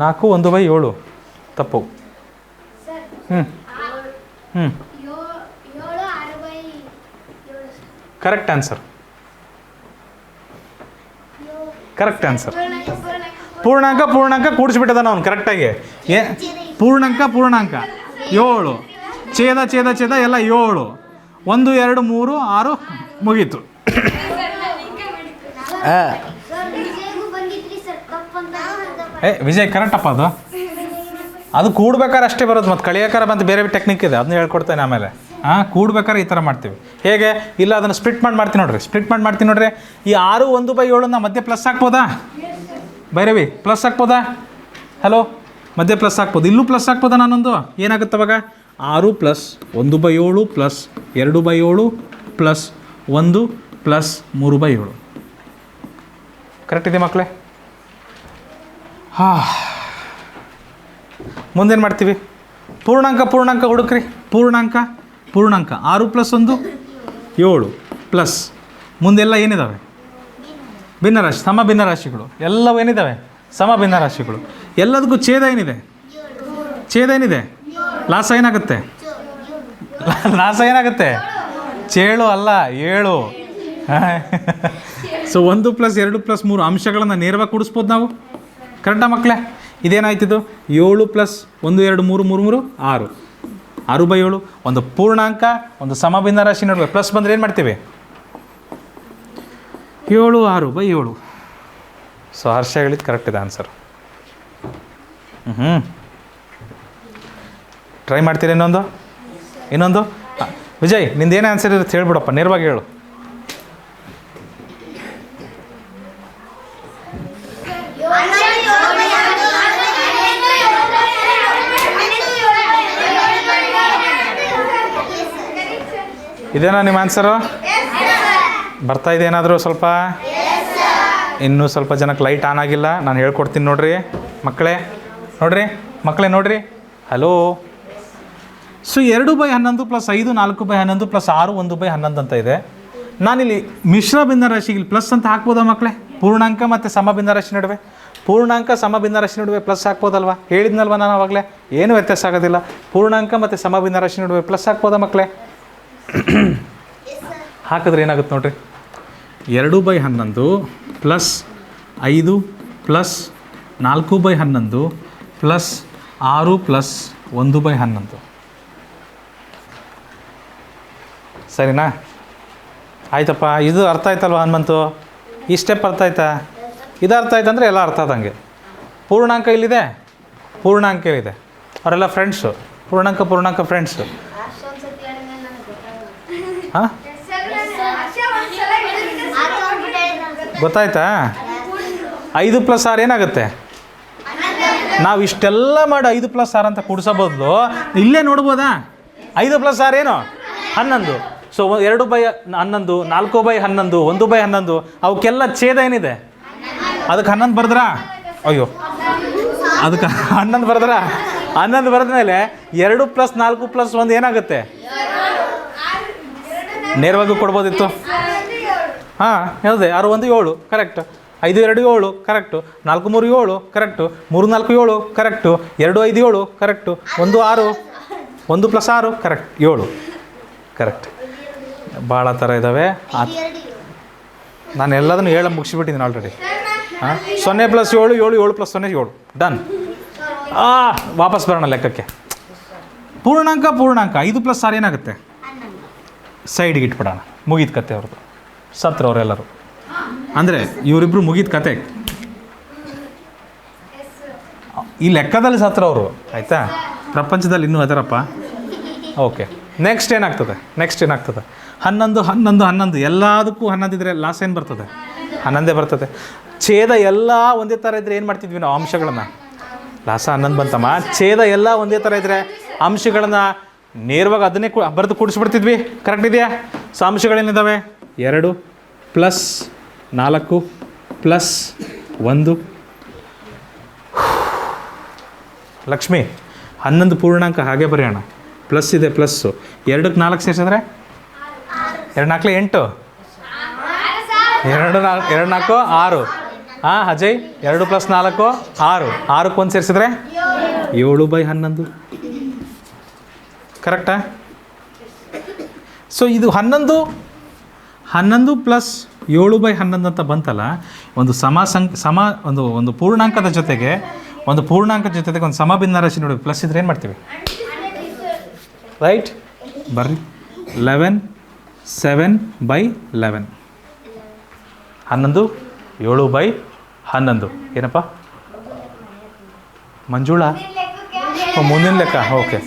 4 1/7 ತಪ್ಪು. Correct answer. ಪೂರ್ಣಾಂಕ ಕೂಡಿಸ್ಬಿಟ್ಟದ ನಾವು ಕರೆಕ್ಟಾಗಿ. ಪೂರ್ಣಾಂಕ 7, ಛೇದ ಎಲ್ಲ 7, 1 2 3 6 ಮುಗೀತು. ವಿಜಯ್ ಕರೆಕ್ಟಪ್ಪ ಅದು. ಅದು ಕೂಡ್ಬೇಕಾದ್ರೆ ಅಷ್ಟೇ ಬರೋದು, ಮತ್ತು ಕಳಿಯೋಕಾರ ಬಂದು ಬೇರೆ ಟೆಕ್ನಿಕ್ ಇದೆ, ಅದನ್ನ ಹೇಳ್ಕೊಡ್ತೇನೆ ಆಮೇಲೆ. ಕೂಡ್ಬೇಕಾದ್ರೆ ಈ ಥರ ಮಾಡ್ತೀವಿ. ಹೇಗೆ? ಇಲ್ಲ ಅದನ್ನು ಸ್ಪ್ಲಿಟ್ ಮಾಡ್ತೀನಿ ನೋಡ್ರಿ, ಮಾಡ್ತೀನಿ ನೋಡ್ರಿ. ಈ 6 1/7 ಮಧ್ಯೆ ಪ್ಲಸ್ ಹಾಕ್ಬೋದಾ ಭೈರವಿ? ಪ್ಲಸ್ ಹಾಕ್ಬೋದಾ? ಹಲೋ, ಮಧ್ಯೆ ಪ್ಲಸ್ ಹಾಕ್ಬೋದು, ಇಲ್ಲೂ ಪ್ಲಸ್ ಹಾಕ್ಬೋದಾ? ನಾನೊಂದು ಏನಾಗುತ್ತೆ ಅವಾಗ? 6 + 1/7 + 2/7 + 1 + 3/7. ಕರೆಕ್ಟ್ ಇದೆ ಮಕ್ಕಳೇ? ಮುಂದೇನು ಮಾಡ್ತೀವಿ? ಪೂರ್ಣಾಂಕ ಹುಡುಕ್ರಿ. ಪೂರ್ಣಾಂಕ 6 + 1 7 ಪ್ಲಸ್ ಮುಂದೆಲ್ಲ ಏನಿದ್ದಾವೆ? ಭಿನ್ನರಾಶಿ, ಸಮ ಭಿನ್ನರಾಶಿಗಳು ಎಲ್ಲವೂ ಏನಿದ್ದಾವೆ? ಸಮ ಭಿನ್ನರಾಶಿಗಳು. ಎಲ್ಲದಕ್ಕೂ ಛೇದ ಏನಿದೆ? ಲಾಸ ಏನಾಗುತ್ತೆ? ಚೇಳು ಅಲ್ಲ, 7. ಸೊ 1 + 2 + 3 ಅಂಶಗಳನ್ನು ನೇರವಾಗಿ ಕೂಡಿಸ್ಬೋದು ನಾವು. ಕರೆಕ್ಟಾ ಮಕ್ಕಳೇ? ಇದೇನಾಯ್ತಿದು? 7 + 1 2 3 3 3 6 6/7. ಒಂದು ಪೂರ್ಣಾಂಕ ಒಂದು ಸಮಭಿನ್ನ ರಾಶಿ ನಡುವೆ ಪ್ಲಸ್ ಬಂದರೆ ಏನು ಮಾಡ್ತೀವಿ? 7 6/7. ಸೊ ಹರ್ಷ ಹೇಳಿದ್ದು ಕರೆಕ್ಟ್ ಇದೆ ಆನ್ಸರ್. ಟ್ರೈ ಮಾಡ್ತೀರಿ ಇನ್ನೊಂದು? ವಿಜಯ್, ನಿಂದೇನೇ ಆನ್ಸರ್ ಇರುತ್ತೆ ಹೇಳ್ಬಿಡಪ್ಪ, ನೇರವಾಗಿ ಹೇಳು. ಇದೇನಾ ನಿಮ್ಮ ಆನ್ಸರು? ಬರ್ತಾ ಇದೆ ಏನಾದರೂ ಸ್ವಲ್ಪ? ಇನ್ನೂ ಸ್ವಲ್ಪ ಜನಕ್ಕೆ ಲೈಟ್ ಆನ್ ಆಗಿಲ್ಲ, ನಾನು ಹೇಳ್ಕೊಡ್ತೀನಿ ನೋಡ್ರಿ ಮಕ್ಕಳೇ. ನೋಡ್ರಿ ಹಲೋ. ಸೊ 2/11 + 5 4/11 + 6 1/11 ಅಂತ ಇದೆ. ನಾನಿಲ್ಲಿ ಮಿಶ್ರ ಭಿನ್ನರಾಶಿಗೆ ಪ್ಲಸ್ ಅಂತ ಹಾಕ್ಬೋದಾ ಮಕ್ಕಳೇ? ಪೂರ್ಣಾಂಕ ಮತ್ತು ಸಮ ಭಿನ್ನರಾಶಿ ನಡುವೆ, ಪ್ಲಸ್ ಹಾಕ್ಬೋದಲ್ವಾ? ಹೇಳಿದ್ನಲ್ವ ನಾನು ಆವಾಗಲೇ, ಏನು ವ್ಯತ್ಯಾಸ ಆಗೋದಿಲ್ಲ. ಪೂರ್ಣಾಂಕ ಮತ್ತು ಸಮ ಭಿನ್ನರಾಶಿ ನಡುವೆ ಪ್ಲಸ್ ಹಾಕ್ಬೋದಾ ಮಕ್ಕಳೇ? ಹಾಕಿದ್ರೆ ಏನಾಗುತ್ತೆ ನೋಡ್ರಿ. 2/11 + 5 + 4/11 + 6 + 1/11. ಸರಿನಾ? ಆಯ್ತಪ್ಪ, ಇದು ಅರ್ಥ ಆಯ್ತಲ್ವ ಹನುಮಂತು? ಈ ಸ್ಟೆಪ್ ಅರ್ಥ ಆಯ್ತಾ? ಇದು ಅರ್ಥ ಆಯ್ತು ಅಂದರೆ ಎಲ್ಲ ಅರ್ಥ ಆದಂಗೆ. ಪೂರ್ಣಾಂಕ ಇಲ್ಲಿದೆ, ಅವರೆಲ್ಲ ಫ್ರೆಂಡ್ಸು. ಪೂರ್ಣಾಂಕ ಫ್ರೆಂಡ್ಸು. ಹಾಂ, ಗೊತ್ತಾಯ್ತಾ? 5 + 6 ಏನಾಗುತ್ತೆ? ನಾವು ಇಷ್ಟೆಲ್ಲ ಮಾಡಿ 5 + 6 ಅಂತ ಕೂಡಿಸೋ ಬದಲು ಇಲ್ಲೇ ನೋಡ್ಬೋದಾ? 5 + 6 ಏನು? 11. ಸೊ 2/11 4/11 1/11 ಅವಕ್ಕೆಲ್ಲ ಛೇದ ಏನಿದೆ? ಅದಕ್ಕೆ 11 ಬರೆದ್ರಾ? ಅಯ್ಯೋ, ಅದಕ್ಕೆ 11 ಬರೆದ್ರಾ? 11 ಬರೆದ್ಮೇಲೆ 2 + 4 + 1 ಏನಾಗುತ್ತೆ? ನೇರವಾಗಿ ಕೊಡ್ಬೋದಿತ್ತು. ಹೇಳಿದೆ 6 1 7 correct, 5 2 7 correct, 4 3 7 correct, 3 4 7 correct, 2 5 7 correct, 1 6 1 + 6 correct 7 correct. ಭಾಳ ಥರ ಇದ್ದಾವೆ. ನಾನು ಎಲ್ಲದನ್ನು ಮುಗಿಸಿಬಿಟ್ಟಿದ್ದೀನಿ ಆಲ್ರೆಡಿ. 0 + 7 7 7 + 0 7 ಡನ್. ವಾಪಸ್ ಬರೋಣ ಲೆಕ್ಕಕ್ಕೆ. ಪೂರ್ಣಾಂಕ 5 + 6 ಏನಾಗುತ್ತೆ? ಸೈಡ್ಗೆ ಇಟ್ಬಿಡೋಣ, ಮುಗೀತು ಕತೆ ಅವ್ರದ್ದು. ಸತ್ರು ಅವರೆಲ್ಲರೂ, ಅಂದರೆ ಇವರಿಬ್ಬರು ಮುಗೀತು ಕತೆ. ಈ ಲೆಕ್ಕದಲ್ಲಿ ಸತ್ರು ಅವರು, ಆಯಿತಾ? ಪ್ರಪಂಚದಲ್ಲಿ ಇನ್ನೂ ಅದರಪ್ಪ. ಓಕೆ, ನೆಕ್ಸ್ಟ್ ಏನಾಗ್ತದೆ? 11 ಎಲ್ಲದಕ್ಕೂ 11 ಇದ್ದರೆ ಲಾಸ್ ಏನು ಬರ್ತದೆ? 11 ಬರ್ತದೆ. ಛೇದ ಎಲ್ಲ ಒಂದೇ ಥರ ಇದ್ದರೆ ಏನು ಮಾಡ್ತಿದ್ವಿ ನಾವು? ಅಂಶಗಳನ್ನು. ಲಾಸ 11 ಬಂತಮ್ಮ. ಛೇದ ಎಲ್ಲ ಒಂದೇ ಥರ ಇದ್ದರೆ ಅಂಶಗಳನ್ನು ನೇರವಾಗಿ ಅದನ್ನೇ ಬರೆದು ಕೂಡಿಸ್ಬಿಡ್ತಿದ್ವಿ. ಕರೆಕ್ಟ್ ಇದೆಯಾ? ಸೊ ಅಂಶಗಳೇನಿದ್ದಾವೆ? 2 + 4 + 1. ಲಕ್ಷ್ಮಿ, 11 ಪೂರ್ಣಾಂಕ ಹಾಗೆ ಬರೆಯೋಣ. ಪ್ಲಸ್ ಇದೆ, ಪ್ಲಸ್ಸು 2ಕ್ಕೆ 4 ಸೇರಿಸಿದ್ರೆ 2 4 8, 2 4 6. ಅಜಯ್, 2 + 4 6, 6ಕ್ಕೆ 1 ಸೇರಿಸಿದ್ರೆ 7/11. ಕರೆಕ್ಟಾ? ಸೊ ಇದು 11 + 7/11 ಅಂತ ಬಂತಲ್ಲ. ಒಂದು ಒಂದು ಪೂರ್ಣಾಂಕದ ಜೊತೆಗೆ ಒಂದು ಸಮ ಭಿನ್ನರಾಶಿ ನೋಡಿ ಪ್ಲಸ್ ಇದ್ರೆ ಏನು ಮಾಡ್ತೀವಿ? ರೈಟ್, ಬರ್ರಿ. 11 7/11. 11 7/11. ಏನಪ್ಪ ಮಂಜುಳಾ? ಮುಂದಿನ ಲೆಕ್ಕ ಓಕೆ.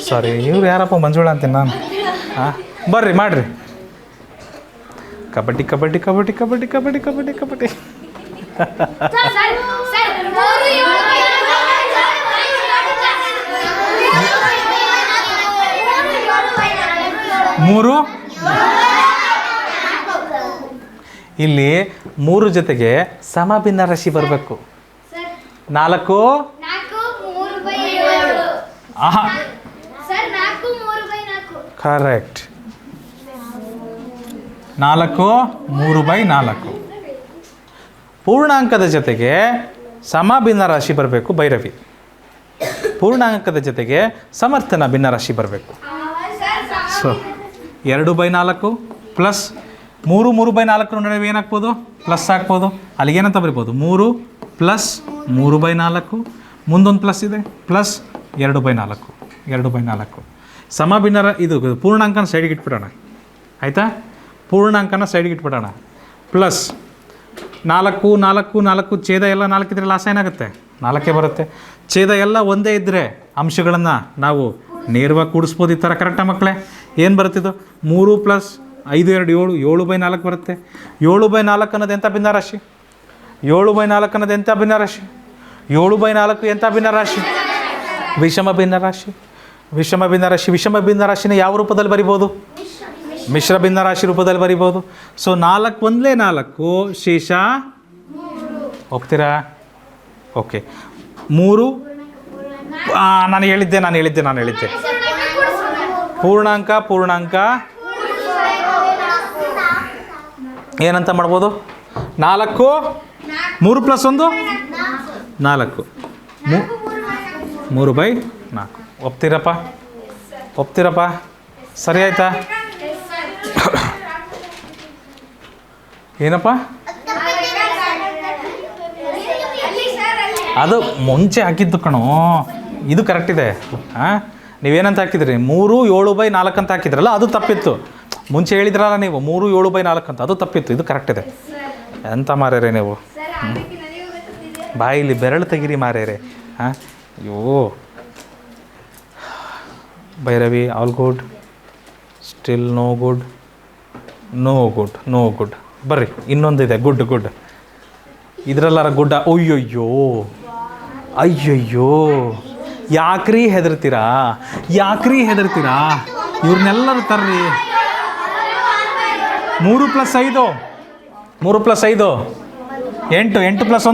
ಸಾರಿ, ಇವ್ರು ಯಾರಪ್ಪ ಮಂಜುಳ ಅಂತೀನಿ ನಾನು. ಹಾಂ, ಬರ್ರಿ ಮಾಡಿರಿ. ಕಬಡ್ಡಿ ಕಬಡ್ಡಿ ಕಬಡ್ಡಿ ಕಬಡ್ಡಿ ಕಬಡ್ಡಿ ಕಬಡ್ಡಿ ಕಬಡ್ಡಿ. 3 ಇಲ್ಲಿ 3 ಜೊತೆಗೆ ಸಮಭಿನ್ನ ರಾಶಿ ಬರಬೇಕು. 4 ಕರೆಕ್ಟ್. 4 3/4. ಪೂರ್ಣಾಂಕದ ಜೊತೆಗೆ ಸಮಭಿನ್ನ ರಾಶಿ ಬರಬೇಕು ಭೈರವಿ. ಪೂರ್ಣಾಂಕದ ಜೊತೆಗೆ ಸಮರ್ಥನ ಭಿನ್ನ ರಾಶಿ ಬರಬೇಕು. ಸೊ 2/4 ಪ್ಲಸ್ 3/4 ನಡುವೆ ಏನಾಗ್ಬೋದು? ಪ್ಲಸ್ ಹಾಕ್ಬೋದು. ಅಲ್ಲಿಗೇನಂತ ಬರಿಬೋದು? 3 ಪ್ಲಸ್ 3/4, ಮುಂದೊಂದು ಪ್ಲಸ್ ಇದೆ, ಪ್ಲಸ್ 2/4. 2/4 ಸಮಭಿನ್ನ ಇದು ಪೂರ್ಣಾಂಕನ ಸೈಡಿಗೆ ಇಟ್ಬಿಡೋಣ, ಆಯಿತಾ? ಪೂರ್ಣಾಂಕನ ಸೈಡಿಗೆ ಇಟ್ಬಿಡೋಣ. ಪ್ಲಸ್ 4 4 4 ಛೇದ ಎಲ್ಲ 4 ಇದ್ದರೆ ಲಾಸ ಏನಾಗುತ್ತೆ? 4 ಬರುತ್ತೆ. ಛೇದ ಎಲ್ಲ ಒಂದೇ ಇದ್ದರೆ ಅಂಶಗಳನ್ನು ನಾವು ನೇರವಾಗಿ ಕೂಡಿಸ್ಬೋದು. ಈ ಥರ ಕರೆಕ್ಟಾ ಮಕ್ಕಳೇ? ಏನು ಬರುತ್ತಿದ್ದು? 3 ಪ್ಲಸ್ 5 2 7 7/4 ಬರುತ್ತೆ. 7/4 ಅನ್ನೋದು ಎಂಥ ಭಿನ್ನ ರಾಶಿ? 7/4 ಅನ್ನೋದು ಎಂಥ ಭಿನ್ನ ರಾಶಿ? 7/4 ಎಂಥ ಭಿನ್ನ ರಾಶಿ? ವಿಷಮ ಭಿನ್ನ ರಾಶಿ. ವಿಷಮ ಭಿನ್ನ ರಾಶಿ. ವಿಷಮ ಭಿನ್ನ ರಾಶಿನ ಯಾವ ರೂಪದಲ್ಲಿ ಬರಿಬೋದು? ಮಿಶ್ರ ಭಿನ್ನ ರಾಶಿ ರೂಪದಲ್ಲಿ ಬರಿಬೋದು. ಸೊ 4 1 4, ಶೇಷ ಹೋಗ್ತೀರಾ? ಓಕೆ. 3 ನಾನು ಹೇಳಿದ್ದೆ ಪೂರ್ಣಾಂಕ ಏನಂತ ಮಾಡ್ಬೋದು? 4 3 ಪ್ಲಸ್ 1 4 3/4. ಒಪ್ತೀರಪ್ಪ? ಸರಿ ಆಯ್ತಾ? ಏನಪ್ಪ ಅದು ಮುಂಚೆ ಹಾಕಿದ್ದು ಕಣೋ, ಇದು ಕರೆಕ್ಟ್ ಇದೆ. ಹಾಂ, ನೀವೇನಂತ ಹಾಕಿದ್ರಿ? 3 7/4 ಅಂತ ಹಾಕಿದ್ರಲ್ಲ, ಅದು ತಪ್ಪಿತ್ತು. ಮುಂಚೆ ಹೇಳಿದ್ರಲ್ಲ ನೀವು 3 7/4 ಅಂತ, ಅದು ತಪ್ಪಿತ್ತು. ಇದು ಕರೆಕ್ಟ್ ಇದೆ. ಎಂತ ಮಾರ್ಯಾರೆ ನೀವು? ಬಾಯಿಲಿ ಬೆರಳು ತೆಗಿರಿ ಮಾರ್ಯಾರೆ. ಹಾಂ, ಅಯ್ಯೋ Bhairavi, all good, still no good, no good, no good. ಬರ್ರಿ, ಇನ್ನೊಂದಿದೆ ಗುಡ್ ಗುಡ್. ಇದರಲ್ಲಾರ ಗುಡ್ಡ? ಅಯ್ಯಯ್ಯೋ ಯಾಕ್ರಿ ಹೆದರ್ತೀರಾ? ಇವ್ರನ್ನೆಲ್ಲರೂ ತರ್ರಿ. 3 + 5 8, 8 +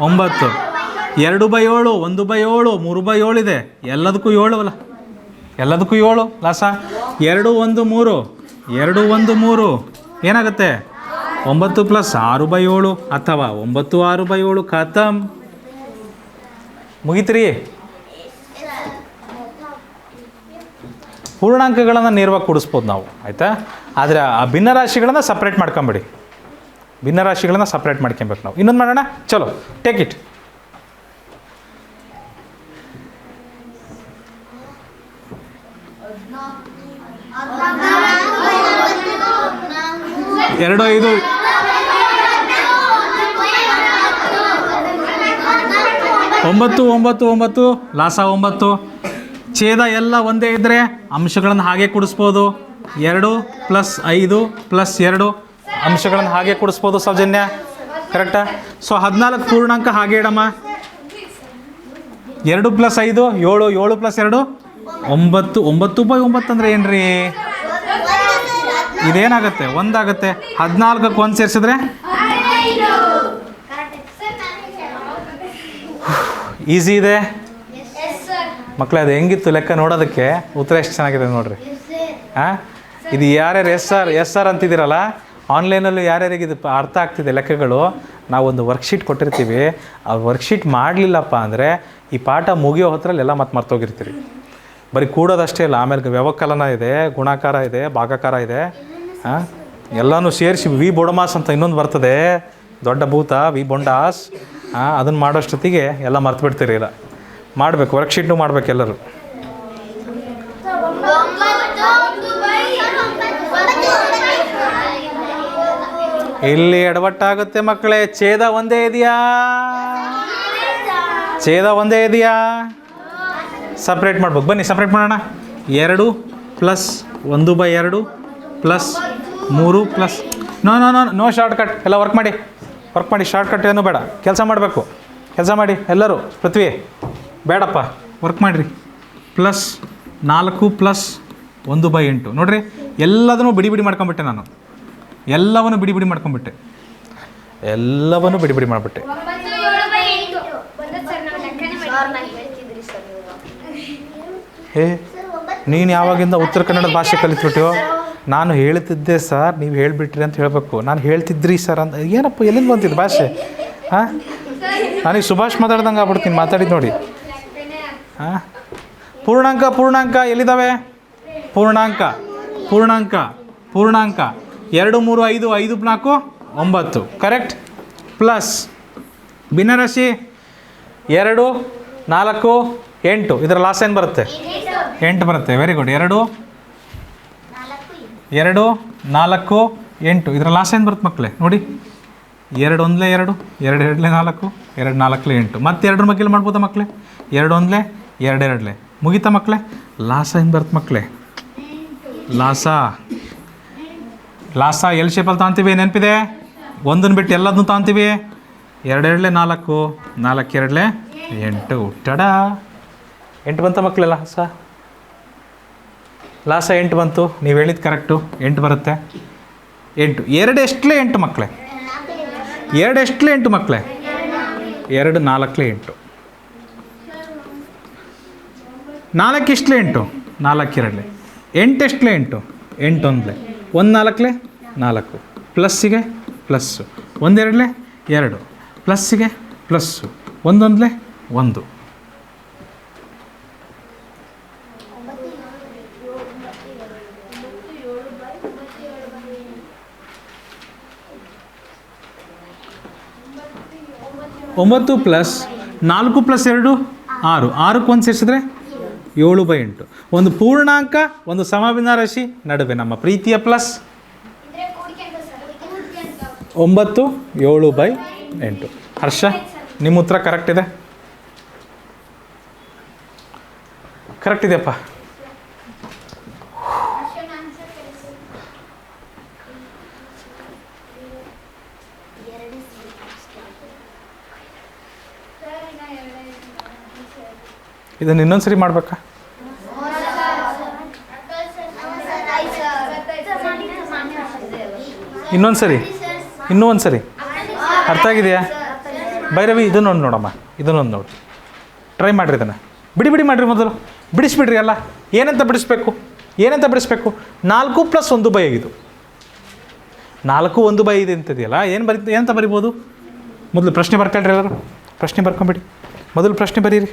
1 9, 2/7 1/7 3/7 ಇದೆ. ಎಲ್ಲದಕ್ಕೂ 7 ಅಲ್ಲ, ಎಲ್ಲದಕ್ಕೂ 7 ಲಾಸ. 2 1 3 2 1 3 ಏನಾಗುತ್ತೆ? 9 + 6/7 ಅಥವಾ 9 6/7 ಖತಮ್. ಮುಗಿತ್ರಿ. ಪೂರ್ಣಾಂಕಗಳನ್ನು ನೇರವಾಗಿ ಕೂಡಿಸ್ಬೋದು ನಾವು, ಆಯಿತಾ? ಆದರೆ ಆ ಭಿನ್ನ ರಾಶಿಗಳನ್ನು ಸಪ್ರೇಟ್ ಮಾಡ್ಕೊಂಬಿಡಿ. ಭಿನ್ನ ರಾಶಿಗಳನ್ನು ಸಪ್ರೇಟ್ ಮಾಡ್ಕೊಬೇಕು ನಾವು. ಇನ್ನೊಂದು ಮಾಡೋಣ, ಚಲೋ, ಟೇಕ್ ಇಟ್. ಎರಡು 5 9 9 9 ಲಾಸ 9. ಛೇದ ಎಲ್ಲ ಒಂದೇ ಇದ್ದರೆ ಅಂಶಗಳನ್ನು ಹಾಗೆ ಕೂಡಿಸ್ಬೋದು. 2 + 5 + 2 ಅಂಶಗಳನ್ನು ಹಾಗೆ ಕೂಡಿಸ್ಬೋದು. ಸೌಜನ್ಯ ಕರೆಕ್ಟಾ? ಸೊ 14 ಪೂರ್ಣಾಂಕ ಹಾಗೆ ಇಡಮ್ಮ. 2 + 5 7 7 + 2 9 9/9 ಅಂದರೆ ಏನ್ರಿ? ಇದೇನಾಗುತ್ತೆ? 1 ಆಗುತ್ತೆ. 14ಕ್ಕೆ 1 ಸೇರಿಸಿದ್ರೆ ಈಸಿ ಇದೆ ಮಕ್ಕಳೇ. ಅದು ಹೆಂಗಿತ್ತು ಲೆಕ್ಕ ನೋಡೋದಕ್ಕೆ? ಉತ್ತರ ಎಷ್ಟು ಚೆನ್ನಾಗಿದೆ ನೋಡ್ರಿ. ಹಾಂ, ಇದು ಯಾರ್ಯಾರು ಎಸ್ ಸರ್ ಅಂತಿದ್ದೀರಲ್ಲ, ಆನ್ಲೈನಲ್ಲೂ ಯಾರ್ಯಾರಿಗೆ ಇದು ಅರ್ಥ ಆಗ್ತಿದೆ ಲೆಕ್ಕಗಳು, ನಾವೊಂದು ವರ್ಕ್ಶೀಟ್ ಕೊಟ್ಟಿರ್ತೀವಿ. ಆ ವರ್ಕ್ಶೀಟ್ ಮಾಡಲಿಲ್ಲಪ್ಪ ಅಂದರೆ ಈ ಪಾಠ ಮುಗಿಯೋ ಹೊತ್ತರಲ್ಲಿ ಎಲ್ಲ ಮತ್ತೆ ಮರ್ತೋಗಿರ್ತೀರಿ. ಬರೀ ಕೂಡೋದಷ್ಟೇ ಇಲ್ಲ, ಆಮೇಲೆ ವ್ಯವಕಲನ ಇದೆ, ಗುಣಾಕಾರ ಇದೆ, ಭಾಗಾಕಾರ ಇದೆ. ಹಾಂ, ಎಲ್ಲನೂ ಸೇರಿಸಿ ವಿ ಬೊಡಮಾಸ್ ಅಂತ ಇನ್ನೊಂದು ಬರ್ತದೆ, ದೊಡ್ಡ ಭೂತ ವಿ ಬೊಂಡಾಸ್. ಹಾಂ, ಅದನ್ನು ಮಾಡೋಷ್ಟೊತ್ತಿಗೆ ಎಲ್ಲ ಮರ್ತು ಬಿಡ್ತೀರಿ. ಇಲ್ಲ ಮಾಡಬೇಕು, ವರ್ಕ್ಶೀಟ್ನು ಮಾಡ್ಬೇಕು ಎಲ್ಲರೂ. ಇಲ್ಲಿ ಎಡವಟ್ಟಾಗುತ್ತೆ ಮಕ್ಕಳೇ. ಛೇದ ಒಂದೇ ಇದೆಯಾ? ಸಪ್ರೇಟ್ ಮಾಡ್ಬೇಕು. ಬನ್ನಿ ಸಪ್ರೇಟ್ ಮಾಡೋಣ. 2 plus 1/2 plus 3 plus no shortcut. ಎಲ್ಲ ವರ್ಕ್ ಮಾಡಿ ಶಾರ್ಟ್ಕಟ್ ಏನೂ ಬೇಡ. ಕೆಲಸ ಮಾಡಬೇಕು. ಕೆಲಸ ಮಾಡಿ ಎಲ್ಲರೂ. ಪೃಥ್ವಿ ಬೇಡಪ್ಪ, ವರ್ಕ್ ಮಾಡಿರಿ. Plus 4 plus 1/8. ನೋಡಿರಿ, ಎಲ್ಲದನ್ನೂ ಬಿಡಿ ಮಾಡ್ಕೊಂಬಿಟ್ಟೆ ನಾನು. ಎಲ್ಲವನ್ನು ಬಿಡಿ ಮಾಡ್ಕೊಂಬಿಟ್ಟೆ. ನೀನು ಯಾವಾಗಿಂದ ಉತ್ತರ ಕನ್ನಡ ಭಾಷೆ ಕಲಿತ್ಬಿಟ್ಟು? ನಾನು ಹೇಳ್ತಿದ್ದೆ ಸರ್, ನೀವು ಹೇಳಿಬಿಟ್ರಿ ಅಂತ ಹೇಳಬೇಕು. ನಾನು ಹೇಳ್ತಿದ್ರಿ ಸರ್ ಅಂತ ಏನಪ್ಪ, ಎಲ್ಲಿಂದ ಬಂತಿದ್ದು ಭಾಷೆ? ಹಾಂ, ನನಗೆ ಸುಭಾಷ್ ಮಾತಾಡ್ದಂಗೆ ಆಗ್ಬಿಡ್ತೀನಿ ಮಾತಾಡಿದ್ದು ನೋಡಿ. ಹಾಂ, ಪೂರ್ಣಾಂಕ ಎಲ್ಲಿದ್ದಾವೆ? ಪೂರ್ಣಾಂಕ 2 3 5 5 4 9 ಕರೆಕ್ಟ್. ಪ್ಲಸ್ ಭಿನ್ನರಾಶಿ 2 4 8. ಇದರ ಲಾಸ್ಟ್ ಏನು ಬರುತ್ತೆ? 8 ಬರುತ್ತೆ. Very good. 2 4 8. ಇದರ ಲಾಸ್ಟ್ ಏನು ಬರುತ್ತೆ ಮಕ್ಕಳೇ? ನೋಡಿ, 2 1 2 2 2 4 2 4 8. ಮತ್ತೆ 2 ಮಕ್ಕಳು ಮಾಡ್ಬೋದಾ ಮಕ್ಕಳೇ? 2 1 2 2 ಮುಗೀತಾ ಮಕ್ಕಳೇ? ಲಾಸ ಏನು ಬರುತ್ತೆ ಮಕ್ಕಳೇ? ಲಾಸ ಎಲ್ ಶೇಪಲ್ಲಿ ತಗೊತೀವಿ, ನೆನಪಿದೆ? ಒಂದನ್ನು ಬಿಟ್ಟು ಎಲ್ಲದನ್ನೂ ತಗೊತೀವಿ. 2 2 4 4 2 8. ಟಡಾ, 8 ಬಂತ ಮಕ್ಕಳೆಲ್ಲ. ಲಾಸ 8 ಬಂತು. ನೀವು ಹೇಳಿದ್ದು ಕರೆಕ್ಟು, 8 ಬರುತ್ತೆ. 8 2 ಎಷ್ಟಲೇ 8 ಮಕ್ಕಳೇ? 2 ಎಷ್ಟಲೇ 8 ಮಕ್ಕಳೇ? 2 4 8. 4 ಎಷ್ಟಲೇ 8? 4 2. 8 ಎಷ್ಟಲೇ 8? 8 1 1 4 4. ಪ್ಲಸ್ಸಿಗೆ ಪ್ಲಸ್ಸು. 1 2 2. ಪ್ಲಸ್ಸಿಗೆ ಪ್ಲಸ್ಸು. 1 1 1. ಒಂಬತ್ತು ಪ್ಲಸ್ 4 ಪ್ಲಸ್ 2 6. 6ಕ್ಕೆ 1 ಸೇರಿಸಿದ್ರೆ 7/8. ಒಂದು ಪೂರ್ಣಾಂಕ, ಒಂದು ಸಮಭಿನ್ನರಾಶಿ ನಡುವೆ ನಮ್ಮ ಪ್ರೀತಿಯ ಪ್ಲಸ್ 9 7/8. ಹರ್ಷ, ನಿಮ್ಮ ಉತ್ತರ ಕರೆಕ್ಟ್ ಇದೆ? ಕರೆಕ್ಟ್ ಇದೆಯಪ್ಪ. ಇದನ್ನು ಇನ್ನೊಂದು ಸರಿ ಮಾಡಬೇಕಾ? ಇನ್ನೂ ಒಂದು ಸರಿ ಅರ್ಥ ಆಗಿದೆಯಾ? ಭೈರವಿ, ಇದನ್ನೊಂದು ನೋಡಮ್ಮ, ಇದನ್ನೊಂದು ನೋಡಿ, ಟ್ರೈ ಮಾಡಿರಿ. ಇದನ್ನು ಬಿಡಿ ಮಾಡಿರಿ. ಮೊದಲು ಬಿಡಿಸ್ಬಿಡ್ರಿ. ಎಲ್ಲ ಏನಂತ ಬಿಡಿಸ್ಬೇಕು? 4 ಪ್ಲಸ್ 1/5. 4 1/5 ಅಂತಿದೆಯಲ್ಲ, ಏನಂತ ಬರಿಬೋದು? ಮೊದಲು ಪ್ರಶ್ನೆ ಬರ್ಕೊಳ್ರಿ. ಎಲ್ಲರೂ ಪ್ರಶ್ನೆ ಬರ್ಕೊಂಬಿಡಿ. ಮೊದಲು ಪ್ರಶ್ನೆ ಬರೀರಿ.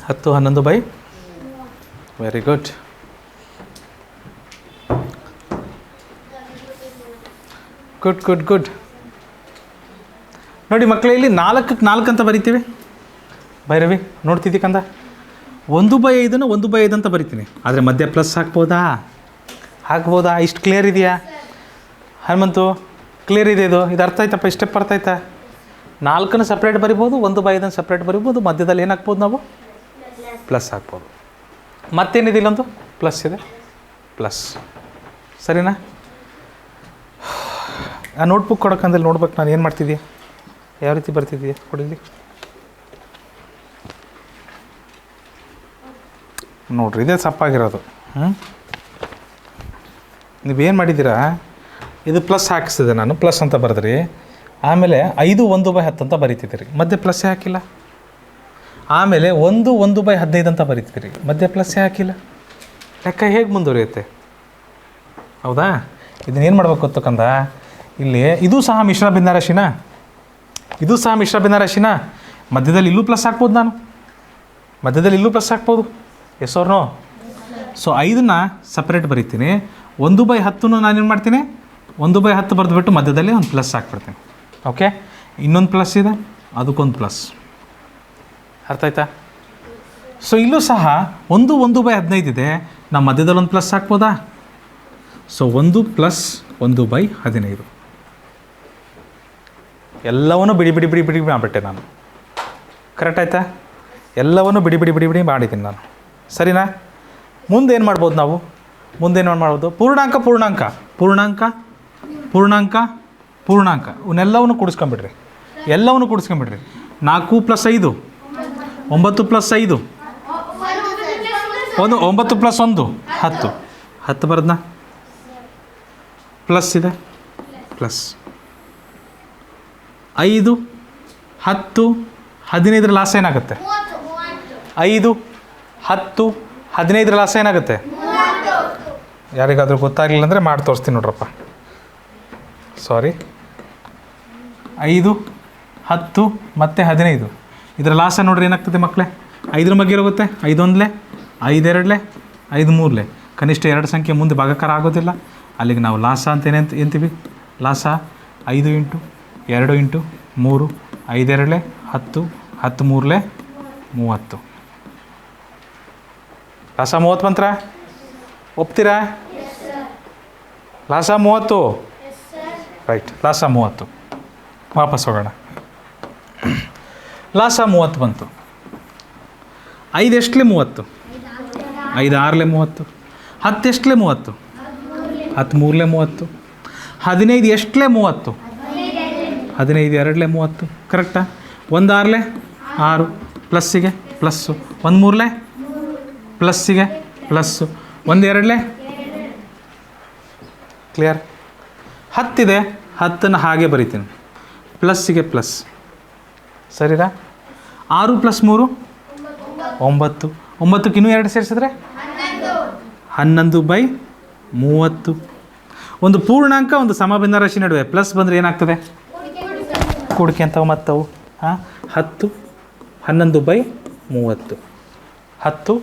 ಹತ್ತು 11/30. Very good. ಗುಡ್. ನೋಡಿ ಮಕ್ಕಳೇ, ಇಲ್ಲಿ 4ಕ್ಕೆ 4 ಅಂತ ಬರಿತೀವಿ. ಭೈರವಿ ನೋಡ್ತಿದ್ದಿ ಕಂದ? 1/5 1/5 ಅಂತ ಬರಿತೀನಿ. ಆದರೆ ಮಧ್ಯ ಪ್ಲಸ್ ಹಾಕ್ಬೋದಾ? ಇಷ್ಟು ಕ್ಲಿಯರ್ ಇದೆಯಾ ಹನುಮಂತು? ಕ್ಲಿಯರ್ ಇದೆ ಇದು ಅರ್ಥ ಆಯ್ತಪ್ಪ? ಸ್ಟೆಪ್ ಅರ್ಥ ಆಯ್ತಾ? 4ನ್ನು ಸಪ್ರೇಟ್ ಬರಿಬೋದು, 1/5 ಸಪ್ರೇಟ್ ಬರಿಬೋದು. ಮಧ್ಯದಲ್ಲಿ ಏನು ಹಾಕ್ಬೋದು ನಾವು? ಪ್ಲಸ್ ಹಾಕ್ಬೋದು. ಮತ್ತೇನಿದೆ? ಇಲ್ಲೊಂದು ಪ್ಲಸ್ ಇದೆ, ಪ್ಲಸ್. ಸರಿನಾ? ಆ ನೋಟ್ಬುಕ್ ಕೊಡೋಕ್ಕಂದಲ್ಲಿ ನೋಡ್ಬೇಕು ನಾನು ಏನು ಮಾಡ್ತಿದ್ದೀಯ, ಯಾವ ರೀತಿ ಬರ್ತಿದ್ದೀಯ ಕೊಡಿಲಿ. ನೋಡ್ರಿ, ಇದೇ ತಪ್ಪಾಗಿರೋದು. ನೀವೇನು ಮಾಡಿದ್ದೀರಾ, ಇದು ಪ್ಲಸ್ ಹಾಕಿಸಿದೆ ನಾನು, ಪ್ಲಸ್ ಅಂತ ಬರೆದ್ರಿ. ಆಮೇಲೆ 5 1/10 ಅಂತ ಬರೀತಿದ್ದೀರಿ, ಮಧ್ಯೆ ಪ್ಲಸ್ಸೇ ಹಾಕಿಲ್ಲ. ಆಮೇಲೆ 1 1/15 ಅಂತ ಬರೀತಿದ್ದೀರಿ, ಮಧ್ಯೆ ಪ್ಲಸ್ಸೇ ಹಾಕಿಲ್ಲ. ಲೆಕ್ಕ ಹೇಗೆ ಮುಂದುವರಿಯುತ್ತೆ? ಹೌದಾ? ಇದನ್ನೇನು ಮಾಡ್ಬೇಕು ಗೊತ್ತಕ್ಕಂದ, ಇಲ್ಲಿ ಇದು ಸಹ ಮಿಶ್ರ ಭಿನ್ನರಾಶಿನ, ಮಧ್ಯದಲ್ಲಿ ಇಲ್ಲೂ ಪ್ಲಸ್ ಹಾಕ್ಬೋದು. ನಾನು ಮಧ್ಯದಲ್ಲಿ ಇಲ್ಲೂ ಪ್ಲಸ್ ಹಾಕ್ಬೋದು. Yes or no? ಸೊ 5ನ್ನ ಸಪ್ರೇಟ್ ಬರೀತೀನಿ. 1/10 ನಾನೇನು ಮಾಡ್ತೀನಿ? 1/10 ಬರೆದುಬಿಟ್ಟು ಮಧ್ಯದಲ್ಲಿ ಒಂದು ಪ್ಲಸ್ ಹಾಕ್ಬಿಡ್ತೀನಿ. ಓಕೆ, ಇನ್ನೊಂದು ಪ್ಲಸ್ ಇದೆ, ಅದಕ್ಕೊಂದು ಪ್ಲಸ್. ಅರ್ಥ ಆಯ್ತಾ? ಸೊ ಇಲ್ಲೂ ಸಹ 1/15 ಇದೆ, ನಾವು ಮಧ್ಯದಲ್ಲಿ ಒಂದು ಪ್ಲಸ್ ಹಾಕ್ಬೋದಾ? ಸೊ 1 + 1/15. ಎಲ್ಲವನ್ನೂ ಬಿಡಿ ಮಾಡಿಬಿಟ್ಟೆ ನಾನು. ಕರೆಕ್ಟ್ ಆಯಿತಾ? ಎಲ್ಲವನ್ನೂ ಬಿಡಿ ಮಾಡಿದ್ದೀನಿ ನಾನು. ಸರಿನಾ? ಮುಂದೇನು ಮಾಡ್ಬೋದು ನಾವು? ಮುಂದೇನು ಮಾಡ್ಬೋದು? ಪೂರ್ಣಾಂಕ ಇವನ್ನೆಲ್ಲವನ್ನು ಕೂಡಿಸ್ಕೊಂಬಿಡ್ರಿ. 4 + 5 9 + 5 9 + 1 10 10 ಬರೋದನ್ನ ಪ್ಲಸ್ ಇದೆ, ಪ್ಲಸ್ 5 10 15 ಲಾಸ್ ಏನಾಗುತ್ತೆ? 5 10 15 ಲಾಸ್ ಏನಾಗುತ್ತೆ? ಯಾರಿಗಾದರೂ ಗೊತ್ತಾಗಲಿಲ್ಲ ಅಂದರೆ ಮಾಡಿ ತೋರಿಸ್ತೀನಿ ನೋಡ್ರಪ್ಪ. ಸಾರಿ, 5 10 ಮತ್ತು 15 ಇದರ ಲಾಸ ನೋಡ್ರಿ ಏನಾಗ್ತದೆ ಮಕ್ಕಳೇ? 5ರ ಬಗ್ಗೆ ಹೋಗುತ್ತೆ. 5 1 5 2 5 3 ಕನಿಷ್ಠ 2 ಸಂಖ್ಯೆ ಮುಂದೆ ಭಾಗಾಕಾರ ಆಗೋದಿಲ್ಲ. ಅಲ್ಲಿಗೆ ನಾವು ಲಾಸ ಅಂತ ಏನಂತೀವಿ? ಲಾಸ 5 × 2 × 3 5 2 10 10 3 30. ಲಾಸ 30 ಬಂತ್ರ? ಒಪ್ತೀರಾ? ಲಾಸ 30. ರೈಟ್, ಲಾಸ 30. ವಾಪಸ್ ಹೋಗೋಣ. ಲಾಸ 30 ಬಂತು. 5 ಎಷ್ಟಲೇ 30? 5 6 30. 10 ಎಷ್ಟಲೇ 30? 10 3 30. 15 ಎಷ್ಟಲೇ 30? 15 2 30. ಕರೆಕ್ಟಾ? 1 6 6 ಪ್ಲಸ್ಸಿಗೆ ಪ್ಲಸ್ಸು, 1 3 ಪ್ಲಸ್ಸಿಗೆ ಪ್ಲಸ್ಸು, 1 2 ಕ್ಲಿಯರ್? 10 ಇದೆ, 10ನ್ನು ಹಾಗೆ ಬರಿತೀನಿ, ಪ್ಲಸ್ಸಿಗೆ ಪ್ಲಸ್. ಸರಿನಾ? 6 + 3 9. 9ಕ್ಕೆ ಇನ್ನೂ 2 ಸೇರಿಸಿದ್ರೆ 11/30. ಒಂದು ಪೂರ್ಣಾಂಕ ಒಂದು ಸಮಭಿನ್ನರಾಶಿ ನಡುವೆ ಪ್ಲಸ್ ಬಂದರೆ ಏನಾಗ್ತದೆ? ಕೂಡಿಕೆ ಅಂತವು ಮತ್ತವು. 10 11/30. 10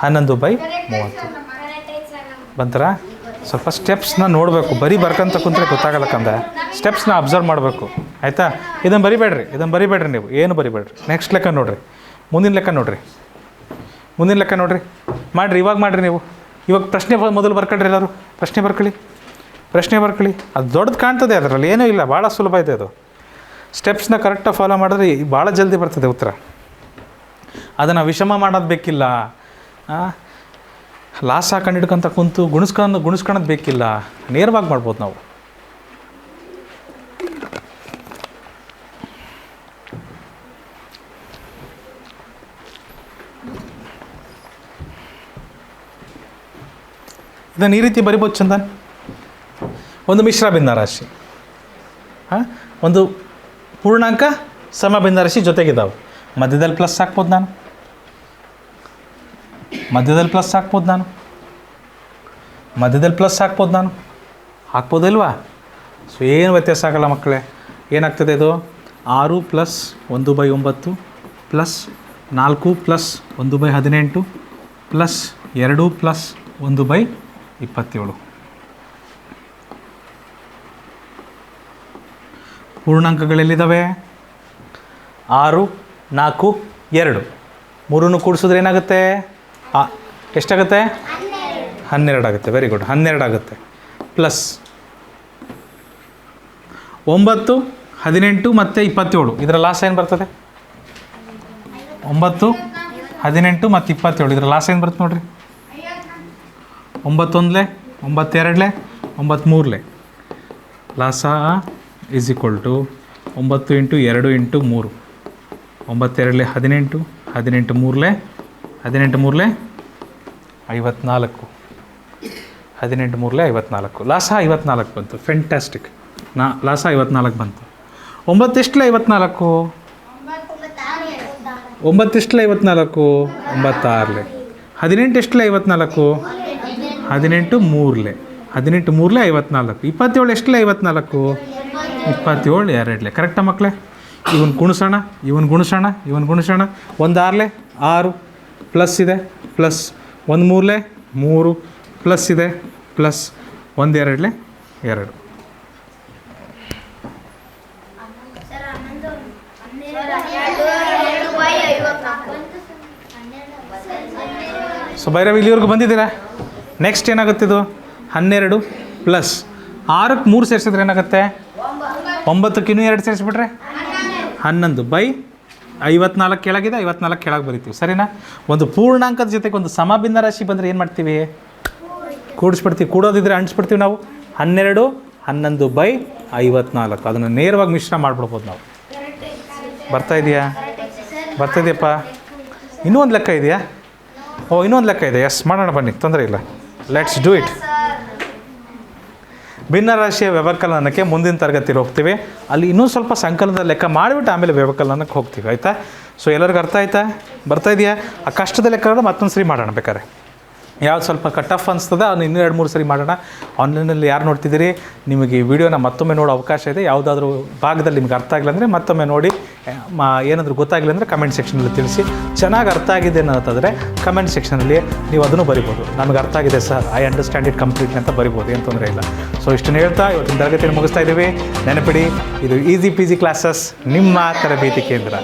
11/30 ಬಂತರ? ಸ್ವಲ್ಪ ಸ್ಟೆಪ್ಸ್ನ ನೋಡಬೇಕು, ಬರೀ ಬರ್ಕಂತ ಕುಂತ್ರೆ ಗೊತ್ತಾಗಲ್ಲ ಕಂದೆ. ಸ್ಟೆಪ್ಸ್ನ ಅಬ್ಸರ್ವ್ ಮಾಡಬೇಕು, ಆಯಿತಾ? ಇದನ್ನು ಬರಿಬೇಡ್ರಿ ನೀವು, ಏನು ಬರಿಬೇಡ್ರಿ. ನೆಕ್ಸ್ಟ್ ಲೆಕ್ಕ ನೋಡಿರಿ, ಮುಂದಿನ ಲೆಕ್ಕ ನೋಡಿರಿ. ಮಾಡಿರಿ, ಇವಾಗ ಮಾಡಿರಿ ನೀವು. ಇವಾಗ ಪ್ರಶ್ನೆ ಮೊದಲು ಬರ್ಕೊಳ್ರಿ. ಎಲ್ಲರೂ ಪ್ರಶ್ನೆ ಬರ್ಕೊಳ್ಳಿ. ಅದು ದೊಡ್ಡದು ಕಾಣ್ತದೆ, ಅದರಲ್ಲಿ ಏನೂ ಇಲ್ಲ, ಭಾಳ ಸುಲಭ ಇದೆ ಅದು. ಸ್ಟೆಪ್ಸ್ನ ಕರೆಕ್ಟಾಗಿ ಫಾಲೋ ಮಾಡಿದ್ರೆ ಭಾಳ ಜಲ್ದಿ ಬರ್ತದೆ ಉತ್ತರ. ಅದನ್ನು ವಿಷಮ ಮಾಡೋದು ಬೇಕಿಲ್ಲ, ಲಾಸ್ ಹಾಕೊಂಡು ಹಿಡ್ಕೊಂತ ಕುಂತು ಗುಣಿಸ್ಕೊಳ್ಳೋದು ಬೇಕಿಲ್ಲ, ನೇರವಾಗಿ ಮಾಡ್ಬೋದು ನಾವು. ಇದನ್ನು ಈ ರೀತಿ ಬರಿಬೋದು ಚಂದನ್. ಒಂದು ಮಿಶ್ರ ಭಿನ್ನರಾಶಿ, ಒಂದು ಪೂರ್ಣಾಂಕ ಸಮ ಭಿನ್ನರಾಶಿ ಜೊತೆಗಿದ್ದಾವೆ. ಮಧ್ಯದಲ್ಲಿ ಪ್ಲಸ್ ಹಾಕ್ಬೋದು ನಾನು. ಹಾಕ್ಬೋದಿಲ್ವಾ? ಸೊ ಏನು ವ್ಯತ್ಯಾಸ ಆಗಲ್ಲ ಮಕ್ಕಳೇ. ಏನಾಗ್ತದೆ ಇದು? 6 + 1/9 ಪ್ಲಸ್ 4 + 1/18 ಪ್ಲಸ್ 2 + 1/27. ಪೂರ್ಣಾಂಕಗಳೆಲ್ಲಿದ್ದಾವೆ? 6 4 2 ಮೂರನ್ನು ಕೂಡಿಸಿದ್ರೆ ಏನಾಗುತ್ತೆ? ಎಷ್ಟಾಗುತ್ತೆ? 12 ಆಗುತ್ತೆ. ವೆರಿ ಗುಡ್, 12 ಆಗುತ್ತೆ. ಪ್ಲಸ್ 9 18 ಮತ್ತು 27 ಇದರ ಲಾಸ್ ಏನು ಬರ್ತದೆ? 9 18 ಮತ್ತು 27 ಇದರ ಲಾಸ್ ಏನು ಬರುತ್ತೆ ನೋಡಿರಿ? 9 1 9 2 9 3 ಲಾಸ ಈಸ್ ಈಕ್ವಲ್ ಟು 9 × 2 × 3 9 2 18 18 3 18 3 54 18 3 54 ಲಾಸ 54 ಬಂತು. ಫೆಂಟಾಸ್ಟಿಕ್. ಲಾಸ 54 ಬಂತು. 9 ಎಷ್ಟಲೇ 54? 9 ಎಷ್ಟಲೇ 54? 96. 18 ಎಷ್ಟಲೇ 54? 18 3 18 3 54. 27 ಎಷ್ಟಲೇ 54? 27 2. ಕರೆಕ್ಟಾ ಮಕ್ಕಳೇ? ಇವನು ಗುಣಿಸೋಣ. 1 6 6 ಪ್ಲಸ್ ಇದೆ, ಪ್ಲಸ್ 1 3 3 ಪ್ಲಸ್ ಇದೆ, ಪ್ಲಸ್ 1 2 2. ಸೊ ಭೈರವಿ ಇಲ್ಲಿವರೆಗೂ ಬಂದಿದ್ದೀರಾ? ನೆಕ್ಸ್ಟ್ ಏನಾಗುತ್ತಿದು 12 ಪ್ಲಸ್ 6ಕ್ಕೆ 3 ಸೇರಿಸಿದ್ರೆ ಏನಾಗುತ್ತೆ? 9ಕ್ಕೆ ಇನ್ನೂ 2 ಸೇರಿಸ್ಬಿಟ್ರೆ 11 ಬೈ 54 ಕೆಳಗಿದೆ, 54 ಕೆಳಗೆ ಬರಿತೀವಿ. ಸರಿನಾ? ಒಂದು ಪೂರ್ಣಾಂಕದ ಜೊತೆಗೆ ಒಂದು ಸಮಭಿನ್ನ ರಾಶಿ ಬಂದರೆ ಏನು ಮಾಡ್ತೀವಿ? ಕೂಡಿಸ್ಬಿಡ್ತೀವಿ. ಕೂಡೋದಿದ್ರೆ ಅಂಟಿಸ್ಬಿಡ್ತೀವಿ ನಾವು. 12 11 ಬೈ 54 ಅದನ್ನು ನೇರವಾಗಿ ಮಿಶ್ರ ಮಾಡಿಬಿಡ್ಬೋದು ನಾವು. ಬರ್ತಾ ಇದೆಯಪ್ಪ? ಇನ್ನೂ ಒಂದು ಲೆಕ್ಕ ಇದೆಯಾ? ಇನ್ನೊಂದು ಲೆಕ್ಕ ಇದೆ. ಎಸ್, ಮಾಡೋಣ ಬನ್ನಿ, ತೊಂದರೆ ಇಲ್ಲ. Let's do it. ಭಿನ್ನರಾಶಿಯ ವ್ಯವಕಲನಕ್ಕೆ ಮುಂದಿನ ತರಗತಿಲಿ ಹೋಗ್ತೀವಿ. ಅಲ್ಲಿ ಇನ್ನೂ ಸ್ವಲ್ಪ ಸಂಕಲನದ ಲೆಕ್ಕ ಮಾಡಿಬಿಟ್ಟು ಆಮೇಲೆ ವ್ಯವಕಲನಕ್ಕೆ ಹೋಗ್ತೀವಿ. ಆಯಿತಾ? ಸೊ ಎಲ್ಲರಿಗೂ ಅರ್ಥ ಆಯ್ತಾ? ಬರ್ತಾ ಇದೆಯಾ? ಆ ಕಷ್ಟದ ಲೆಕ್ಕಗಳು ಮತ್ತೊಂದು ಸರಿ ಮಾಡೋಣ ಬೇಕಾದ್ರೆ. ಯಾವ್ದು ಸ್ವಲ್ಪ ಟಫ್ ಅನಿಸ್ತದೆ ಅದನ್ನು ಇನ್ನೂ 2-3 ಸರಿ ಮಾಡೋಣ. ಆನ್ಲೈನಲ್ಲಿ ಯಾರು ನೋಡ್ತಿದ್ದೀರಿ, ನಿಮಗೆ ಈ ವಿಡಿಯೋನ ಮತ್ತೊಮ್ಮೆ ನೋಡೋ ಅವಕಾಶ ಇದೆ. ಯಾವುದಾದ್ರೂ ಭಾಗದಲ್ಲಿ ನಿಮ್ಗೆ ಅರ್ಥ ಆಗಿಲ್ಲ ಅಂದರೆ ಮತ್ತೊಮ್ಮೆ ನೋಡಿ. ಏನಾದರೂ ಗೊತ್ತಾಗಿಲ್ಲ ಅಂದರೆ ಕಮೆಂಟ್ ಸೆಕ್ಷನಲ್ಲಿ ತಿಳಿಸಿ. ಚೆನ್ನಾಗಿ ಅರ್ಥ ಆಗಿದೆ ಅನ್ನೋದಾದರೆ ಕಮೆಂಟ್ ಸೆಕ್ಷನಲ್ಲಿ ನೀವು ಅದನ್ನು ಬರಿಬೋದು. ನಮಗೆ ಅರ್ಥ ಆಗಿದೆ sir, I understand it completely ಅಂತ ಬರಿಬೋದು, ಏನು ತೊಂದರೆ ಇಲ್ಲ. ಸೊ ಇಷ್ಟನ್ನು ಹೇಳ್ತಾ ಇವತ್ತಿನ ತರಗತಿಯನ್ನು ಮುಗಿಸ್ತಾ ಇದ್ದೀವಿ. ನೆನಪಿಡಿ, ಇದು ಈಸಿ ಪಿ ಜಿ ಕ್ಲಾಸಸ್, ನಿಮ್ಮ ತರಬೇತಿ ಕೇಂದ್ರ.